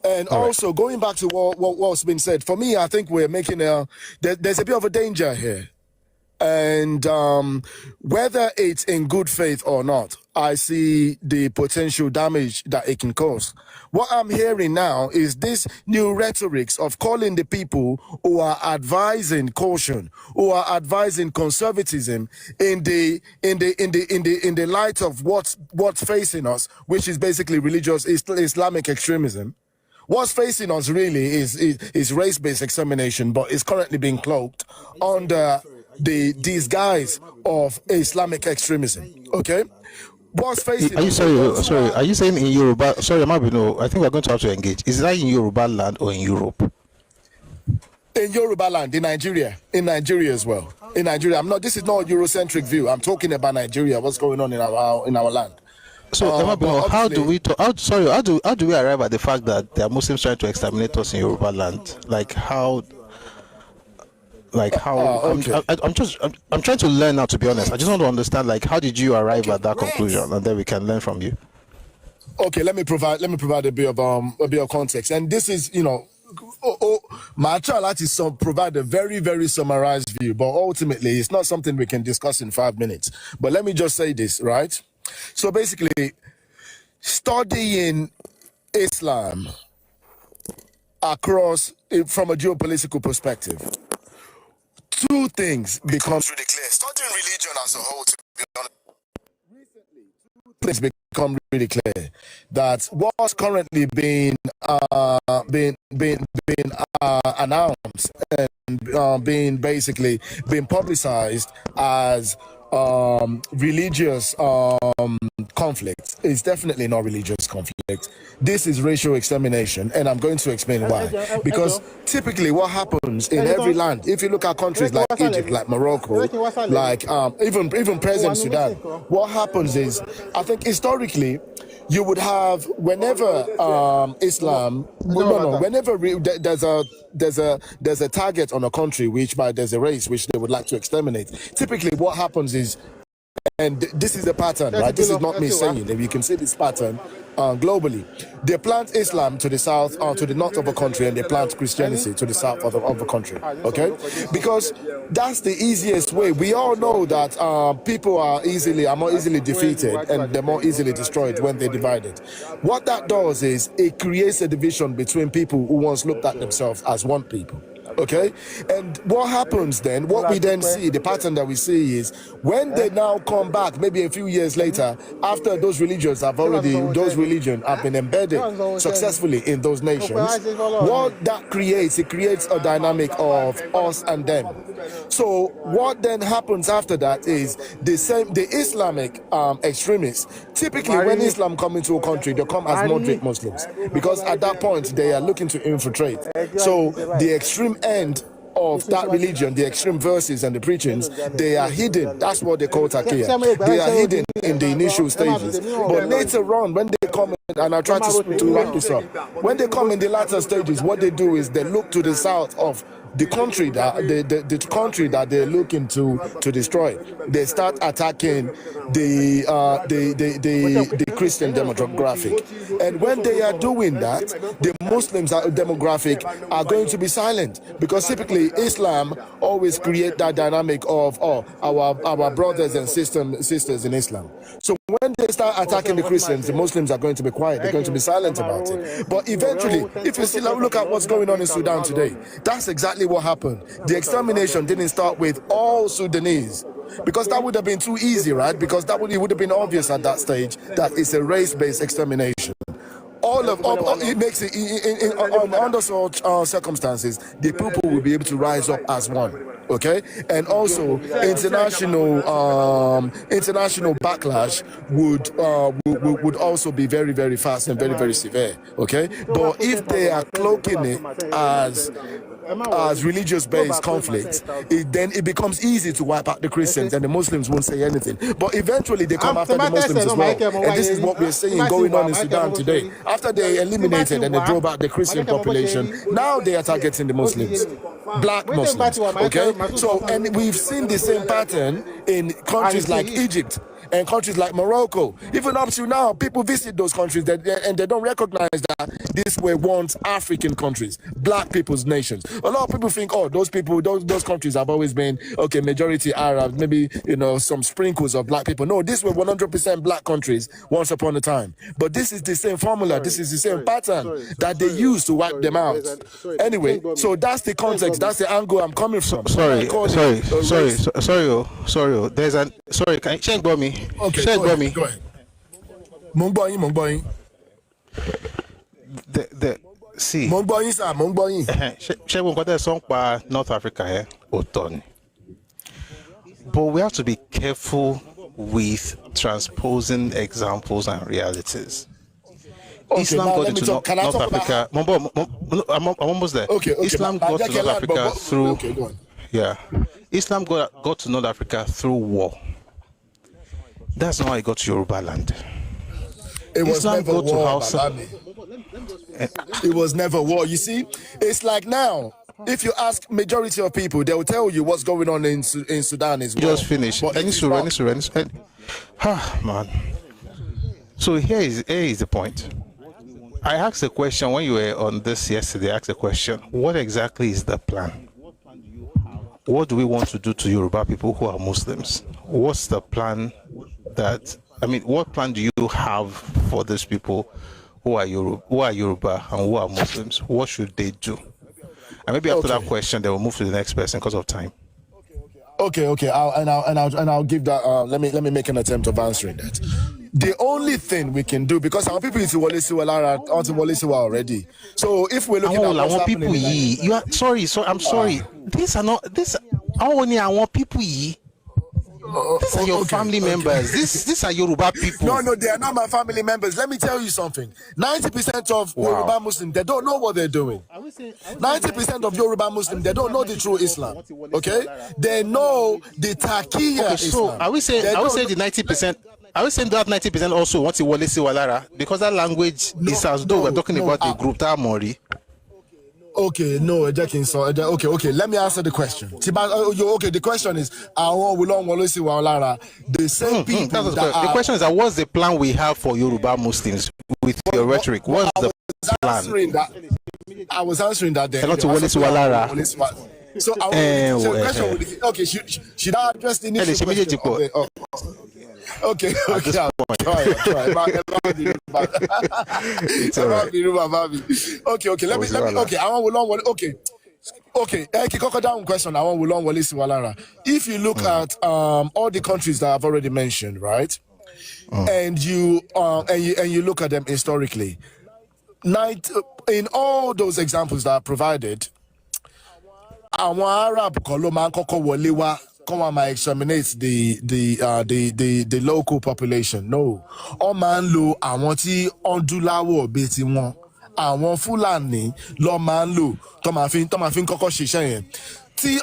And also going back to what's been said, for me, I think we're making there's a bit of a danger here. And whether it's in good faith or not, I see the potential damage that it can cause. What I'm hearing now is this new rhetorics of calling the people who are advising caution, who are advising conservatism in the light of what's facing us, which is basically religious Islamic extremism. What's facing us really is race-based extermination, but it's currently being cloaked under the disguise of Islamic extremism. Okay, what's facing? Are you sorry? Are you saying in Yoruba? Sorry, no. I think we're going to have to engage. Is that in Yoruba land or in Europe? In Yoruba land, in Nigeria as well. In Nigeria, this is not a Eurocentric view. I'm talking about Nigeria. What's going on in our land? So, how do we arrive at the fact that there are Muslims trying to exterminate us in Yoruba land? Okay. I'm trying to learn now, to be honest. I just want to understand, how did you arrive at that conclusion, and then we can learn from you. Okay, let me provide a bit of context, and this is, my trial is to provide a very, very summarized view, but ultimately it's not something we can discuss in 5 minutes. But let me just say this, right? So basically, studying Islam from a geopolitical perspective, two things becomes really clear. Studying religion as a whole, to be honest, recently, two things become really clear. That what's currently being announced and being publicized as religious conflict is definitely not religious conflict. This is racial extermination, and I'm going to explain why. Because typically what happens in every land, if you look at countries like Egypt, like Morocco, like even present Sudan, what happens is, I think historically, you would have whenever there's a target on a country there's a race which they would like to exterminate. Typically, what happens is, and this is the pattern, right? This is not me saying it. You can see this pattern globally. They plant Islam to the south, to the north of a country, and they plant Christianity to the south of the country. Okay, because that's the easiest way. We all know that people are more easily defeated and they're more easily destroyed when they're divided. What that does is it creates a division between people who once looked at themselves as one people. Okay, and what happens then, what we then see, the pattern that we see is when they now come back, maybe a few years later, after those religions have been embedded successfully in those nations, what that creates, it creates a dynamic of us and them. So what then happens after that is the Islamic extremists, typically when Islam come into a country, they come as moderate Muslims, because at that point they are looking to infiltrate. So the extreme end of that religion, the extreme verses and the preachings, they are hidden. That's what they call taqiyya. They are hidden in the initial stages. But later on, when they come in, and I'll try to wrap this up, when they come in the latter stages, what they do is they look to the south of the country that they're looking to destroy. They start attacking the Christian demographic, and when they are doing that, the Muslims demographic are going to be silent, because typically Islam always create that dynamic of our brothers and sisters in Islam. So when they start attacking the Christians, the Muslims are going to be quiet. They're going to be silent about it. But eventually, if you still look at what's going on in Sudan today, that's exactly what happened. The extermination didn't start with all Sudanese, because that would have been too easy, right? Because it would have been obvious at that stage that it's a race-based extermination. It makes it under such circumstances, the people will be able to rise up as one. Okay, and also international backlash would also be very, very fast and very, very severe. Okay, but if they are cloaking it as religious-based conflicts, then it becomes easy to wipe out the Christians, and the Muslims won't say anything. But eventually they come after the Muslims as well. And this is what we're seeing going on in Sudan today. After they eliminated and they drove out the Christian population, now they are targeting the Muslims, black Muslims. Okay, so, and we've seen the same pattern in countries like Egypt. and countries like Morocco. Even up to now, people visit those countries and they don't recognize that these were once African countries, black people's nations. A lot of people think, oh, those countries have always been, okay, majority Arabs, maybe, some sprinkles of black people. No, these were 100% black countries once upon a time. But this is the same formula, this is the same pattern that they use to wipe them out. Anyway, so that's the context, that's the angle I'm coming from. Sorry. Can you check by me? Okay, check by me. Go ahead. Mongboyin. See. Mongboyin, sir, Mongboyin. Check one got song by North Africa here, Oton. But we have to be careful with transposing examples and realities. Okay, Islam got into North Africa. I'm almost there. Okay. Islam got to North Africa through. Okay, go on. Yeah, Islam got to North Africa through war. That's not how it got to Yoruba land. It was Islam never got to war, Hausa. It was never war. You see, it's like now, if you ask majority of people, they will tell you what's going on in Sudan is war. Just finish. Man. So here is the point. I asked a question when you were on this yesterday. I asked a question. What exactly is the plan? What do we want to do to Yoruba people who are Muslims? What's the plan what plan do you have for these people who are Yoruba and who are Muslims? What should they do? And maybe after that question, they will move to the next person because of time. Okay. I'll give that. Let me make an attempt of answering that. The only thing we can do, because our people is Wale already. So if we're looking at what's happening, people you are sorry. I'm sorry. These are not this. I want people. These are your family members. These are Yoruba people. No, they are not my family members. Let me tell you something. 90% of Yoruba Muslims, they don't know what they're doing. 90% of Yoruba Muslims, they don't know the true Islam. Okay? They know the Taqiyya so Islam. Are we saying the 90%? Are we saying that 90% also want to Wale Walara? Because that language is as though we're talking about a group that Mori. Okay, no, okay. Let me answer the question. Okay, the question is, the same people. The question is, what's the plan we have for Yoruba Muslims with your rhetoric? What's the plan? I was answering that. Then. So the question would be, okay, should I address the initial question? Okay. I'll try. Okay. Let me. Okay, I want. Okay. Question. I want. If you look at all the countries that I've already mentioned, right, and you look at them historically, in all those examples that I provided, àwọn Arab kan ló máa ń kọ́kọ́ wọlé wá come and exterminate the local population. No, ó máa ń lo àwọn tí ọdúnláwọ̀ bíi tiwọn, àwọn Fúlàní ló máa ń lò tó máa fi ń kọ́kọ́ ṣiṣẹ́ yẹn. Tí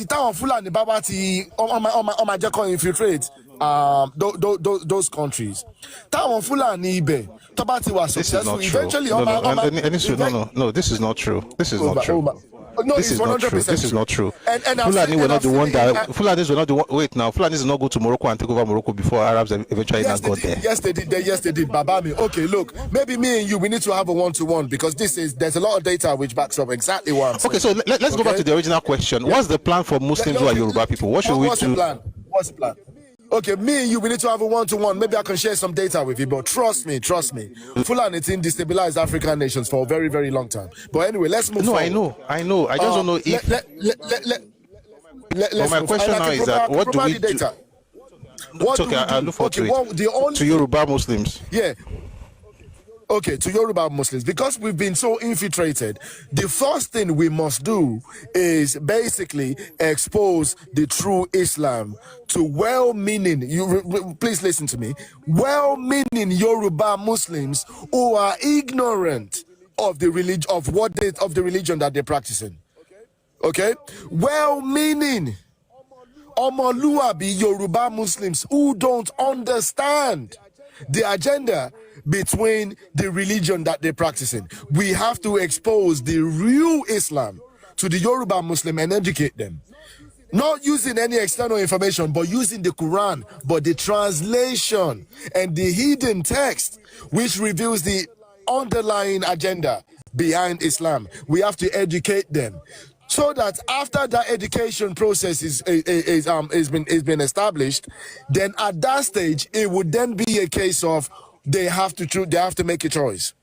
táwọn Fúlàní bá ti ó máa jẹ́ kó infiltrate those countries. Táwọn Fúlàní ibẹ̀ tó bá ti wà successful, eventually no, this is not true. This is not true. No, this is not true. This is not true. Fulani were not the one that. Fulanis were not the one. Wait now. Fulanis did not go to Morocco and take over Morocco before Arabs eventually got there. Yes, they did. Yes, they did. Babami. Okay, look. Maybe me and you, we need to have a one-to-one because there's a lot of data which backs up exactly what I'm saying. Okay, so let's go back to the original question. What's the plan for Muslims who are Yoruba people? What should we do? What's the plan? Okay, me and you, we need to have a one-to-one. Maybe I can share some data with you, but trust me. Fulani team destabilized African nations for a very, very long time. But anyway, let's move forward. I know. I just don't know if... But my question now is that what do we do? It's okay, I'll look forward to it. To Yoruba Muslims. Yeah. Okay, to Yoruba Muslims, because we've been so infiltrated, the first thing we must do is basically expose the true Islam to well-meaning, please listen to me, well-meaning Yoruba Muslims who are ignorant of the religion, of the religion that they're practicing. Okay? Well-meaning Omoluabi Yoruba Muslims who don't understand the agenda between the religion that they're practicing. We have to expose the real Islam to the Yoruba Muslim and educate them. Not using any external information, but using the Quran, but the translation and the hidden text, which reveals the underlying agenda behind Islam. We have to educate them, so that after that education process is been established, then at that stage it would then be a case of they have to make a choice.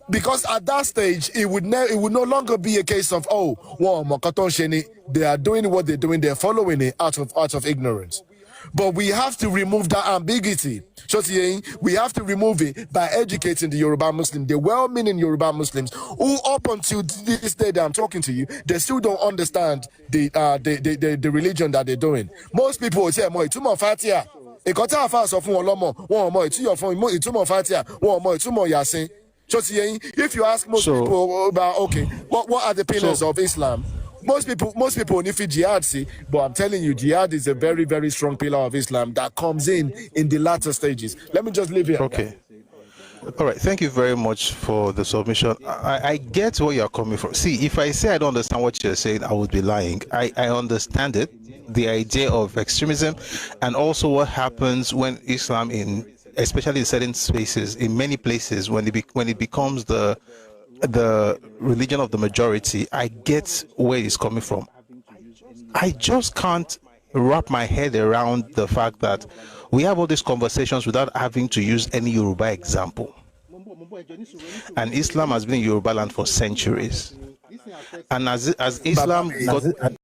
Because at that stage, it would no longer be a case of, oh, well, they are doing what they're doing, they're following it out of ignorance. But we have to remove that ambiguity. We have to remove it by educating the Yoruba Muslim, the well-meaning Yoruba Muslims, who up until this day that I'm talking to you, they still don't understand the religion that they're doing. Most people will say, "Mo itumo fatia." Ikota afa sọ fún wọn lọ́mọ, wọn mọ ìtumọ̀ fún itumo fatia, wọn mọ itumo yasin. If you ask most people about, okay, what are the pillars of Islam? Most people only feel jihad, see, but I'm telling you, jihad is a very, very strong pillar of Islam that comes in the latter stages. Let me just leave here. Okay. All right. Thank you very much for the submission. I get where you're coming from. See, if I say I don't understand what you're saying, I would be lying. I understand it, the idea of extremism, and also what happens when Islam especially in certain spaces, in many places, when it becomes the religion of the majority. I get where it's coming from. I just can't wrap my head around the fact that we have all these conversations without having to use any Yoruba example. And Islam has been in Yoruba land for centuries. And as Islam got can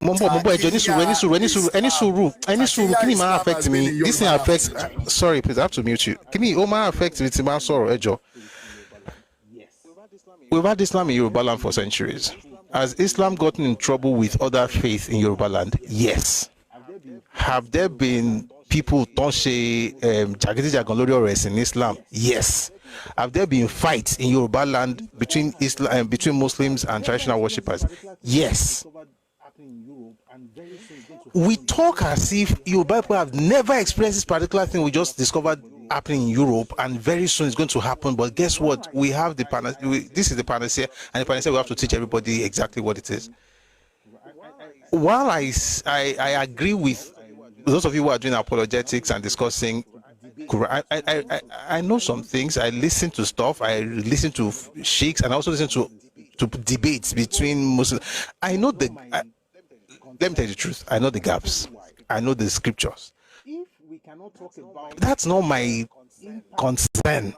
you affect me? This thing affects. Sorry, please, I have to mute you. Can you affect me? We've had Islam in Yoruba land for centuries. Has Islam gotten in trouble with other faiths in Yoruba land? Yes. Have there been people don't say in Islam? Yes. Have there been fights in Yoruba land between Muslims and traditional worshippers? Yes. We talk as if Yoruba people have never experienced this particular thing we just discovered happening in Europe, and very soon it's going to happen. But guess what? We have this is the panacea, and the panacea we have to teach everybody exactly what it is. While I agree with those of you who are doing apologetics and discussing Quran, I know some things. I listen to stuff. I listen to sheikhs, and I also listen to debates between Muslims. I know let me tell you the truth. I know the gaps. I know the scriptures. That's not my concern,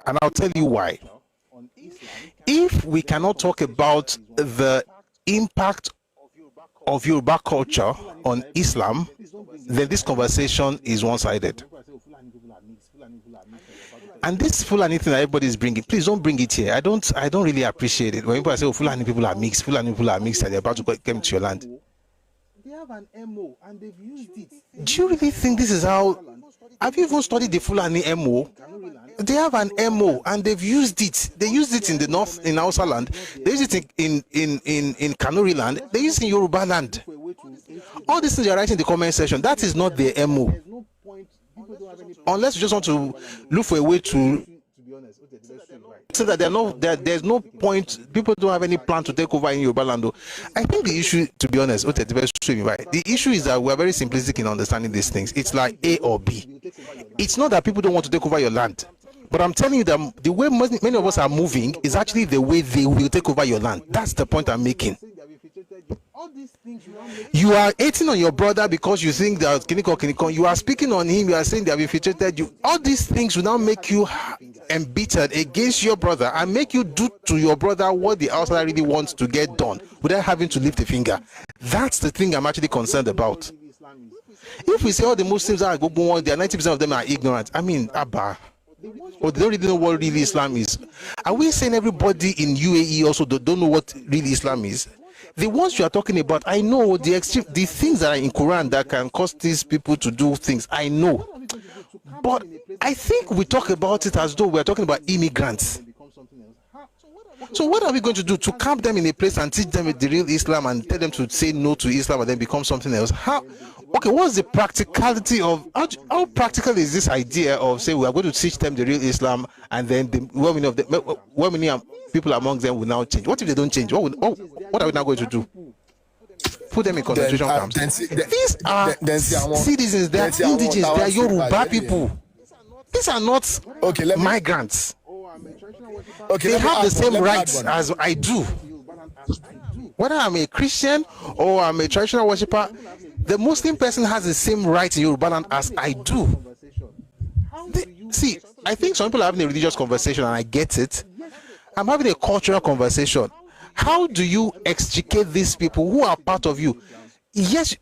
and I'll tell you why. If we cannot talk about the impact of Yoruba culture on Islam, then this conversation is one-sided. And this Fulani thing that everybody is bringing, please don't bring it here. I don't really appreciate it when people say, "Oh, Fulani people are mixed, and they're about to come to your land." They have an MO and they've used it. Do you really think this is how? Have you even studied the Fulani MO? They have an MO and they've used it. They used it in the north, in Hausa land. They use it in Kanuri land. They use it in Yoruba land. All these things you're writing in the comment section, that is not their MO. Unless you just want to look for a way to say that there's no point, people don't have any plan to take over in Yoruba land. I think the issue, to be honest, the issue is that we're very simplistic in understanding these things. It's like A or B. It's not that people don't want to take over your land, but I'm telling you that the way many of us are moving is actually the way they will take over your land. That's the point I'm making. You are hating on your brother because you think that you are speaking on him, you are saying they have infiltrated you. All these things will now make you embittered against your brother and make you do to your brother what the outsider really wants to get done without having to lift a finger. That's the thing I'm actually concerned about. If we say all the Muslims are good, 90% of them are ignorant. I mean, Abba, or they don't really know what really Islam is. Are we saying everybody in UAE also don't know what really Islam is? The ones you are talking about, I know the things that are in Quran that can cause these people to do things. I know, but I think we talk about it as though we are talking about immigrants. So what are we going to do to camp them in a place and teach them the real Islam and tell them to say no to Islam and then become something else? How? Okay, what's the practicality of how practical is this idea of say we are going to teach them the real Islam and then many people among them will now change? What if they don't change? What are we now going to do? put them in concentration camps. These are citizens, they are indigenous, they are Yoruba people. These are not migrants. They have the same rights as I do. Whether I'm a Christian or I'm a traditional worshiper, the Muslim person has the same rights in Yoruba land as I do. See, I think some people are having a religious conversation and I get it. I'm having a cultural conversation. How do you extricate these people who are part of you? Yes,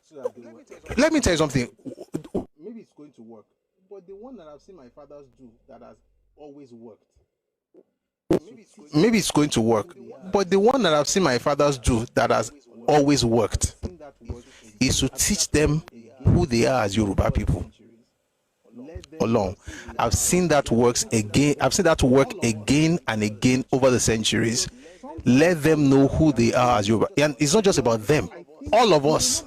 let me tell you something. Maybe it's going to work, but the one that I've seen my fathers do that has always worked. Maybe it's going to work, but the one that I've seen my fathers do that has always worked is to teach them who they are as Yoruba people. Along, I've seen that works again. I've seen that work again and again over the centuries. Let them know who they are as Yoruba, and it's not just about them. All of us,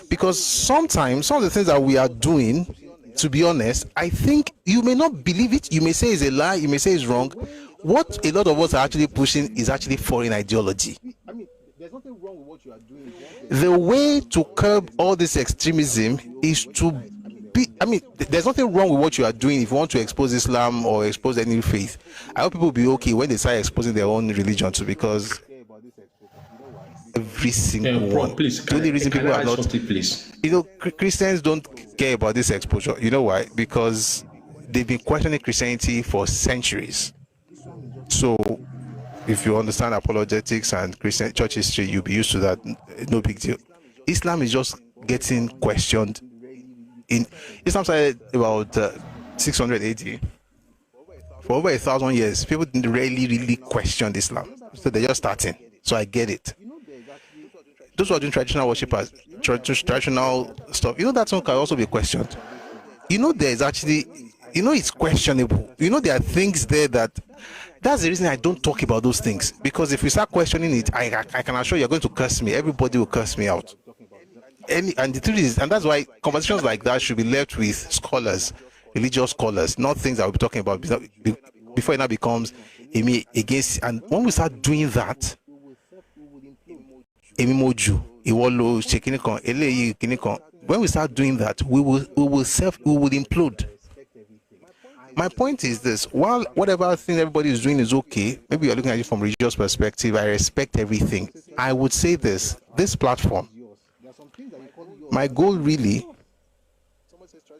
because sometimes some of the things that we are doing, to be honest, I think you may not believe it. You may say it's a lie. You may say it's wrong. What a lot of us are actually pushing is actually foreign ideology. I mean, there's nothing wrong with what you are doing. The way to curb all this extremism is to be. I mean, there's nothing wrong with what you are doing if you want to expose Islam or expose any faith. I hope people will be okay when they start exposing their own religion too, because every single one. Please, the only reason people are not, please. you know, Christians don't care about this exposure. You know why? Because they've been questioning Christianity for centuries. So if you understand apologetics and Christian church history, you'll be used to that. No big deal. Islam is just getting questioned. Islam started about 600 AD. For over 1,000 years, people didn't really question Islam. So they're just starting. So I get it. Those who are doing traditional worshipers, traditional stuff, you know, that one can also be questioned. You know, there's actually, you know, it's questionable. You know, there are things there that's the reason I don't talk about those things. Because if we start questioning it, I can assure you're going to curse me. Everybody will curse me out. And the truth is, and that's why conversations like that should be left with scholars, religious scholars, not things that we'll be talking about before it now becomes me against. And when we start doing that, when we start doing that, we will implode. My point is this: while whatever thing everybody is doing is okay, maybe you're looking at it from a religious perspective, I respect everything. I would say this platform, my goal really,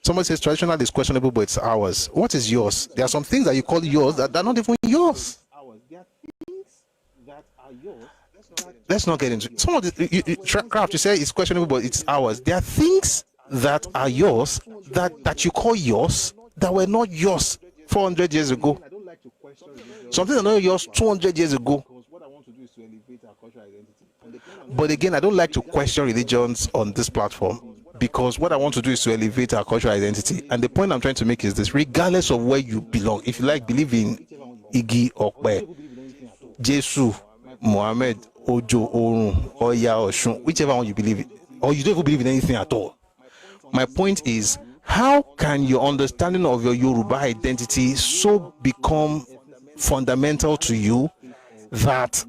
someone says traditional is questionable, but it's ours. What is yours? There are some things that you call yours that are not even yours. Let's not get into it. Some of the craft you say is questionable, but it's ours. There are things that are yours that you call yours that were not yours 400 years ago. Something that not yours 200 years ago. But again, I don't like to question religions on this platform, because what I want to do is to elevate our cultural identity. And the point I'm trying to make is this: regardless of where you belong, if you like, believe in Igi, Okwe, Jesus, Muhammad, Ojo, Orun, Oya, Oshun, whichever one you believe in, or you don't even believe in anything at all. My point is, how can your understanding of your Yoruba identity so become fundamental to you that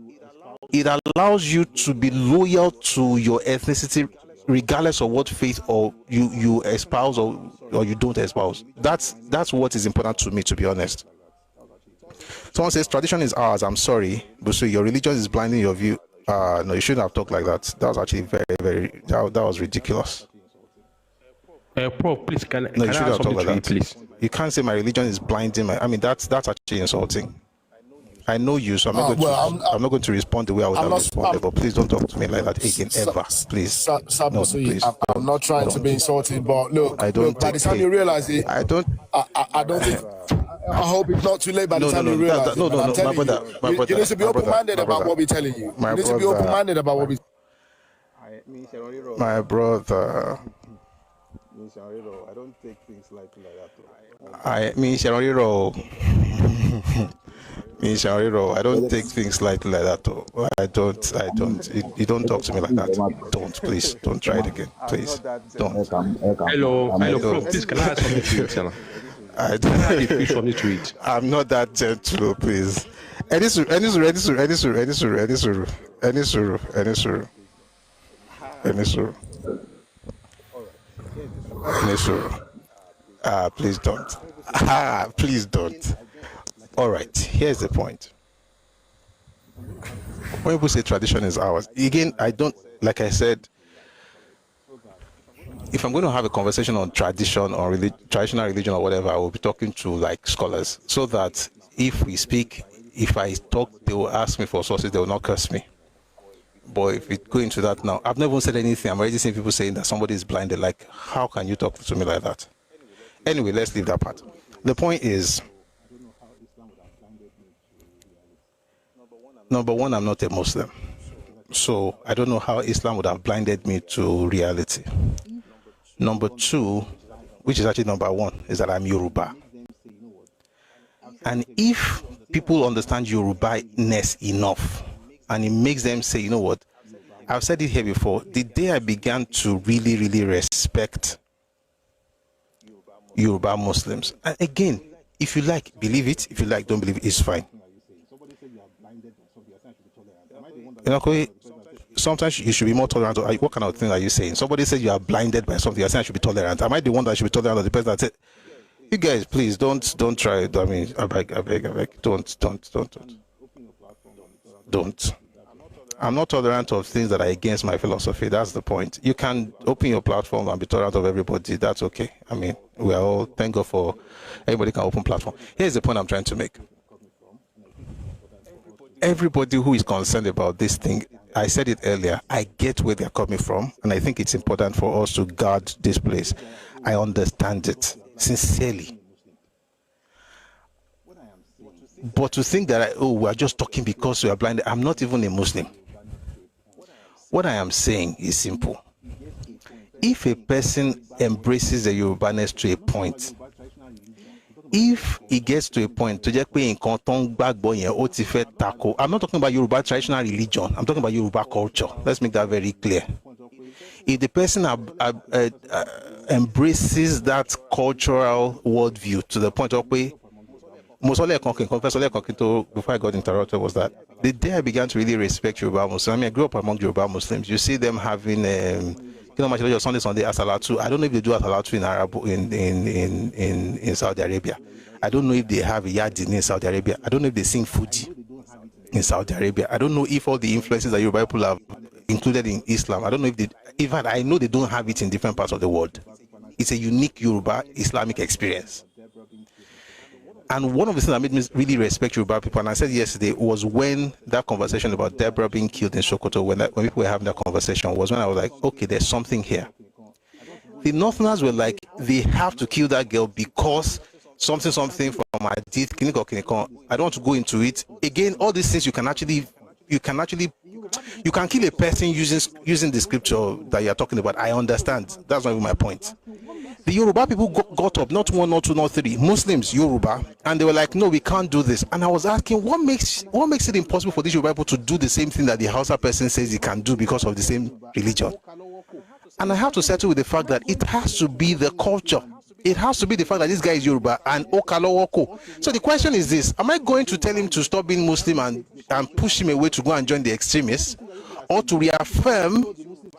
it allows you to be loyal to your ethnicity regardless of what faith or you espouse or you don't espouse? That's what is important to me, to be honest. Someone says tradition is ours. I'm sorry, but so your religion is blinding your view. No, you shouldn't have talked like that. That was actually that was ridiculous. Prof, please, can No, you I shouldn't ask have talked something like to you, that. please? You can't say my religion is blinding my. I mean, that's actually insulting. I know you, so I'm not going to respond the way I would have responded. But please don't talk to me like that again, ever. Please. No, please. I'm not trying to be insulting, but look, by the time you realize it, I don't think. I hope it's not too late by the time you realize it. No, my brother, you need to be open-minded about what we're telling you. You need to be open-minded about what we. My brother. I don't take things lightly like that. I don't take things lightly like that. I don't. You don't talk to me like that. Don't, please. Don't try it again. Please. Don't. Hello, Prof, please, can I ask something to you, Tell? I don't. I'm not that gentle, please. Any suru. Enisuru. Enisuru. Please don't. Please don't. All right, here's the point. When people say tradition is ours, again, I don't, like I said, if I'm going to have a conversation on tradition or traditional religion or whatever, I will be talking to like scholars, so that if we speak, if I talk, they will ask me for sources, they will not curse me. But if we go into that now, I've never even said anything. I'm already seeing people saying that somebody is blinded. Like, how can you talk to me like that? Anyway, let's leave that part. The point is, number one, I'm not a Muslim. So I don't know how Islam would have blinded me to reality. Number two, which is actually number one, is that I'm Yoruba. And if people understand Yoruba-ness enough, and it makes them say, you know what, I've said it here before, the day I began to really, really respect Yoruba Muslims, and again, if you like, believe it, if you like, don't believe it, it's fine. You know, sometimes you should be more tolerant. What kind of thing are you saying? Somebody said you are blinded by something. You're saying I should be tolerant. Am I the one that should be tolerant, or the person that said, you guys, please don't try it. I mean, I beg. Don't. I'm not tolerant of things that are against my philosophy. That's the point. You can open your platform and be tolerant of everybody. That's okay. I mean, we are all, thank God for everybody can open platform. Here's the point I'm trying to make. Everybody who is concerned about this thing, I said it earlier, I get where they're coming from, and I think it's important for us to guard this place. I understand it, sincerely. But to think that, we're just talking because we are blind, I'm not even a Muslim. What I am saying is simple. If a person embraces the Yoruba-ness to a point, if it gets to a point to just pay in I'm not talking about Yoruba traditional religion, I'm talking about Yoruba culture. Let's make that very clear. If the person embraces that cultural worldview to the point of where before I got interrupted was that the day I began to really respect Yoruba Muslims. I mean, I grew up among Yoruba Muslims. You see them having Sunday Asalatu. I don't know if they do Asalatu in Arab in Saudi Arabia. I don't know if they have a Yadin in Saudi Arabia. I don't know if they sing Fuji in Saudi Arabia. I don't know if all the influences that Yoruba people have included in Islam. I don't know if they, in fact, I know they don't have it in different parts of the world. It's a unique Yoruba Islamic experience. And one of the things that made me really respect Yoruba people, and I said yesterday, was when that conversation about Deborah being killed in Sokoto, when people were having that conversation, was when I was like, okay, there's something here. The Northerners were like, they have to kill that girl because something from Hadith, I don't want to go into it. Again, all these things you can kill a person using the scripture that you're talking about. I understand. That's not even my point. The Yoruba people got up, not one, not two, not three, Muslims, Yoruba, and they were like, no, we can't do this. And I was asking, what makes it impossible for these Yoruba people to do the same thing that the Hausa person says he can do because of the same religion? And I have to settle with the fact that it has to be the culture. It has to be the fact that this guy is Yoruba and Okalowoko. So the question is this: am I going to tell him to stop being Muslim and push him away to go and join the extremists, or to reaffirm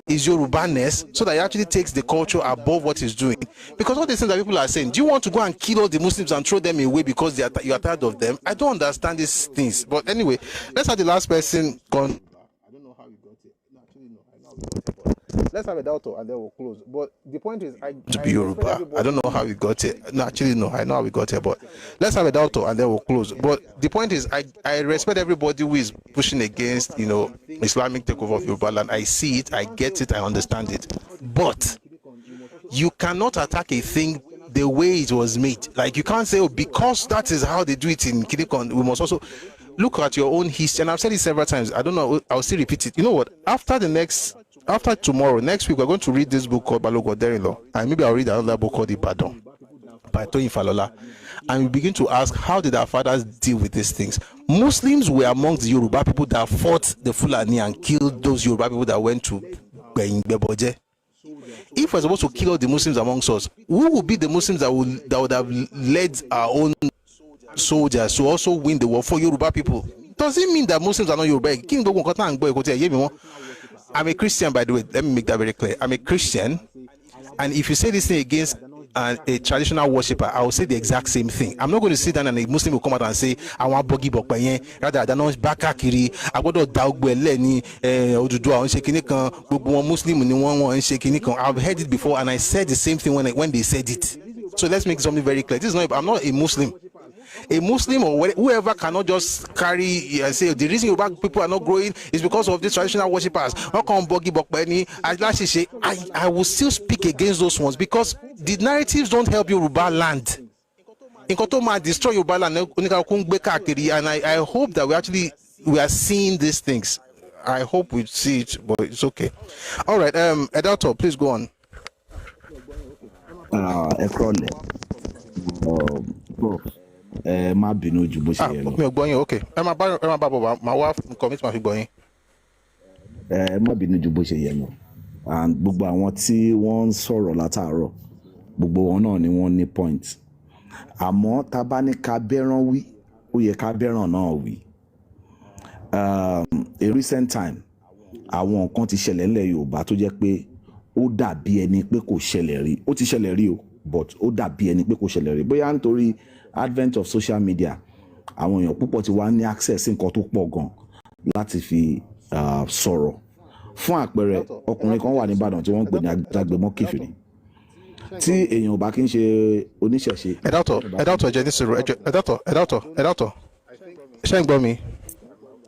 his Yoruba-ness so that he actually takes the culture above what he's doing? Because all these things that people are saying, do you want to go and kill all the Muslims and throw them away because you are tired of them? I don't understand these things. But anyway, let's have the last person gone. I don't know how you got it. No, actually, no. I know how you got it. Let's have a daughter and then we'll close. But the point is, to be Yoruba. I don't know how we got it. No, actually, no. I know how we got it. But let's have a daughter and then we'll close. But the point is, I respect everybody who is pushing against, Islamic takeover of Yoruba land. I see it. I get it. I understand it. But you cannot attack a thing the way it was made. Like, you can't say, because that is how they do it in Kinikon, we must also look at your own history. And I've said it several times. I don't know. I'll still repeat it. You know what? After tomorrow, next week, we're going to read this book called Balogo Derinlo, and maybe I'll read another book called Ibadan by Toyin Falola, and we begin to ask, how did our fathers deal with these things? Muslims were amongst the Yoruba people that fought the Fulani and killed those Yoruba people that went to Beboje. If we're supposed to kill all the Muslims amongst us, who would be the Muslims that would have led our own soldiers to also win the war for Yoruba people? Does it mean that Muslims are not Yoruba? I'm a Christian, by the way. Let me make that very clear. I'm a Christian, and if you say this thing against a traditional worshipper, I will say the exact same thing. I'm not going to sit down and a Muslim will come out and say, I want bogi bokpayen, rather than not bakakiri, I got to dagbe leni, Oduduwa on shekini kan, gbogbo Muslim ni won shekini kan. I've heard it before, and I said the same thing when they said it. So let's make something very clear. This is not. I'm not a Muslim. A Muslim or whoever cannot just carry and say the reason Yoruba people are not growing is because of these traditional worshippers. I will still speak against those ones because the narratives don't help Yoruba land. Destroy Yoruba land, and I hope that we are seeing these things. I hope we see it, but it's okay. All right, Edato, please go on. Má bínú ju bó ṣe yẹ lọ. Mi ò gbọ́ yín, okay. Ẹ máa bá bọ̀ máa wá commit máa fi gbọ́ yín. Má bínú ju bó ṣe yẹ lọ. And gbogbo àwọn tí wọ́n ń sọ̀rọ̀ látàárọ̀, gbogbo wọn náà ni wọ́n ní point. Àmọ́ tá bá ní ká bẹ́ràn wí, ó yẹ ká bẹ́ràn náà wí. A recent time, àwọn nǹkan ti ṣẹlẹ̀ nílẹ̀ Yorùbá tó jẹ́ pé ó dàbí ẹni pé kò ṣẹlẹ̀ rí. Ó ti ṣẹlẹ̀ rí o, but ó dàbí ẹni pé kò ṣẹlẹ̀ rí. Bóyá nítorí advent of social media, àwọn èèyàn púpọ̀ ti wá ní access nǹkan tó pọ̀ gan láti fi sọ̀rọ̀. Fún àpẹẹrẹ, ọkùnrin kan wà ní Ìbàdàn tí wọ́n ń pè ní Agbèmọ́ Kìfìrí. Tí èèyàn bá kí ń ṣe oníṣẹ̀ṣe. Ẹ̀dátọ̀ ẹ̀jẹ̀ ní sùúrù ẹ̀dátọ̀ ṣé ń gbọ́ mi?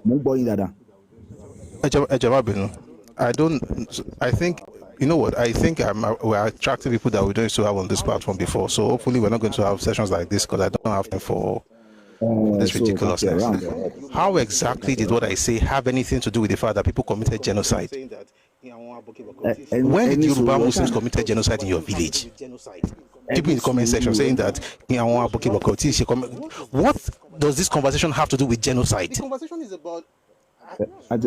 Mo ń gbọ́ yín dáadáa. Ẹ̀jẹ̀ má bínú. I think, you know what? I think we're attracting people that we don't used to have on this platform before. So hopefully we're not going to have sessions like this because I don't have time for this ridiculousness. How exactly did what I say have anything to do with the fact that people committed genocide? When did Yoruba Muslims committed genocide in your village? People in the comment section saying that what does this conversation have to do with genocide? The conversation is about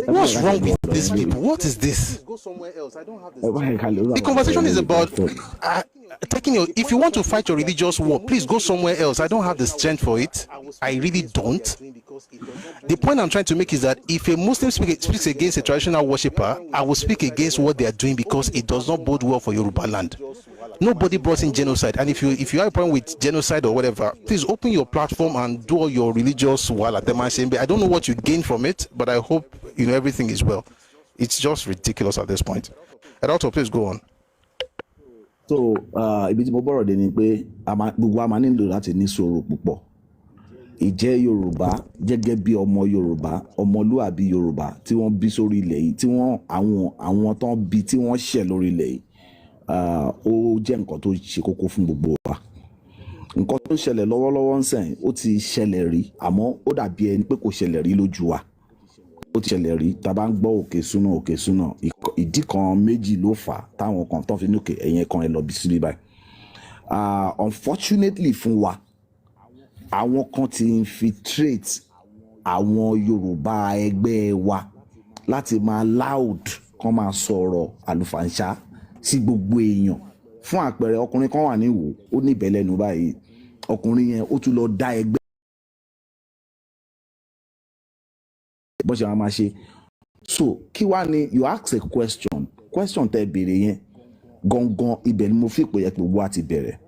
what's wrong with these people? What is this? Go somewhere else. I don't have this. The conversation is about taking your. If you want to fight your religious war, please go somewhere else. I don't have the strength for it. I really don't. The point I'm trying to make is that if a Muslim speaks against a traditional worshipper, I will speak against what they are doing because it does not bode well for Yoruba land. Nobody brought in genocide, and if you have a problem with genocide or whatever, please open your platform and do all your religious wala. I don't know what you gain from it, but I hope everything is well. It's just ridiculous at this point. Edato, please go on. So, ibi tí mo bọ̀rọ̀ dé ni pé gbogbo a máa nílò láti ní sùúrù púpọ̀. Ìjẹ́ Yorùbá gẹ́gẹ́ bí ọmọ Yorùbá, ọmọlúàbí Yorùbá tí wọ́n bí sórí ilẹ̀ yìí, tí àwọn tán bí tí wọ́n ṣẹ̀ lórí ilẹ̀ yìí. Ó jẹ́ nǹkan tó ṣe kókó fún gbogbo wa. Nǹkan tó ṣẹlẹ̀ lọ́wọ́lọ́wọ́ ń sìn, ó ti ṣẹlẹ̀ rí, àmọ́ ó dàbí ẹni pé kò ṣẹlẹ̀ rí lójú wa. Ó ti ṣẹlẹ̀ rí, tá bá ń gbọ́ òkè súná, ìdí kan méjì ló fà á táwọn kan tán fi ní òkè ẹ̀yìn kan ẹ lọ bí síbí báyìí. Unfortunately fún wa, àwọn kan ti infiltrate àwọn Yorùbá ẹgbẹ́ wa láti máa loud kan máa sọ̀rọ̀ àlùfàǹṣá sí gbogbo èèyàn. Fún àpẹẹrẹ, ọkùnrin kan wà ní Ìwó, ó ní ìbẹ̀lẹ́nu báyìí. Ọkùnrin yẹn ó tún lọ dá ẹgbẹ́ bó ṣe máa ṣe. So kí wá ni you ask a question tẹ́ béèrè yẹn gangan ibẹ̀ ni mo fi pé yẹ kí gbogbo wa ti bẹ̀rẹ̀.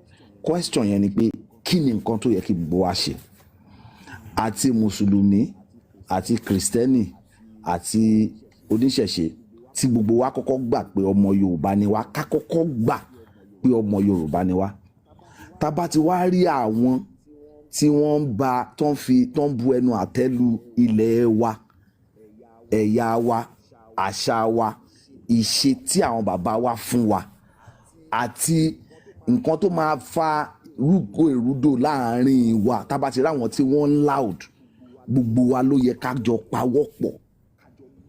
Question yẹn ni pé kí ni nǹkan tó yẹ kí gbogbo wa ṣe? Àti Mùsùlùmí àti Kìrìsìtẹ́nì àti oníṣẹ̀ṣe tí gbogbo wa kọ́kọ́ gbà pé ọmọ Yorùbá ni wá, ká kọ́kọ́ gbà pé ọmọ Yorùbá ni wá. Tá bá ti wá rí àwọn tí wọ́n ń bu ẹnu àtẹ́lu ilẹ̀ wa, ẹ̀yà wa, àṣà wa, ìṣe tí àwọn bàbá wa fún wa, àti nǹkan tó máa fa rúkọ èrúdò láàrin wa. Tá bá ti rí àwọn tí wọ́n ń loud, gbogbo wa ló yẹ ká jọ pawọ́pọ̀,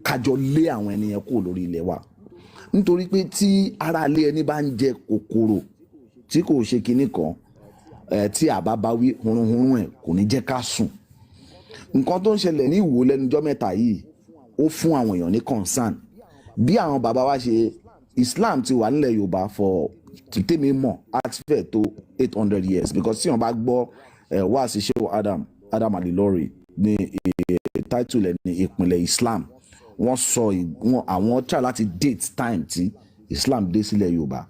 kájọ lé àwọn ènìyàn kúrò lórí ilẹ̀ wa. Nítorí pé tí ara ilé ẹni bá ń jẹ kòkòrò tí kò ṣe kinní kan, tí àbá bá wí hurunhurun ẹ̀ kò ní jẹ́ ká sùn. Nǹkan tó ń ṣẹlẹ̀ ní Ìwó lẹ́nujọ́ mẹ́ta yìí ó fún àwọn èèyàn ní concern. Bí àwọn bàbá wa ṣe, Islam ti wà nílẹ̀ Yorùbá for tèmi mọ̀ àti fẹ́ tó 800 years, because tí wọ́n bá gbọ́ wá sí Shehu Adam Alilori ní title ẹ̀ ní ìpìlẹ̀ Islam, wọ́n sọ àwọn try láti date time tí Islam dé sílẹ̀ Yorùbá,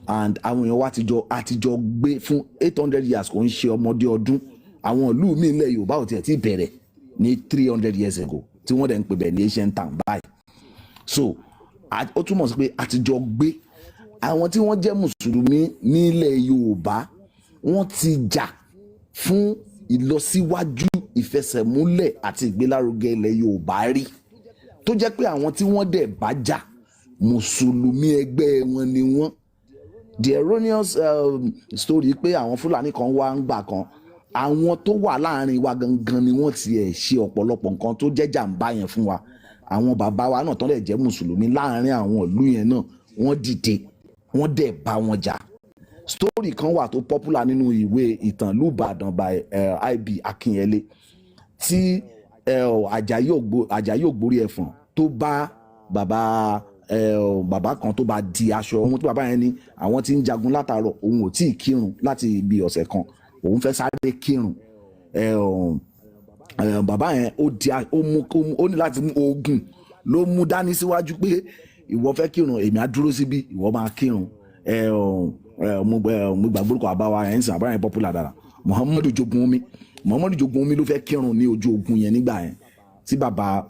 and àwọn èèyàn wa àtijọ́ gbé fún 800 years kò ń ṣe ọmọdé ọdún. Àwọn ìlú mi ilẹ̀ Yorùbá ò tiẹ̀ tí bẹ̀rẹ̀ ní 300 years ago tí wọ́n dẹ̀ ń pè bẹ̀ ní ancient town báyìí. So ó túmọ̀ sí pé àtijọ́ gbé àwọn tí wọ́n jẹ́ mùsùlùmí nílẹ̀ Yorùbá wọ́n ti jà fún ìlọsíwájú ìfẹsẹ̀múlẹ̀ àti ìgbélárugẹ ilẹ̀ Yorùbá rí, tó jẹ́ pé àwọn tí wọ́n dẹ̀ bá jà mùsùlùmí ẹgbẹ́ wọn ni wọ́n. The erroneous story pé àwọn Fúlàní kan wá ń gbà kan, àwọn tó wà láàrin wa gangan ni wọ́n tiẹ̀ ṣe ọ̀pọ̀lọpọ̀ nǹkan tó jẹ́ jàǹbá yẹn fún wa. Àwọn bàbá wa náà tó lè jẹ́ mùsùlùmí láàrin àwọn ìlú yẹn náà wọ́n dìde wọ́n dẹ̀ bá wọn jà. Story kan wà tó popular nínú ìwé ìtàn ìlú Ìbàdàn by IB Akínyẹlé tí Àjàyí Ògbórí Ẹ̀fọ̀n tó bá bàbá kan tó bá di aṣọ ohun tó bàbá yẹn ní àwọn tí ń jagun látàárọ̀ òun ò tí ì kírun láti ibi ọ̀sẹ̀ kan, òun fẹ́ sáré kírun. Bàbá yẹn ó ní láti mú oògùn ló mú dání síwájú pé ìwọ fẹ́ kírun èmi á dúró síbí ìwọ máa kírun. Mo gbàgbé orúkọ àbáwá yẹn ń sìn àbáyẹn popular dára, Muhammadu Jogun Omi ló fẹ́ kírun ní ojú ogun yẹn nígbà yẹn tí bàbá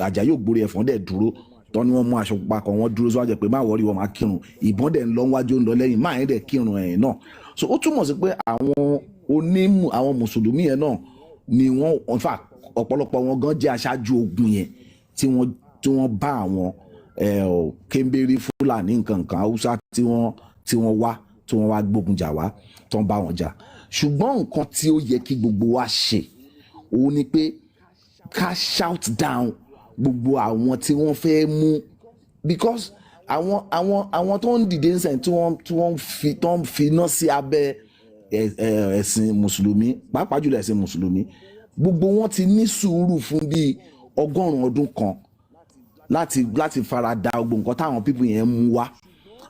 Àjàyí Ògbórí Ẹ̀fọ̀n dẹ̀ dúró tọ́ ni wọ́n mú aṣọ pupa kan wọ́n dúró síwájú pé má wọrí wọn máa kírun, ìbọn dẹ̀ ń lọ wájú ń lọ lẹ́yìn máa yẹn dẹ̀ kírun ẹ̀yìn náà. So ó túmọ̀ sí pé àwọn mùsùlùmí yẹn náà ni wọ́n in fact ọ̀pọ̀lọpọ̀ wọn gan jẹ́ aṣáájú ogun yẹn tí wọ́n bá àwọn Kẹ́mbérì Fúlàní nǹkan Haúsá tí wọ́n wá gbógun jà wá tó ń bá wọn jà. Ṣùgbọ́n nǹkan tí ó yẹ kí gbogbo wa ṣe òun ni pé ká shout down gbogbo àwọn tí wọ́n fẹ́ mú, because àwọn tó ń dìde ń sẹ́yìn tí wọ́n fi iná sí abẹ́ ẹ̀sìn mùsùlùmí pàápàá jùlọ ẹ̀sìn mùsùlùmí, gbogbo wọn ti ní sùúrù fún bíi 100 ọdún kan láti fara da gbogbo nǹkan táwọn pípù yẹn mú wá.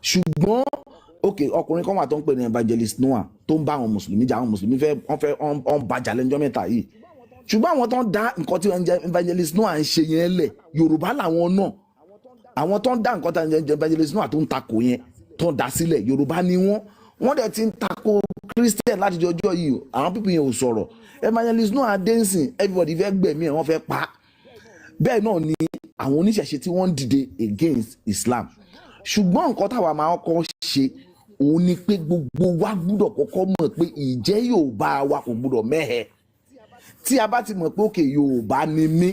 Ṣùgbọ́n ọkùnrin kan wà tó ń pè ní evangelist Noah tó ń bá àwọn mùsùlùmí jà, àwọn mùsùlùmí wọ́n bàjà lẹ́jọ́ mẹ́ta yìí. Ṣùgbọ́n àwọn tó ń dá nǹkan tí evangelist Noah ń ṣe yẹn lẹ̀ Yorùbá làwọn náà, àwọn tó ń dá nǹkan tí evangelist Noah tó ń takò yẹn tó ń dá sílẹ̀ Yorùbá ni wọ́n dẹ̀ ti ń takò Christian láti ọjọ́ yìí. Àwọn pípù yẹn ò sọ̀rọ̀, evangelist Noah dancing everybody fẹ́ gbẹ̀mí ẹ̀ wọ́n fẹ́ pa. Bẹ́ẹ̀ náà ni àwọn oníṣẹ̀ṣe tí wọ́n ń dìde against Islam. Ṣùgbọ́n nǹkan táwa máa kọ́ ṣe òun ni pé gbogbo wa gbúdọ̀ kọ́kọ́ mọ̀ pé ìjẹ́ Yorùbá wa kò gbúdọ̀ mẹ́hẹ. Tí a bá ti mọ̀ pé òkè Yorùbá ni mí,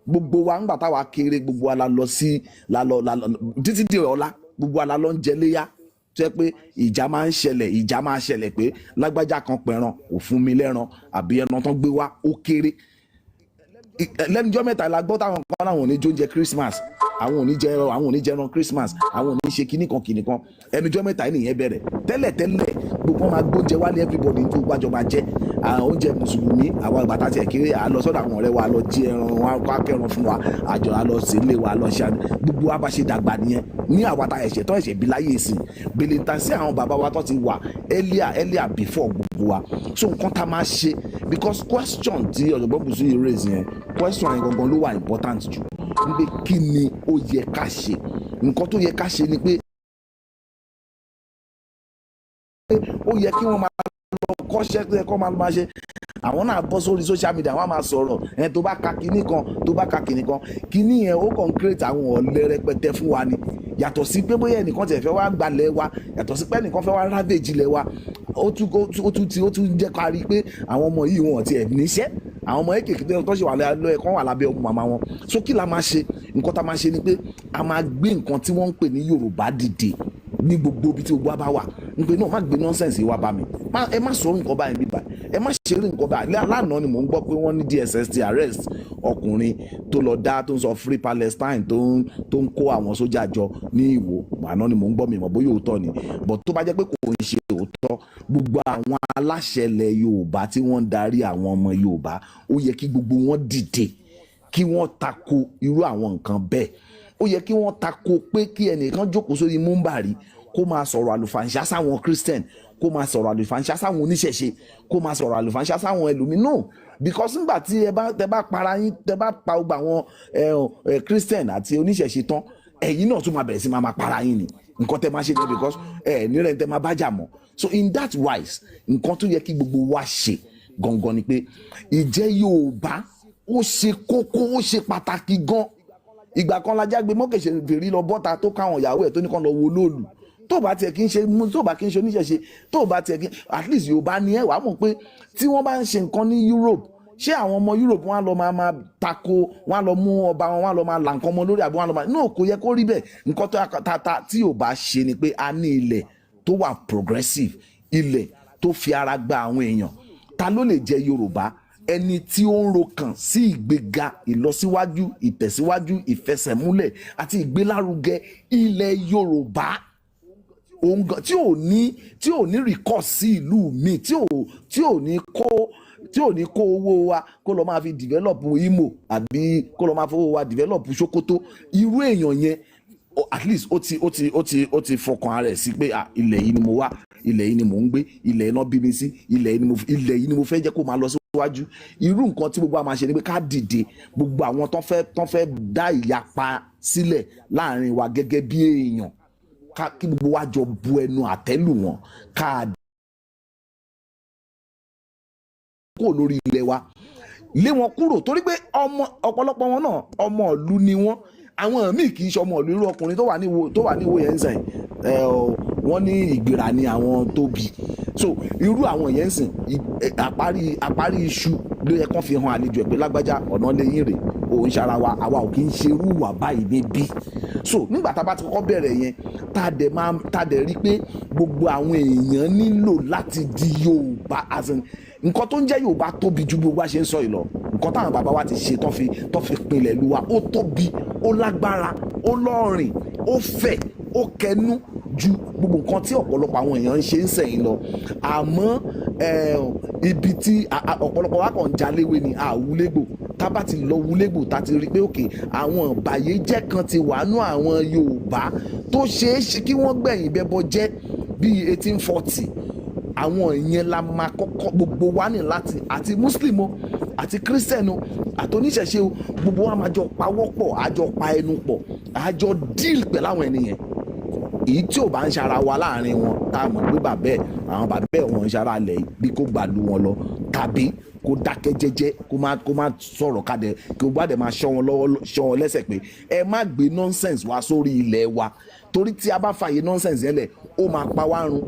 gbogbo wa ńgbà táwa kéré gbogbo wa la lọ títí di ọ̀la gbogbo wa la lọ ń jẹ léyà tó yẹ pé ìjà máa ṣẹlẹ̀ pé lágbájá kan pẹ̀ràn kò fún mi lẹ́ran àbí ẹran tán gbé wá ó kéré. Lẹ́nujọ́ mẹ́ta la gbọ́ táwọn kan láwọn ò ní jóúnjẹ Christmas, àwọn ò ní jẹ ẹran Christmas, àwọn ò ní ṣe kíní kan ẹnujọ́ mẹ́ta nìyẹn bẹ̀rẹ̀. Tẹ́lẹ̀ gbogbo wọn máa gbóúnjẹ wálé everybody tó gbàjọ máa jẹ oúnjẹ mùsùlùmí. àwọn ìgbà tá tiẹ̀ kéré à lọ sọ́dọ̀ àwọn ọ̀rẹ́ wa lọ jí ẹran wọn kó akẹ́ran fún wa àjọ lọ sí ilé wa lọ ṣe gbogbo wa bá ṣe dàgbà nìyẹn ní àwa ta ẹ̀ṣẹ̀ tó ẹ̀ṣẹ̀ bí láyé ìsìn bèlè ta sí àwọn bàbá wa tó ti wà earlier before gbogbo wa. So nǹkan tá máa ṣe because question tí ọ̀jọ̀gbọ́n Bùsúyì yìí raise yẹn question yẹn gangan ló wà important jù wípé kí ni ó yẹ ká ṣe. Nǹkan tó yẹ ká ṣe ni pé ó yẹ kí wọ́n máa lọ kọ́ṣẹ́ tó yẹ kó máa ṣe. Àwọn náà bọ́ sórí social media wọ́n á máa sọ̀rọ̀ tó bá ka kinní kan kinní yẹn ó kàn create àwọn ọ̀lẹ rẹpẹtẹ fún wa ni. Yàtọ̀ sí pé bóyá ẹnìkan tẹ̀ fẹ́ wá gbalẹ̀ wa, yàtọ̀ sí pé ẹnìkan fẹ́ wá ravage ilẹ̀ wa, ó tún jẹ́ ká rí pé àwọn ọmọ yìí wọn ti ẹ̀ níṣẹ́. Àwọn ọmọ kékeré tó ṣe wà lẹ́ẹ̀kan wà lábẹ́ ọmọ màmá wọn. So kí la máa ṣe? Nǹkan tá máa ṣe ni pé a máa gbé nǹkan tí wọ́n ń pè ní Yorùbá dìde ní gbogbo ibi tí gbogbo wa bá wà. Nípe náà má gbé nọ́nsẹ̀nsì wá bá mi, ẹ má sọ nǹkan báyìí bíbá, ẹ má ṣeré nǹkan báyìí. Lánàá ni mò ń gbọ́ pé wọ́n ní DSS ti arrest ọkùnrin tó lọ dá tó ń sọ Free Palestine tó ń kó àwọn sójà jọ ní Ìwó. Àná ni mò ń gbọ́ mi mọ̀ bóyá òótọ́ ni, but tó bá jẹ́ pé kò ń ṣe òótọ́, gbogbo àwọn aláṣẹ ilẹ̀ Yorùbá tí wọ́n ń darí àwọn ọmọ Yorùbá ó yẹ kí gbogbo wọn dìde kí wọ́n tako irú àwọn nǹkan bẹ́ẹ̀. Ó yẹ kí wọ́n tako pé kí ẹnìkan jókòó sórí múmbàrí kó máa sọ̀rọ̀ àlùfàǹṣá sáwọn Christian, kó máa sọ̀rọ̀ àlùfàǹṣá sáwọn oníṣẹ̀ṣe, kó máa sọ̀rọ̀ àlùfàǹṣá sáwọn ẹlòmíì. No, because nígbà tí tẹ bá para yín, tẹ bá pa gbogbo àwọn Christian àti oníṣẹ̀ṣe tán, ẹ̀yin náà tún máa bẹ̀rẹ̀ sí máa para yín ni. Nǹkan tẹ máa ṣe ni because nírẹ̀ tẹ máa bájà mọ́. So in that wise, nǹkan tó yẹ kí gbogbo wa ṣe gangan ni pé ìjẹ́ Yorùbá ó ṣe kókó, ó ṣe pàtàkì gan. Ìgbà kan la Jágbe mọ́kèṣe fèrí lọ bọ́ta tó káwọn ìyàwó ẹ̀ tó ní kàn lọ wo lóòlù. Tó bá tiẹ̀ kí n ṣe, tó bá kí n ṣe oníṣẹ̀ṣe, tó bá tiẹ̀ kí at least Yorùbá ni ẹ wàá mọ̀ pé tí wọ́n bá ń ṣe nǹkan ní Europe, ṣé àwọn ọmọ Europe wọn á lọ máa tako, wọn á lọ mú ọba wọn á lọ máa là nǹkan mọ́ lórí, àbí wọn á lọ máa, no, kò yẹ kó rí bẹ́ẹ̀. Nǹkan tó tí Yorùbá ṣe ni pé a ní ilẹ̀ tó wà progressive, ilẹ̀ tó fi ara gba àwọn èèyàn. Ta ló lè jẹ Yorùbá? Ẹni tí ó ń rokàn sí ìgbéga, ìlọsíwájú, ìtẹ̀síwájú, ìfẹsẹ̀múlẹ̀ àti ìgbélárugẹ ilẹ̀ Yorùbá, tí ò ní recourse sí ìlú mi, tí ò ní kó owó wa kó lọ máa fi develop Imo àbí kó lọ máa fowó wa develop Sokoto. Irú èèyàn yẹn at least ó ti fọkàn ara ẹ̀ sí pé ilẹ̀ yìí ni mo wá, ilẹ̀ yìí ni mò ń gbé, ilẹ̀ iná bí mi sí, ilẹ̀ yìí ni mo fẹ́ jẹ́ kó máa lọ síwájú. Irú nǹkan tí gbogbo wa máa ṣe ni pé ká dìde, gbogbo àwọn tán fẹ́ dá ìyapa sílẹ̀ láàrin wa gẹ́gẹ́ bí èèyàn, kí gbogbo wa jọ bu ẹnu àtẹ́lù wọn, ká kó lórí ilẹ̀ wa, lé wọn kúrò, torí pé ọ̀pọ̀lọpọ̀ wọn náà ọmọ ìlú ni wọ́n. Àwọn míì kì í ṣe ọmọ ìlú. Irú ọkùnrin tó wà níwò yẹn ń sìn, wọ́n ní ìgbéra ni àwọn tó bí. So irú àwọn yẹn ń sìn, àparí iṣu ló yẹ kán fi hàn àlejò ẹ̀ pé lágbájá ọ̀nà lẹ́yìn rè, òun ṣara wa, àwa ò kì í ṣe irú wà báyìí níbí. So nígbà tá a bá ti kọ́kọ́ bẹ̀rẹ̀ yẹn, tá a dẹ̀ rí pé gbogbo àwọn èèyàn nílò láti di Yorùbá, as in nǹkan tó ń jẹ́ Yorùbá tóbi ju gbogbo wa ṣe ń sọ yìí lọ. Nǹkan táwọn bàbá wa ti ṣe tán fi pinlẹ̀ ìlú wa, ó tóbi, ó lágbára, ó lọ́rìn, ó fẹ̀, ó kẹnú ju gbogbo nǹkan tí ọ̀pọ̀lọpọ̀ àwọn èèyàn ń ṣe ń sẹ̀yìn lọ. Àmọ́ ibi tí ọ̀pọ̀lọpọ̀ wa kàn ń jaléwé ni àwúlégbò. Tá bá ti lọ wúlégbò, tá ti rí pé òkè àwọn ìbàyéjẹ́ kan ti wà nú àwọn Yorùbá tó ṣeé ṣe kí wọ́n gbẹ̀yìn bẹ́bọ jẹ́ bíi 1840. Àwọn ìyẹn la máa kọ́kọ́, gbogbo wa ní láti, àti Muslim o, àti Christian o, àti oníṣẹ̀ṣe o, gbogbo wa máa jọ pawọ́pọ̀, àjọ pa ẹnu pọ̀, àjọ deal pẹ̀lú àwọn ènìyàn. Èyí tí ò bá ń ṣara wa láàrin wọn, tá a mọ̀ pé àwọn bàbá ẹ̀ wọn ń ṣara lẹ̀ bí kò gbàlú wọn lọ, tàbí kó dákẹ́ jẹ́jẹ́, kó má sọ̀rọ̀ kadẹ̀, kí o bá dẹ̀ máa ṣọ́ wọn lẹ́sẹ̀ pé ẹ má gbé nonsense wá sórí ilẹ̀ wa, torí tí a bá fààyè nonsense yẹn lẹ̀, ó máa pa wá run.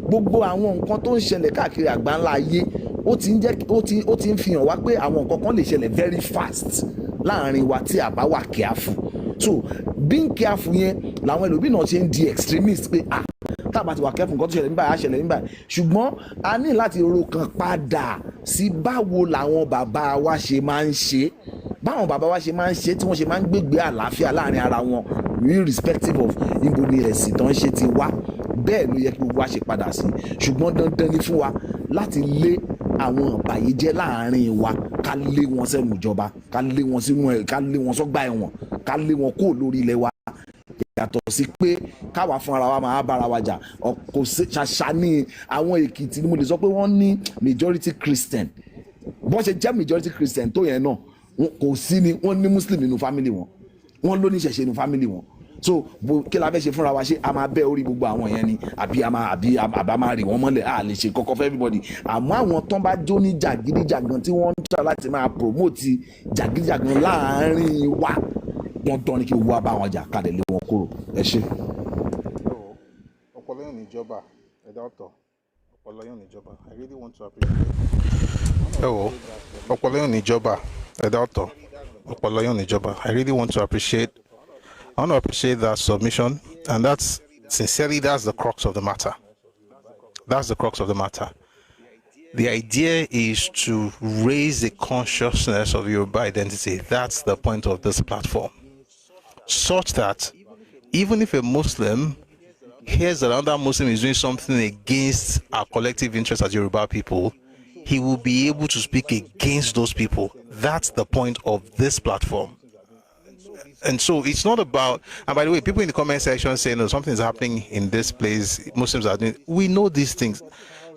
Gbogbo àwọn nǹkan tó ń ṣẹlẹ̀ káàkiri àgbáńlá ayé, ó ti ń fi hàn wá pé àwọn nǹkan kan lè ṣẹlẹ̀ very fast láàrin wa tí a bá wà careful. So being careful yẹn làwọn ẹlòmíì náà ṣe ń di extremist pé tá a bá ti wà careful nǹkan tó ṣẹlẹ̀ nígbà yà ṣẹlẹ̀ nígbà. Ṣùgbọ́n a ní láti rokan padà sí báwo làwọn bàbá wa ṣe máa ń ṣe, báwọn bàbá wa ṣe máa ń ṣe, tí wọ́n ṣe máa ń gbégbé àlàáfíà láàrin ara wọn, irrespective of ibo ni ẹ̀sìn tán ṣe ti wá. Bẹ́ẹ̀ ló yẹ kí gbogbo wa ṣe padà sí. Ṣùgbọ́n dandan ni fún wa láti lé àwọn ìbàyéjẹ́ láàrin wa, ká lé wọn sẹ́nu ìjọba, ká lé wọn sọ́gbà ẹ̀wọ̀n, ká lé wọn kó lórí ilẹ̀ wa. Yàtọ̀ sí pé káwa fún ara wa máa bára wa jà. Kò ṣàṣà ní àwọn Èkìtì ni mo lè sọ pé wọ́n ní majority Christian. Bọ́n ṣe jẹ́ majority Christian tó yẹn náà, kò sí ni wọ́n ní Muslim nínú family wọn, wọ́n ló ní ìṣẹ̀ṣe nínú family wọn. So kí la fẹ́ ṣe fúnra wa, ṣe a máa bẹ́ orí gbogbo àwọn yẹn ni, àbí a máa rì wọ́n mọ́lẹ̀, a lè ṣe kọ́kọ́ fẹ́ everybody. Àmọ́ àwọn tán bá jó ní jàgídíjàgan tí wọ́n ń tà láti máa promote jàgídíjàgan láàárín wa, dandan ni kí wọ́n bá wọn jà, ká lè lé wọn kúrò. Ẹ ṣé. Ọpọlọ yóò níjọba, ẹ̀dá ọ̀tọ̀, ọpọlọ yóò níjọba. I really want to appreciate. Ọpọlọ yóò níjọba, ẹ̀dá ọ̀tọ̀, ọpọlọ yóò níjọba. I really want to appreciate that submission, and that's the crux of the matter. That's the crux of the matter. The idea is to raise the consciousness of Yoruba identity. That's the point of this platform. Such that even if a Muslim hears that another Muslim is doing something against our collective interests as Yoruba people, he will be able to speak against those people. That's the point of this platform. And so it's not about, and by the way, people in the comment section saying, no, something's happening in this place, Muslims are doing, we know these things.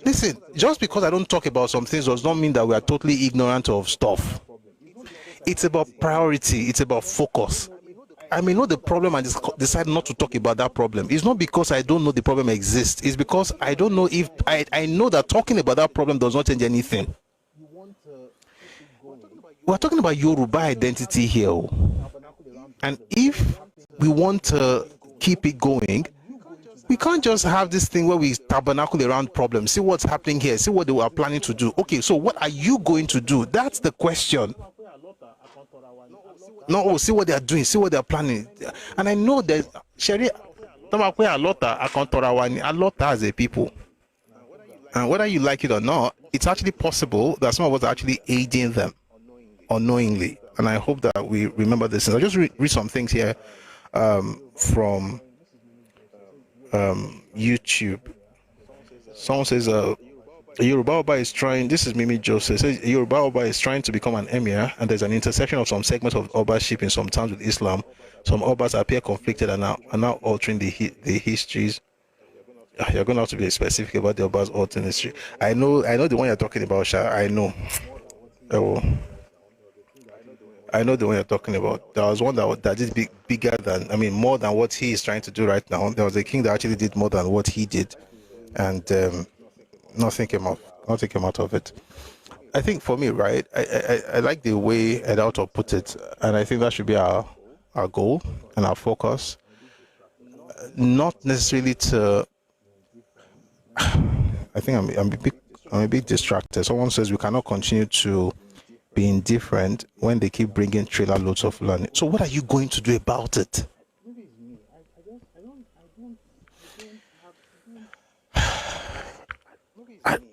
Listen, just because I don't talk about some things does not mean that we are totally ignorant of stuff. It's about priority, it's about focus. I may know the problem and decide not to talk about that problem. It's not because I don't know the problem exists. It's because I don't know if I know that talking about that problem does not change anything. We're talking about Yoruba identity here. And if we want to keep it going, we can't just have this thing where we tabernacle around problems. See what's happening here. See what they were planning to do. Okay, so what are you going to do? That's the question. No, see what they are doing. See what they are planning. And I know that Sherry, a lot as a people. And whether you like it or not, it's actually possible that some of us are actually aiding them unknowingly. And I hope that we remember this. I'll just read some things here from YouTube. Someone says, Yoruba Oba is trying, this is Mimi Joseph, says Yoruba Oba is trying to become an emir, and there's an intersection of some segments of Obaship in some towns with Islam. Some Obas appear conflicted and are now altering the histories. You're going to have to be specific about the Obas altering history. I know the one you're talking about, Sha. I know. I know the one you're talking about. There was one that did bigger than, more than what he is trying to do right now. There was a king that actually did more than what he did, and nothing came out of it. I think for me, right, I like the way Edauto put it, and I think that should be our goal and our focus. Not necessarily to. I think I'm a bit distracted. Someone says we cannot continue to be indifferent when they keep bringing trailer loads of land. So what are you going to do about it?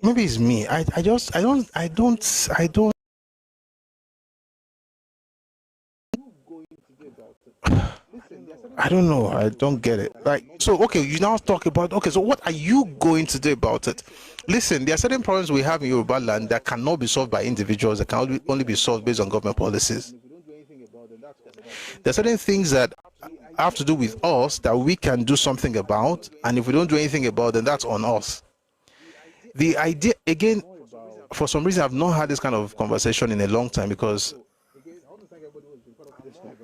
Maybe it's me. I don't know. I don't get it. So okay, you now talk about, okay, so what are you going to do about it? Listen, there are certain problems we have in Yoruba land that cannot be solved by individuals, that can only be solved based on government policies. There are certain things that have to do with us that we can do something about, and if we don't do anything about them, that's on us. The idea, again, for some reason, I've not had this kind of conversation in a long time, because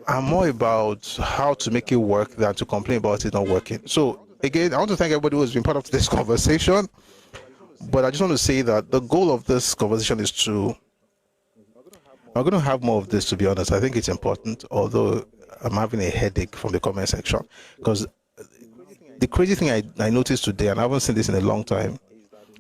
I'm more about how to make it work than to complain about it not working. So again, I want to thank everybody who has been part of this conversation, but I just want to say that the goal of this conversation is I'm going to have more of this, to be honest. I think it's important, although I'm having a headache from the comment section, because the crazy thing I noticed today, and I haven't seen this in a long time,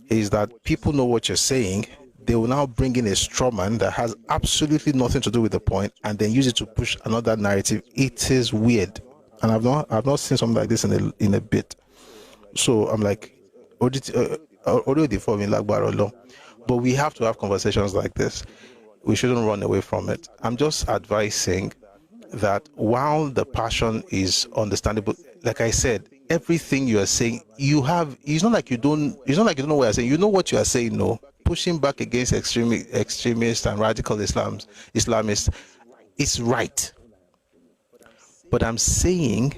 is that people know what you're saying. They will now bring in a straw man that has absolutely nothing to do with the point, and then use it to push another narrative. It is weird, and I've not seen something like this in a bit. So I'm like, already for me, but we have to have conversations like this. We shouldn't run away from it. I'm just advising that while the passion is understandable, like I said, everything you are saying, it's not like you don't know what you're saying. You know what you are saying. No, pushing back against extremists and radical Islamists is right. But I'm saying,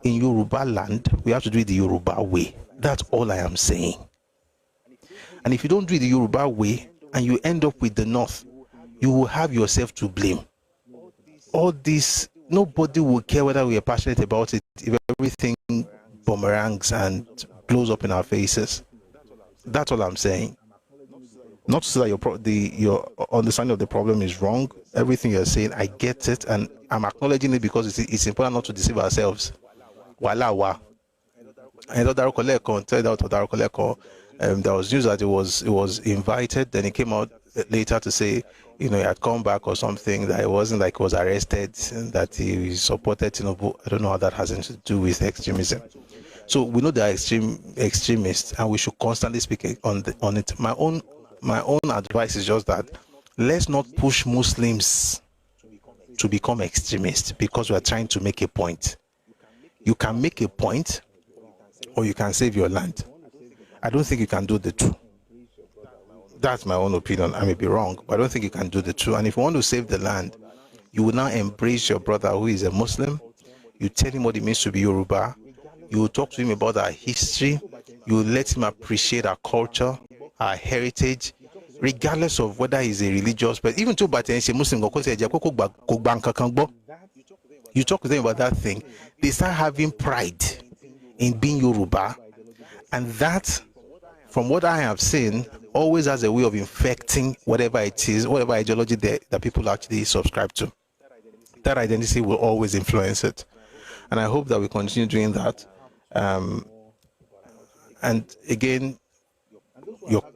in Yoruba land, we have to do it the Yoruba way. That's all I am saying. And if you don't do it the Yoruba way, and you end up with the North, you will have yourself to blame. All this, nobody will care whether we are passionate about it if everything boomerangs and blows up in our faces. That's all I'm saying. Not to say that your understanding of the problem is wrong. Everything you're saying, I get it, and I'm acknowledging it because it's important not to deceive ourselves. Wala. There was news that it was invited, then it came out later to say, he had come back or something, that it wasn't like he was arrested, and that he supported Tinubu. I don't know how that has anything to do with extremism. So we know there are extremists, and we should constantly speak on it. My own advice is just that let's not push Muslims to become extremists because we are trying to make a point. You can make a point, or you can save your land. I don't think you can do the two. That's my own opinion. I may be wrong, but I don't think you can do the two. And if you want to save the land, You will now embrace your brother who is a Muslim. You tell him what it means to be Yoruba. You will talk to him about our history. You will let him appreciate our culture, our heritage, regardless of whether he's a religious person. Even though he's a Muslim, you talk to them about that thing, they start having pride in being Yoruba. And that, from what I have seen, always has a way of infecting whatever it is, whatever ideology that people actually subscribe to. That identity will always influence it. And I hope that we continue doing that. And again,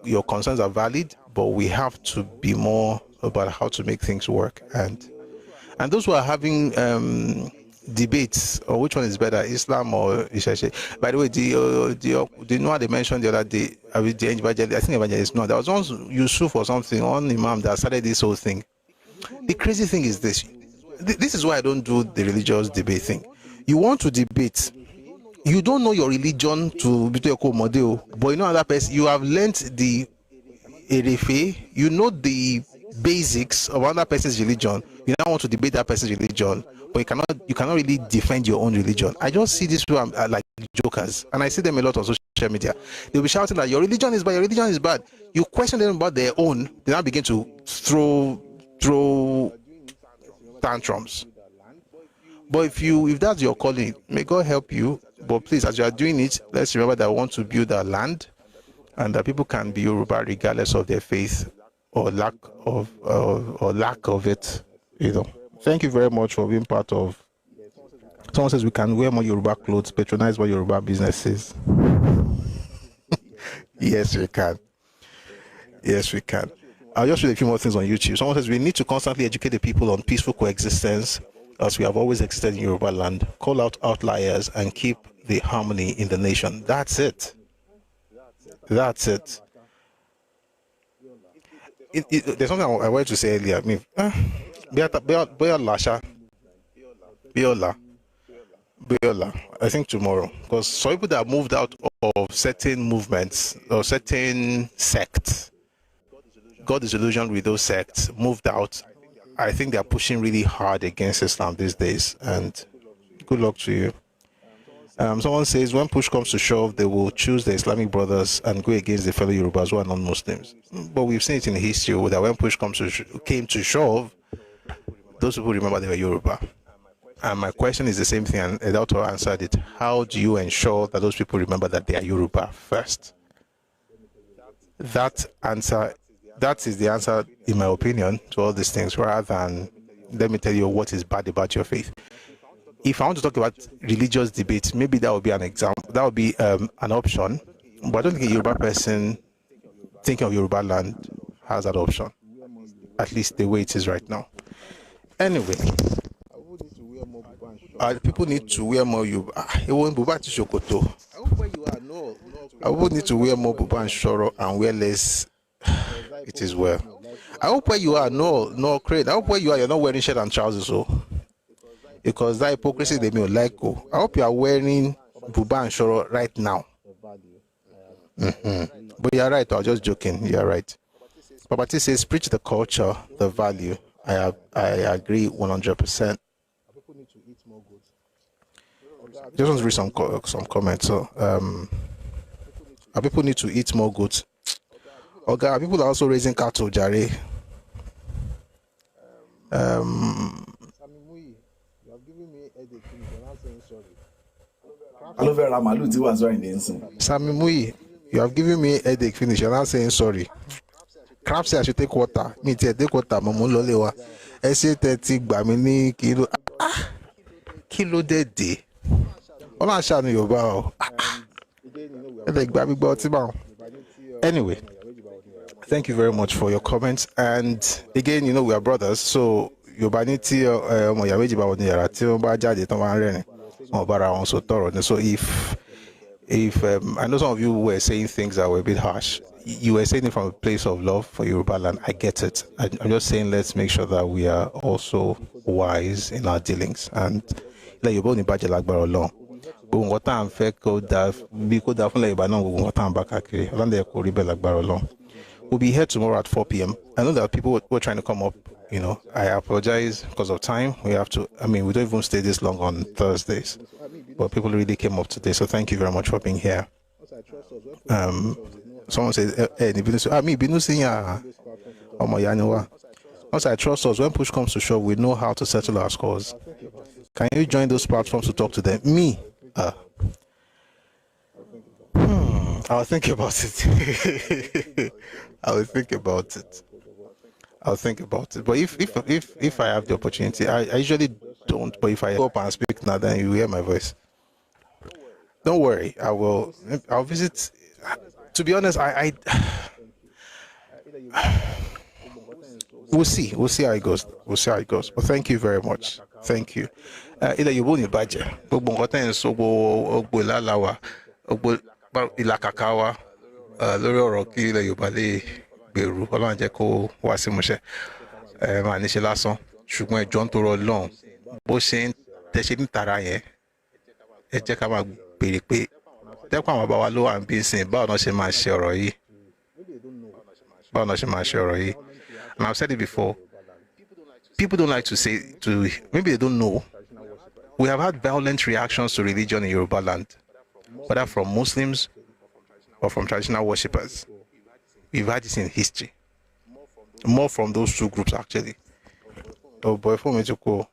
your concerns are valid, but we have to be more about how to make things work. And those who are having debates, or which one is better, Islam or Ishashe. By the way, do you know what they mentioned the other day? The evangelist, I think evangelist, no, there was one Yusuf or something, one imam that started this whole thing. The crazy thing is this. This is why I don't do the religious debate thing. You want to debate, you don't know your religion to be to your model, but you know another person, you have learnt the Erefe, you know the basics of another person's religion. You now want to debate that person's religion, but you cannot really defend your own religion. I just see this people like jokers, and I see them a lot on social media. They'll be shouting that your religion is bad, your religion is bad. You question them about their own, they now begin to throw tantrums. But if that's your calling, may God help you. But please, as you are doing it, let's remember that we want to build our land, and that people can be Yoruba regardless of their faith or lack of it. Thank you very much for being part of. Someone says we can wear more Yoruba clothes, patronize more Yoruba businesses. Yes, we can. Yes, we can. I'll just read a few more things on YouTube. Someone says we need to constantly educate the people on peaceful coexistence, as we have always existed in Yoruba land. Call out outliers and keep the harmony in the nation. That's it. That's it. There's something I wanted to say earlier. I mean, Biola, I think tomorrow, because some people that moved out of certain movements or certain sects, got disillusioned with those sects, moved out. I think they're pushing really hard against Islam these days, and good luck to you. Someone says when push comes to shove, they will choose the Islamic brothers and go against the fellow Yorubas who are non-Muslims. But we've seen it in history that when push came to shove, those people remember they were Yoruba. And my question is the same thing, and the doctor answered it. How do you ensure that those people remember that they are Yoruba first? That is the answer, in my opinion, to all these things, rather than let me tell you what is bad about your faith. If I want to talk about religious debates, maybe that would be an example, that would be an option. But I don't think a Yoruba person thinking of Yoruba land has that option, at least the way it is right now. Anyway, people need to wear more Yoruba. I would need to wear more Buba and Shoro and wear less. It is well. I hope where you are, no crane. I hope where you are, you're not wearing shirt and trousers, so because that hypocrisy they may like go. I hope you are wearing Buba and Shoro right now. But you're right. I was just joking. You're right. Babati says, preach the culture, the value. I agree 100%. Just want to read some comments. So, people need to eat more goods. Okay, people are also raising cattle, Jare. Sammy Mui, you have given me a headache. Finish. You're not saying sorry. Crab say I should take water. Me take water. Mamu lolewa. I say 30 gbamini kilo. Kilo de. Ola sha no Yoruba. Headache gbami gbo ti ba. Anyway, thank you very much for your comments. And again, we are brothers, so Yoruba ni ti omo ya meji ba won yara ti won ba jade ton ba rerin. So if I know some of you were saying things that were a bit harsh, you were saying it from a place of love for Yoruba land. I get it. I'm just saying let's make sure that we are also wise in our dealings. And like Yoruba ni baje lagbara Ọlọ́run. But what time fẹ́ kó da fún Yorùbá náà gbogbo nǹkan tá à ń bá káàkiri Ọlọ́run dẹ̀ kó rí bẹ́ẹ̀ lágbára Ọlọ́run. We'll be here tomorrow at 4 p.m. I know that people were trying to come up. I apologize because of time. We don't even stay this long on Thursdays, but people really came up today. So thank you very much for being here. Someone says, once I trust us, when push comes to shove, we know how to settle our scores. Can you join those platforms to talk to them? Me? I'll think about it. I'll think about it. But if I have the opportunity, I usually don't. But if I go up and speak now, then you hear my voice. Don't worry. I'll visit. To be honest, we'll see. We'll see how it goes. But thank you very much. Thank you. Ilẹ̀ Yorùbá ò ní bàjẹ́. Gbogbo nǹkan tẹ́ ń sọ gbogbo ìlàláwa, gbogbo ìlàkàkà wa lórí ọ̀rọ̀ kí ilẹ̀ Yorùbá lè gbèrú. Ọlọ́run jẹ́ kó wá sí ìmúṣẹ. Máa ní ṣe lásán. Ṣùgbọ́n ẹjọ́ ń torọ Ọlọ́run. Bó ṣe ń tẹ̀ṣe nítara yẹn, ẹ jẹ́ ká máa béèrè pé dẹ́kun àwọn bàbá wa ló wà ń bí sìn báwo náà ṣe máa ṣe ọ̀rọ̀ yìí. And I've said it before. People don't like to maybe they don't know. We have had violent reactions to religion in Yoruba land, whether from Muslims or from traditional worshippers. We've had this in history. More from those two groups, actually. Oh boy, for me to go.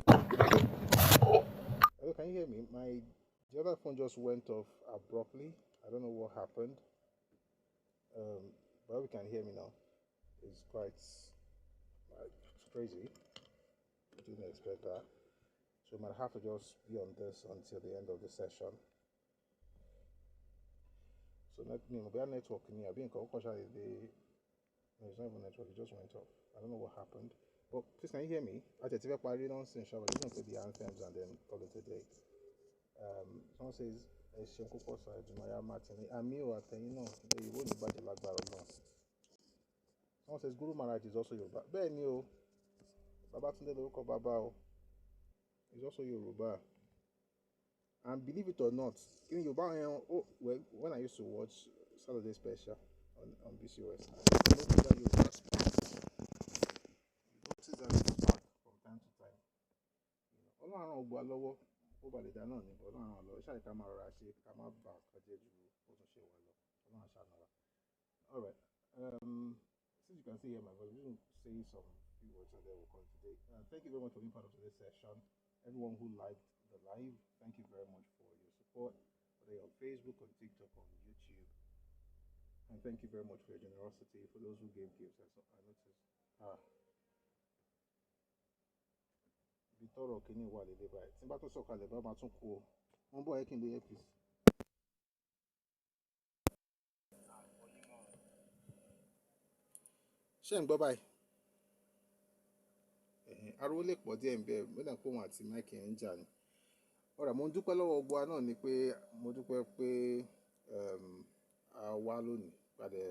Hello, can you hear me? The other phone just went off abruptly. I don't know what happened. But we can hear me now. It's quite crazy. Didn't expect that. So we might have to just be on this until the end of the session. So we have network in here. There's not even network, it just went off. I don't know what happened. But please, can you hear me? I just want to play the anthems and then call it a day. Someone says, someone says Guru Maharaj is also Yoruba. Benio Babatunde Lorúkọ Baba is also Yoruba. And believe it or not, in Yoruba, when I used to watch Saturday Special on BCOS, I noticed that Yoruba speaks. Notice that it back from time to time. Ọlọ́run ọgbà lọ́wọ́ ó balẹ̀ dáná ní Ọlọ́run ọlọ́ ṣáà ká máa rọra ṣe ká má bà kọjá ju bó tún ṣe wà lọ Ọlọ́run ṣàánú wa. All right. Since you can see here my voice, we will say some few words and then we'll call it today. Thank you very much for being part of today's session. Everyone who liked the live, thank you very much for your support, whether you're on Facebook, on TikTok, on YouTube. And thank you very much for your generosity. For those who gave gifts, I noticed. Bitoro kini wà lédè báyìí. Tí n bá tún sọ̀kalẹ̀ bá máa tún kú o. Wọ́n bọ̀ ẹ́ kí n lo earpiece. Ṣé ń gbọ́ báyìí? Ariwo lè pọ̀ díẹ̀ ń bẹ mọ́dà pé òun àti Mike ń jà ni. Ọ̀rọ̀ mo ń dúpẹ́ lọ́wọ́ gbogbo wa náà ni pé mo dúpẹ́ pé a wá lónìí padà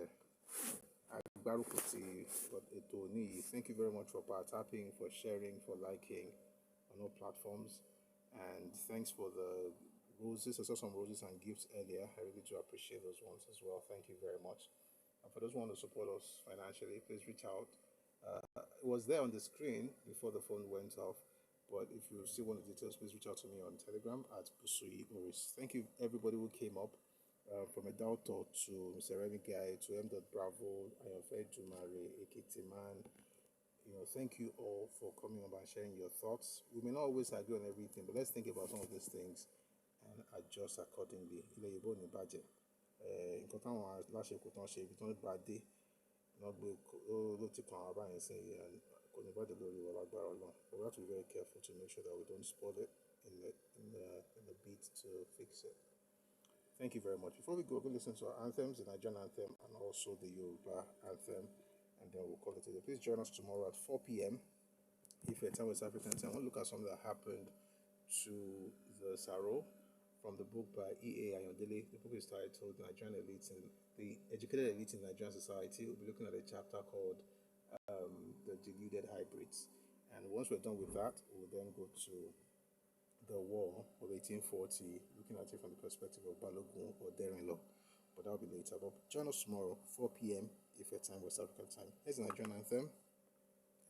agbárùkù ti ètò òní yìí. Thank you very much for tapping, for sharing, for liking on all platforms. And thanks for the roses. I saw some roses and gifts earlier. I really do appreciate those ones as well. Thank you very much. And for those who want to support us financially, please reach out. It was there on the screen before the phone went off. But if you still want the details, please reach out to me on Telegram at Busui Maurice. Thank you, everybody who came up, from Adalto to Mr. Renegade to M. Bravo, Ayonfe Jumare, Ekitiman. Thank you all for coming up and sharing your thoughts. We may not always agree on everything, but let's think about some of these things and adjust accordingly. Ilẹ̀ Yorùbá ò ní bàjẹ́. Nǹkan táwọn aláṣẹ kò tán ṣe ibi tí wọ́n bá dé ló ti kàn án báyìí sí kò ní bàjẹ́ lórí wa lágbára Ọlọ́run. But we have to be very careful to make sure that we don't spoil it in the beat to fix it. Thank you very much. Before we go listen to our anthems, the Nigerian anthem and also the Yoruba anthem, and then we'll call it a day. Please join us tomorrow at 4 p.m. If you're time West African time. We'll look at something that happened to the Saro from the book by E.A. Ayondele. The book is titled Nigerian Elites and the Educated Elite in Nigerian Society. We'll be looking at a chapter called The Deluded Hybrids. And once we're done with that, we'll then go to the war of 1840, looking at it from the perspective of Balogun or Daring Law. but that'll be later. But join us tomorrow, 4 p.m. if your time, West African time. Here's the Nigerian anthem.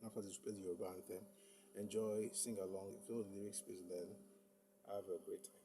And after this, play the Yoruba anthem. Enjoy, sing along. If you know the lyrics, please learn. Have a great time.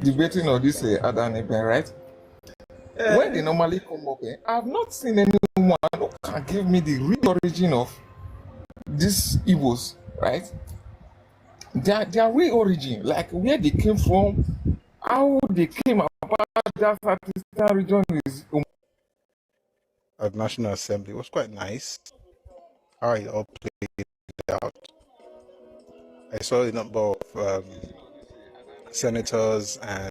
Debating on this Adani Ben, right? When they normally come up, I've not seen anyone who can give me the real origin of these Igbos, right? Their real origin, like where they came from, how they came about that Southeastern region is. At National Assembly, it was quite nice how it all played out. I saw a number of senators and